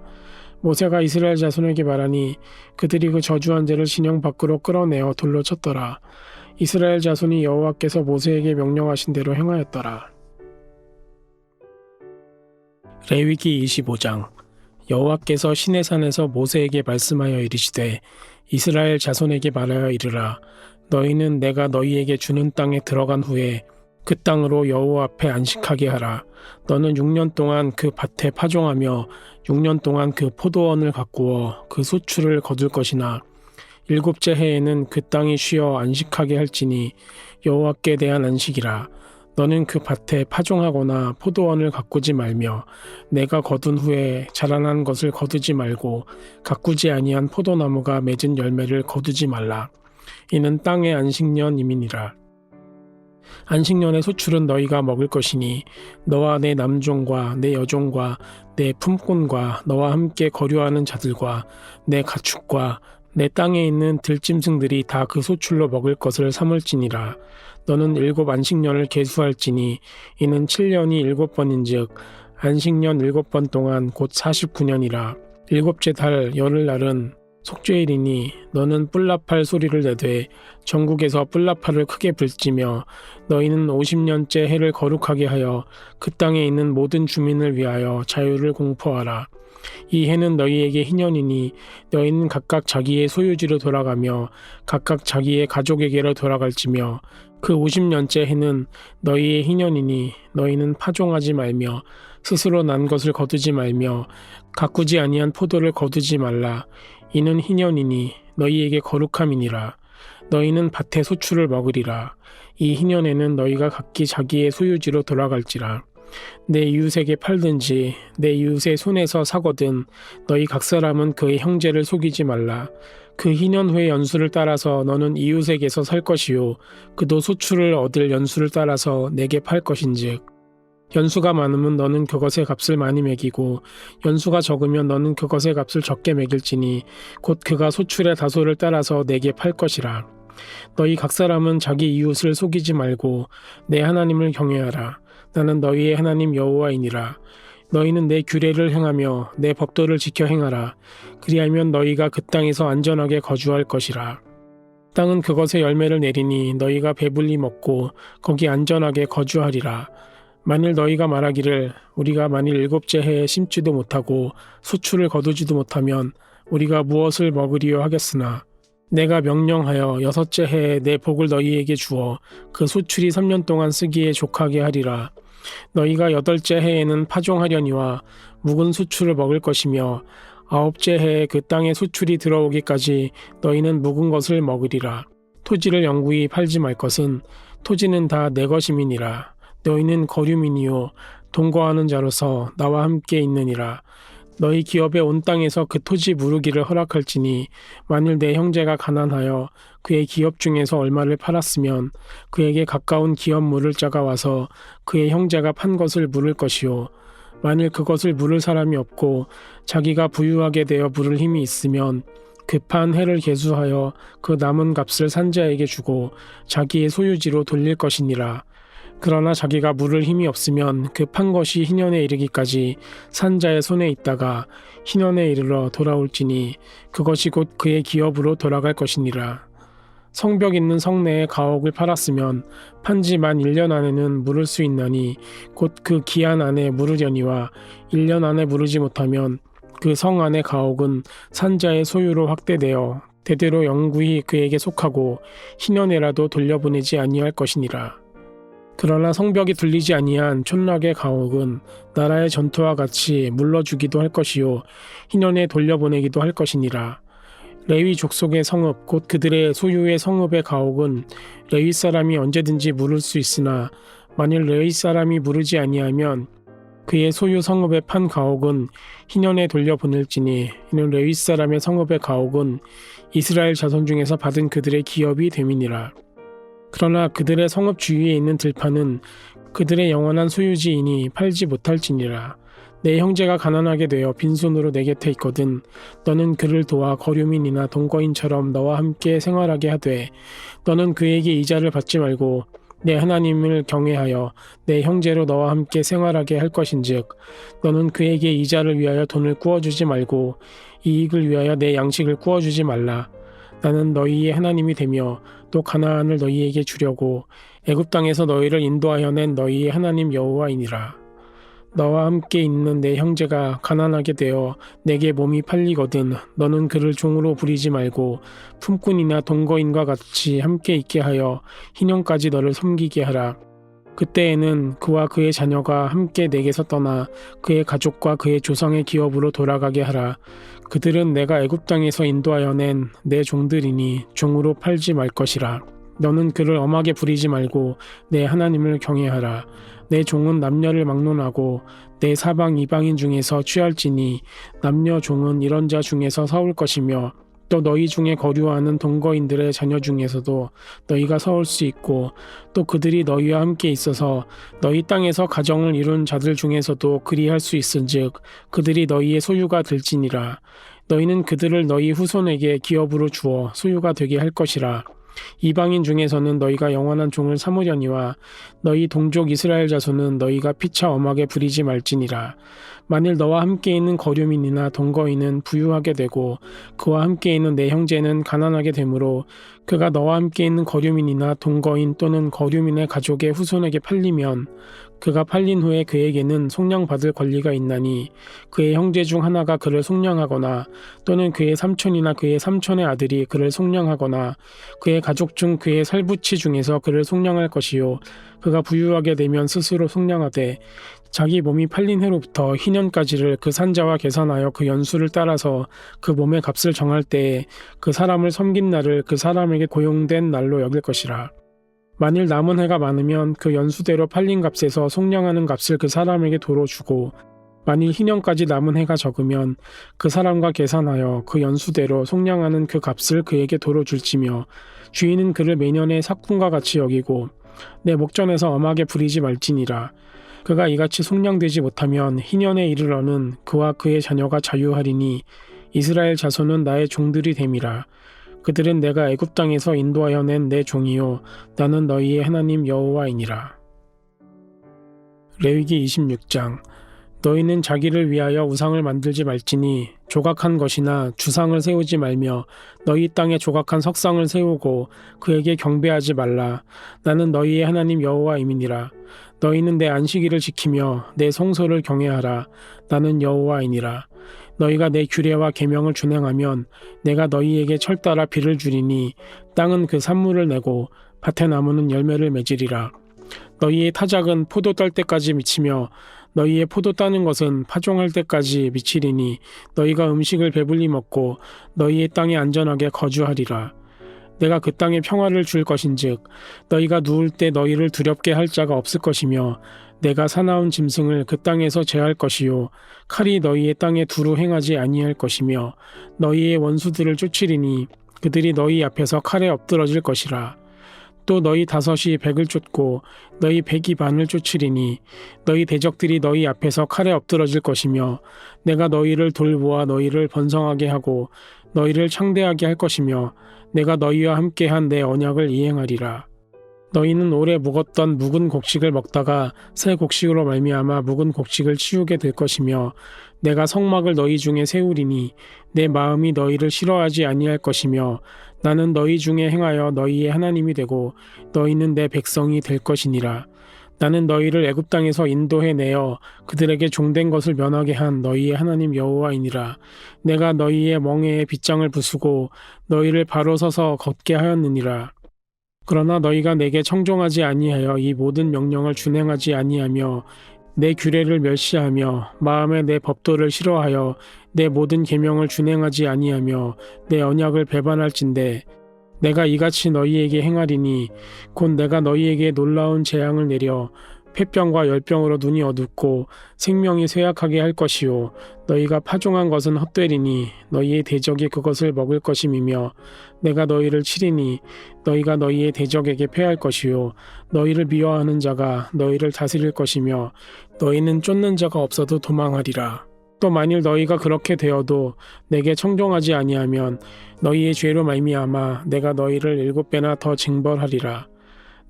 모세가 이스라엘 자손에게 말하니 그들이 그 저주한 자를 진영 밖으로 끌어내어 돌로 쳤더라. 이스라엘 자손이 여호와께서 모세에게 명령하신 대로 행하였더라. 레위기 25장. 여호와께서 시내산에서 모세에게 말씀하여 이르시되 이스라엘 자손에게 말하여 이르라. 너희는 내가 너희에게 주는 땅에 들어간 후에 그 땅으로 여호와 앞에 안식하게 하라. 너는 6년 동안 그 밭에 파종하며 6년 동안 그 포도원을 가꾸어 그 소출을 거둘 것이나 일곱째 해에는 그 땅이 쉬어 안식하게 할지니 여호와께 대한 안식이라. 너는 그 밭에 파종하거나 포도원을 가꾸지 말며 내가 거둔 후에 자라난 것을 거두지 말고 가꾸지 아니한 포도나무가 맺은 열매를 거두지 말라. 이는 땅의 안식년임이니라. 안식년의 소출은 너희가 먹을 것이니 너와 내 남종과 내 여종과 내 품꾼과 너와 함께 거류하는 자들과 내 가축과 내 땅에 있는 들짐승들이 다 그 소출로 먹을 것을 삼을지니라. 너는 7 안식년을 계수할지니 이는 7년이 7번인즉 안식년 7번 동안 곧 49년이라. 7째 달 열흘날은 속죄일이니 너는 뿔나팔 소리를 내되 전국에서 뿔나팔을 크게 불지며 너희는 50년째 해를 거룩하게 하여 그 땅에 있는 모든 주민을 위하여 자유를 공포하라. 이 해는 너희에게 희년이니 너희는 각각 자기의 소유지로 돌아가며 각각 자기의 가족에게로 돌아갈지며 그 50년째 해는 너희의 희년이니 너희는 파종하지 말며 스스로 난 것을 거두지 말며 가꾸지 아니한 포도를 거두지 말라. 이는 희년이니 너희에게 거룩함이니라. 너희는 밭의 소출을 먹으리라. 이 희년에는 너희가 각기 자기의 소유지로 돌아갈지라. 내 이웃에게 팔든지 내 이웃의 손에서 사거든 너희 각 사람은 그의 형제를 속이지 말라. 그 희년 후의 연수를 따라서 너는 이웃에게서 살 것이요 그도 소출을 얻을 연수를 따라서 내게 팔 것인즉 연수가 많으면 너는 그것의 값을 많이 매기고 연수가 적으면 너는 그것의 값을 적게 매길지니 곧 그가 소출의 다소를 따라서 내게 팔 것이라. 너희 각 사람은 자기 이웃을 속이지 말고 내 하나님을 경외하라. 나는 너희의 하나님 여호와이니라. 너희는 내 규례를 행하며 내 법도를 지켜 행하라. 그리하면 너희가 그 땅에서 안전하게 거주할 것이라. 땅은 그것의 열매를 내리니 너희가 배불리 먹고 거기 안전하게 거주하리라. 만일 너희가 말하기를 우리가 만일 7째 해에 심지도 못하고 소출을 거두지도 못하면 우리가 무엇을 먹으리요 하겠으나 내가 명령하여 6째 해에 내 복을 너희에게 주어 그 소출이 3년 동안 쓰기에 족하게 하리라. 너희가 8째 해에는 파종하려니와 묵은 소출을 먹을 것이며 9째 해에 그 땅에 소출이 들어오기까지 너희는 묵은 것을 먹으리라. 토지를 영구히 팔지 말 것은 토지는 다 내 것임이니라. 너희는 거류민이요 동거하는 자로서 나와 함께 있느니라. 너희 기업의 온 땅에서 그 토지 무르기를 허락할지니 만일 내 형제가 가난하여 그의 기업 중에서 얼마를 팔았으면 그에게 가까운 기업 물을 자가 와서 그의 형제가 판 것을 물을 것이요 만일 그것을 물을 사람이 없고 자기가 부유하게 되어 물을 힘이 있으면 급한 해를 계수하여 그 남은 값을 산자에게 주고 자기의 소유지로 돌릴 것이니라. 그러나 자기가 물을 힘이 없으면 그 판 것이 희년에 이르기까지 산자의 손에 있다가 희년에 이르러 돌아올지니 그것이 곧 그의 기업으로 돌아갈 것이니라. 성벽 있는 성내에 가옥을 팔았으면 판지 만 1년 안에는 물을 수 있나니 곧 그 기한 안에 물으려니와 1년 안에 물으지 못하면 그 성 안의 가옥은 산자의 소유로 확대되어 대대로 영구히 그에게 속하고 희년에라도 돌려보내지 아니할 것이니라. 그러나 성벽이 둘리지 아니한 촌락의 가옥은 나라의 전투와 같이 물러주기도 할 것이요 희년에 돌려보내기도 할 것이니라. 레위 족속의 성읍 곧 그들의 소유의 성읍의 가옥은 레위 사람이 언제든지 물을 수 있으나 만일 레위 사람이 물으지 아니하면 그의 소유 성읍의 판 가옥은 희년에 돌려보낼지니 이는 레위 사람의 성읍의 가옥은 이스라엘 자손 중에서 받은 그들의 기업이 됨이니라. 그러나 그들의 성읍 주위에 있는 들판은 그들의 영원한 소유지이니 팔지 못할지니라. 내 형제가 가난하게 되어 빈손으로 내 곁에 있거든 너는 그를 도와 거류민이나 동거인처럼 너와 함께 생활하게 하되 너는 그에게 이자를 받지 말고 내 하나님을 경외하여 내 형제로 너와 함께 생활하게 할 것인즉 너는 그에게 이자를 위하여 돈을 구워주지 말고 이익을 위하여 내 양식을 구워주지 말라. 나는 너희의 하나님이 되며 또 가나안을 너희에게 주려고 애굽 땅에서 너희를 인도하여 낸 너희의 하나님 여호와이니라. 너와 함께 있는 내 형제가 가난하게 되어 내게 몸이 팔리거든 너는 그를 종으로 부리지 말고 품꾼이나 동거인과 같이 함께 있게 하여 희년까지 너를 섬기게 하라. 그때에는 그와 그의 자녀가 함께 내게서 떠나 그의 가족과 그의 조상의 기업으로 돌아가게 하라. 그들은 내가 애굽 땅에서 인도하여 낸 내 종들이니 종으로 팔지 말 것이라. 너는 그를 엄하게 부리지 말고 내 하나님을 경외하라. 내 종은 남녀를 막론하고 내 사방 이방인 중에서 취할지니 남녀 종은 이런 자 중에서 서올 것이며 또 너희 중에 거류하는 동거인들의 자녀 중에서도 너희가 서올 수 있고 또 그들이 너희와 함께 있어서 너희 땅에서 가정을 이룬 자들 중에서도 그리할 수 있은즉 그들이 너희의 소유가 될지니라. 너희는 그들을 너희 후손에게 기업으로 주어 소유가 되게 할 것이라. 이방인 중에서는 너희가 영원한 종을 삼으려니와 너희 동족 이스라엘 자손은 너희가 피차 엄하게 부리지 말지니라. 만일 너와 함께 있는 거류민이나 동거인은 부유하게 되고 그와 함께 있는 내 형제는 가난하게 되므로 그가 너와 함께 있는 거류민이나 동거인 또는 거류민의 가족의 후손에게 팔리면 그가 팔린 후에 그에게는 속량받을 권리가 있나니 그의 형제 중 하나가 그를 속량하거나 또는 그의 삼촌이나 그의 삼촌의 아들이 그를 속량하거나 그의 가족 중 그의 살부치 중에서 그를 속량할 것이요 그가 부유하게 되면 스스로 속량하되 자기 몸이 팔린 해로부터 희년까지를 그 산자와 계산하여 그 연수를 따라서 그 몸의 값을 정할 때에 그 사람을 섬긴 날을 그 사람에게 고용된 날로 여길 것이라. 만일 남은 해가 많으면 그 연수대로 팔린 값에서 속량하는 값을 그 사람에게 도로 주고 만일 희년까지 남은 해가 적으면 그 사람과 계산하여 그 연수대로 속량하는 그 값을 그에게 도로 줄지며 주인은 그를 매년의 삭군과 같이 여기고 내 목전에서 엄하게 부리지 말지니라. 그가 이같이 속량되지 못하면 희년에 이르러는 그와 그의 자녀가 자유하리니 이스라엘 자손은 나의 종들이 됨이라. 그들은 내가 애굽 땅에서 인도하여 낸 내 종이요 나는 너희의 하나님 여호와이니라. 레위기 26장. 너희는 자기를 위하여 우상을 만들지 말지니 조각한 것이나 주상을 세우지 말며 너희 땅에 조각한 석상을 세우고 그에게 경배하지 말라. 나는 너희의 하나님 여호와임이니라. 너희는 내 안식일을 지키며 내 성소를 경외하라. 나는 여호와이니라. 너희가 내 규례와 계명을 준행하면 내가 너희에게 철따라 비를 주리니 땅은 그 산물을 내고 밭의 나무는 열매를 맺으리라. 너희의 타작은 포도 딸 때까지 미치며 너희의 포도 따는 것은 파종할 때까지 미치리니 너희가 음식을 배불리 먹고 너희의 땅에 안전하게 거주하리라. 내가 그 땅에 평화를 줄 것인즉 너희가 누울 때 너희를 두렵게 할 자가 없을 것이며 내가 사나운 짐승을 그 땅에서 제할 것이요 칼이 너희의 땅에 두루 행하지 아니할 것이며 너희의 원수들을 쫓으리니 그들이 너희 앞에서 칼에 엎드러질 것이라. 또 너희 다섯이 백을 쫓고 너희 백이 반을 쫓으리니 너희 대적들이 너희 앞에서 칼에 엎드러질 것이며 내가 너희를 돌보아 너희를 번성하게 하고 너희를 창대하게 할 것이며 내가 너희와 함께한 내 언약을 이행하리라. 너희는 오래 묵었던 묵은 곡식을 먹다가 새 곡식으로 말미암아 묵은 곡식을 치우게 될 것이며 내가 성막을 너희 중에 세우리니 내 마음이 너희를 싫어하지 아니할 것이며 나는 너희 중에 행하여 너희의 하나님이 되고 너희는 내 백성이 될 것이니라. 나는 너희를 애굽 땅에서 인도해 내어 그들에게 종된 것을 면하게 한 너희의 하나님 여호와이니라. 내가 너희의 멍에에 빗장을 부수고 너희를 바로 서서 걷게 하였느니라. 그러나 너희가 내게 청종하지 아니하여 이 모든 명령을 준행하지 아니하며 내 규례를 멸시하며 마음에 내 법도를 싫어하여 내 모든 계명을 준행하지 아니하며 내 언약을 배반할진대 내가 이같이 너희에게 행하리니 곧 내가 너희에게 놀라운 재앙을 내려 폐병과 열병으로 눈이 어둡고 생명이 쇠약하게 할 것이요 너희가 파종한 것은 헛되리니 너희의 대적이 그것을 먹을 것임이며 내가 너희를 치리니 너희가 너희의 대적에게 패할 것이요 너희를 미워하는 자가 너희를 다스릴 것이며 너희는 쫓는 자가 없어도 도망하리라. 또 만일 너희가 그렇게 되어도 내게 청종하지 아니하면 너희의 죄로 말미암아 내가 너희를 7배나 더 징벌하리라.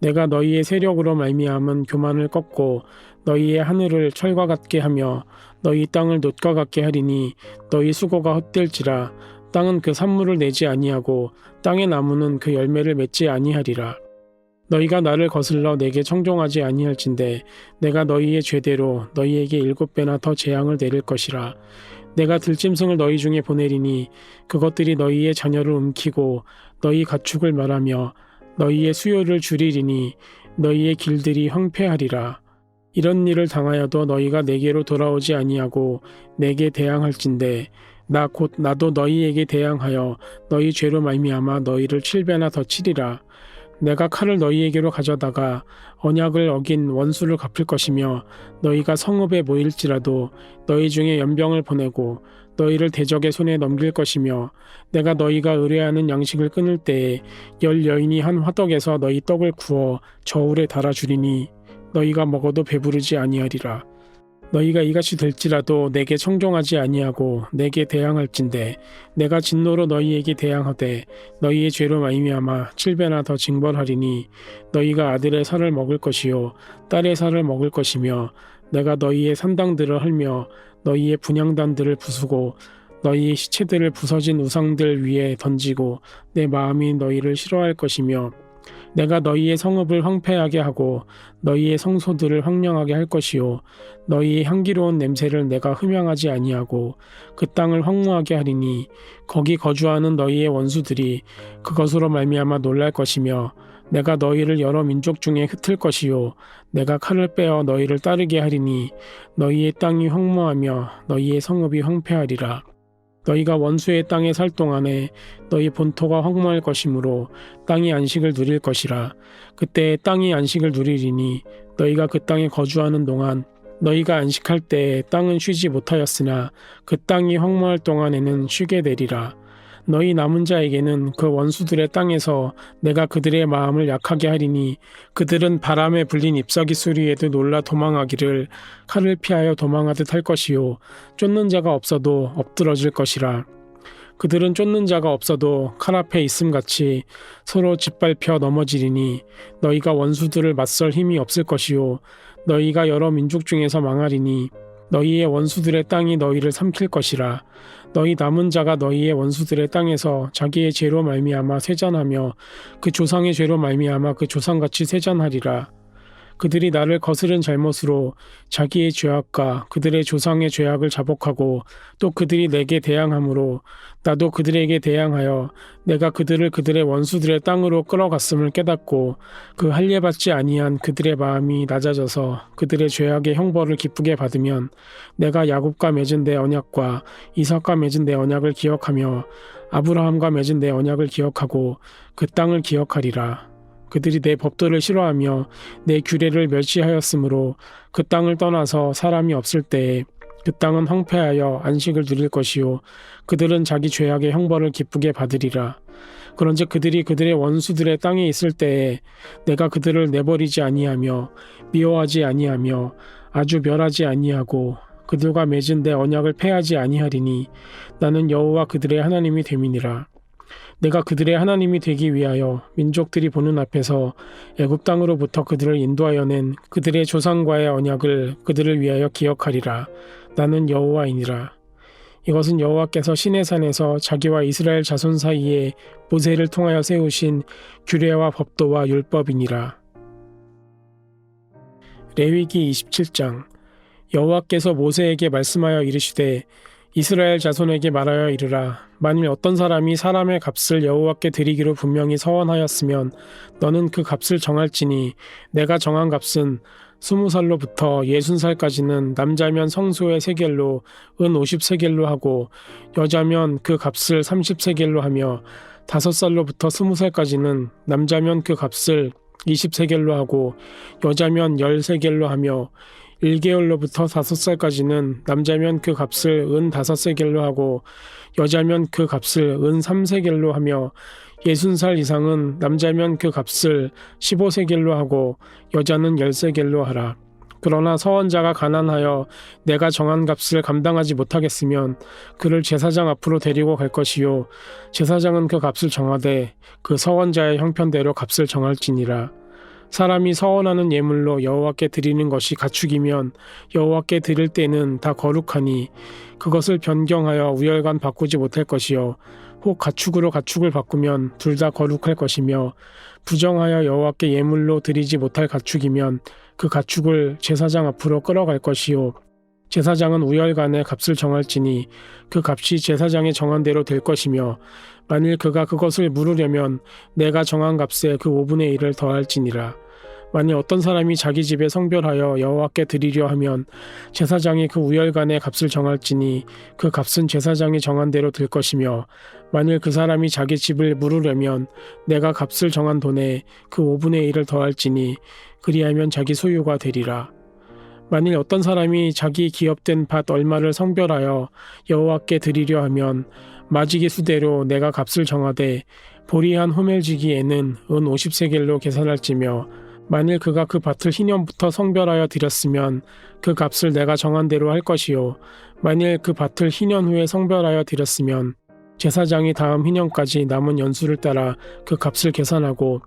내가 너희의 세력으로 말미암은 교만을 꺾고 너희의 하늘을 철과 같게 하며 너희 땅을 놋과 같게 하리니 너희 수고가 헛될지라. 땅은 그 산물을 내지 아니하고 땅의 나무는 그 열매를 맺지 아니하리라. 너희가 나를 거슬러 내게 청종하지 아니할진대 내가 너희의 죄대로 너희에게 7배나 더 재앙을 내릴 것이라. 내가 들짐승을 너희 중에 보내리니 그것들이 너희의 자녀를 움키고 너희 가축을 말하며 너희의 수요를 줄이리니 너희의 길들이 황폐하리라. 이런 일을 당하여도 너희가 내게로 돌아오지 아니하고 내게 대항할진대 나도 너희에게 대항하여 너희 죄로 말미암아 너희를 7배나 더 치리라. 내가 칼을 너희에게로 가져다가 언약을 어긴 원수를 갚을 것이며 너희가 성읍에 모일지라도 너희 중에 연병을 보내고 너희를 대적의 손에 넘길 것이며 내가 너희가 의뢰하는 양식을 끊을 때에 10여인이 한 화덕에서 너희 떡을 구워 저울에 달아주리니 너희가 먹어도 배부르지 아니하리라. 너희가 이같이 될지라도 내게 청종하지 아니하고 내게 대항할진대 내가 진노로 너희에게 대항하되 너희의 죄로 말미암아 7배나 더 징벌하리니 너희가 아들의 살을 먹을 것이요 딸의 살을 먹을 것이며 내가 너희의 산당들을 헐며 너희의 분향단들을 부수고 너희의 시체들을 부서진 우상들 위에 던지고 내 마음이 너희를 싫어할 것이며 내가 너희의 성읍을 황폐하게 하고 너희의 성소들을 황량하게 할 것이요 너희의 향기로운 냄새를 내가 흠양하지 아니하고 그 땅을 황무하게 하리니 거기 거주하는 너희의 원수들이 그것으로 말미암아 놀랄 것이며 내가 너희를 여러 민족 중에 흩을 것이요 내가 칼을 빼어 너희를 따르게 하리니 너희의 땅이 황무하며 너희의 성읍이 황폐하리라. 너희가 원수의 땅에 살 동안에 너희 본토가 황무할 것이므로 땅이 안식을 누릴 것이라. 그때 땅이 안식을 누리리니 너희가 그 땅에 거주하는 동안 너희가 안식할 때에 땅은 쉬지 못하였으나 그 땅이 황무할 동안에는 쉬게 되리라. 너희 남은 자에게는 그 원수들의 땅에서 내가 그들의 마음을 약하게 하리니 그들은 바람에 불린 잎사귀 소리에도 놀라 도망하기를 칼을 피하여 도망하듯 할 것이요 쫓는 자가 없어도 엎드러질 것이라. 그들은 쫓는 자가 없어도 칼 앞에 있음같이 서로 짓밟혀 넘어지리니 너희가 원수들을 맞설 힘이 없을 것이요 너희가 여러 민족 중에서 망하리니 너희의 원수들의 땅이 너희를 삼킬 것이라. 너희 남은 자가 너희의 원수들의 땅에서 자기의 죄로 말미암아 쇠잔하며 그 조상의 죄로 말미암아 그 조상같이 쇠잔하리라. 그들이 나를 거스른 잘못으로 자기의 죄악과 그들의 조상의 죄악을 자복하고 또 그들이 내게 대항함으로 나도 그들에게 대항하여 내가 그들을 그들의 원수들의 땅으로 끌어갔음을 깨닫고 그 할례받지 아니한 그들의 마음이 낮아져서 그들의 죄악의 형벌을 기쁘게 받으면 내가 야곱과 맺은 내 언약과 이삭과 맺은 내 언약을 기억하며 아브라함과 맺은 내 언약을 기억하고 그 땅을 기억하리라. 그들이 내 법도를 싫어하며 내 규례를 멸시하였으므로 그 땅을 떠나서 사람이 없을 때에 그 땅은 황폐하여 안식을 누릴 것이요 그들은 자기 죄악의 형벌을 기쁘게 받으리라. 그런즉 그들이 그들의 원수들의 땅에 있을 때에 내가 그들을 내버리지 아니하며 미워하지 아니하며 아주 멸하지 아니하고 그들과 맺은 내 언약을 폐하지 아니하리니 나는 여호와 그들의 하나님이 됨이니라. 내가 그들의 하나님이 되기 위하여 민족들이 보는 앞에서 애굽 땅으로부터 그들을 인도하여 낸 그들의 조상과의 언약을 그들을 위하여 기억하리라. 나는 여호와이니라. 이것은 여호와께서 시내산에서 자기와 이스라엘 자손 사이에 모세를 통하여 세우신 규례와 법도와 율법이니라. 레위기 27장. 여호와께서 모세에게 말씀하여 이르시되 이스라엘 자손에게 말하여 이르라. 만일 어떤 사람이 사람의 값을 여호와께 드리기로 분명히 서원하였으면 너는 그 값을 정할지니 내가 정한 값은 20살로부터 60살까지는 남자면 성소의 세겔로 은 50세겔로 하고 여자면 그 값을 30세겔로 하며 5살로부터 20살까지는 남자면 그 값을 20세겔로 하고 여자면 10세겔로 하며 1개월로부터 5살까지는 남자면 그 값을 은 5세겔로 하고 여자면 그 값을 은 3세겔로 하며 60살 이상은 남자면 그 값을 15세겔로 하고 여자는 10세겔로 하라. 그러나 서원자가 가난하여 내가 정한 값을 감당하지 못하겠으면 그를 제사장 앞으로 데리고 갈 것이요 제사장은 그 값을 정하되 그 서원자의 형편대로 값을 정할지니라. 사람이 서원하는 예물로 여호와께 드리는 것이 가축이면 여호와께 드릴 때는 다 거룩하니 그것을 변경하여 우열간 바꾸지 못할 것이요 혹 가축으로 가축을 바꾸면 둘 다 거룩할 것이며 부정하여 여호와께 예물로 드리지 못할 가축이면 그 가축을 제사장 앞으로 끌어갈 것이요 제사장은 우열간의 값을 정할지니 그 값이 제사장이 정한 대로 될 것이며 만일 그가 그것을 물으려면 내가 정한 값에 그 5분의 1을 더할지니라. 만일 어떤 사람이 자기 집에 성별하여 여호와께 드리려 하면 제사장이 그 우열간의 값을 정할지니 그 값은 제사장이 정한 대로 될 것이며 만일 그 사람이 자기 집을 물으려면 내가 값을 정한 돈에 그 5분의 1을 더할지니 그리하면 자기 소유가 되리라. 만일 어떤 사람이 자기 기업된 밭 얼마를 성별하여 여호와께 드리려 하면 마지기 수대로 내가 값을 정하되 보리한 호멜지기에는 은 50세겔로 계산할지며 만일 그가 그 밭을 희년부터 성별하여 드렸으면 그 값을 내가 정한 대로 할 것이요 만일 그 밭을 희년 후에 성별하여 드렸으면 제사장이 다음 희년까지 남은 연수를 따라 그 값을 계산하고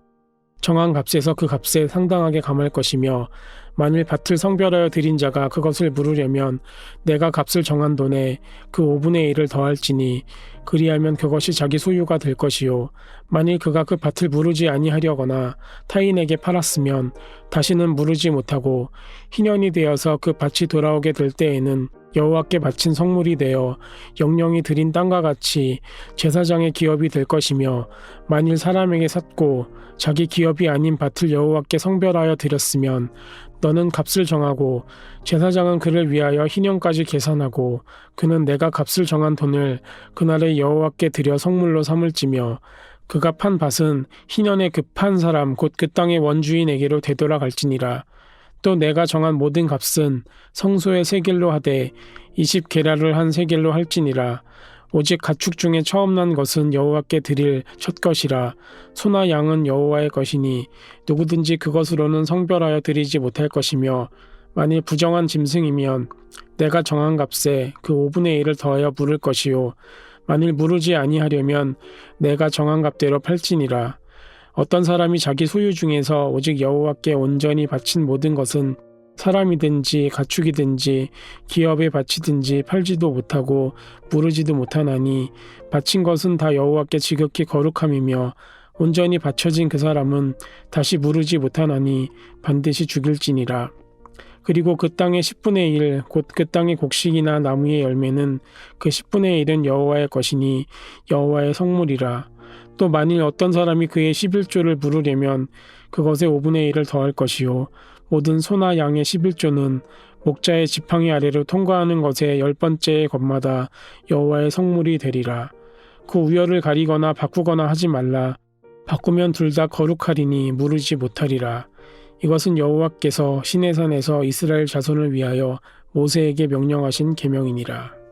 정한 값에서 그 값에 상당하게 감할 것이며 만일 밭을 성별하여 드린 자가 그것을 물으려면 내가 값을 정한 돈에 그 5분의 1을 더할지니 그리하면 그것이 자기 소유가 될 것이요 만일 그가 그 밭을 무르지 아니하려거나 타인에게 팔았으면 다시는 무르지 못하고 희년이 되어서 그 밭이 돌아오게 될 때에는 여호와께 바친 성물이 되어 영령이 드린 땅과 같이 제사장의 기업이 될 것이며 만일 사람에게 샀고 자기 기업이 아닌 밭을 여호와께 성별하여 드렸으면 너는 값을 정하고 제사장은 그를 위하여 희년까지 계산하고 그는 내가 값을 정한 돈을 그날에 여호와께 드려 성물로 삼을지며 그가 판 밭은 희년에 그 판 사람 곧 그 땅의 원주인에게로 되돌아갈지니라. 또 내가 정한 모든 값은 성소의 세겔로 하되 20게라를 한 세겔로 할지니라. 오직 가축 중에 처음 난 것은 여호와께 드릴 첫 것이라. 소나 양은 여호와의 것이니 누구든지 그것으로는 성별하여 드리지 못할 것이며 만일 부정한 짐승이면 내가 정한 값에 그 5분의 1을 더하여 물을 것이요 만일 무르지 아니하려면 내가 정한 값대로 팔지니라. 어떤 사람이 자기 소유 중에서 오직 여호와께 온전히 바친 모든 것은 사람이든지 가축이든지 기업에 바치든지 팔지도 못하고 무르지도 못하나니 바친 것은 다 여호와께 지극히 거룩함이며 온전히 바쳐진 그 사람은 다시 무르지 못하나니 반드시 죽일지니라. 그리고 그 땅의 10분의 1 곧 그 땅의 곡식이나 나무의 열매는 그 10분의 1은 여호와의 것이니 여호와의 성물이라. 또 만일 어떤 사람이 그의 11조를 물으려면 그것에 5분의 1을 더할 것이요 모든 소나 양의 11조는 목자의 지팡이 아래로 통과하는 것의 10번째의 것마다 여호와의 성물이 되리라. 그 우열을 가리거나 바꾸거나 하지 말라. 바꾸면 둘 다 거룩하리니 무르지 못하리라. 이것은 여호와께서 시내산에서 이스라엘 자손을 위하여 모세에게 명령하신 계명이니라.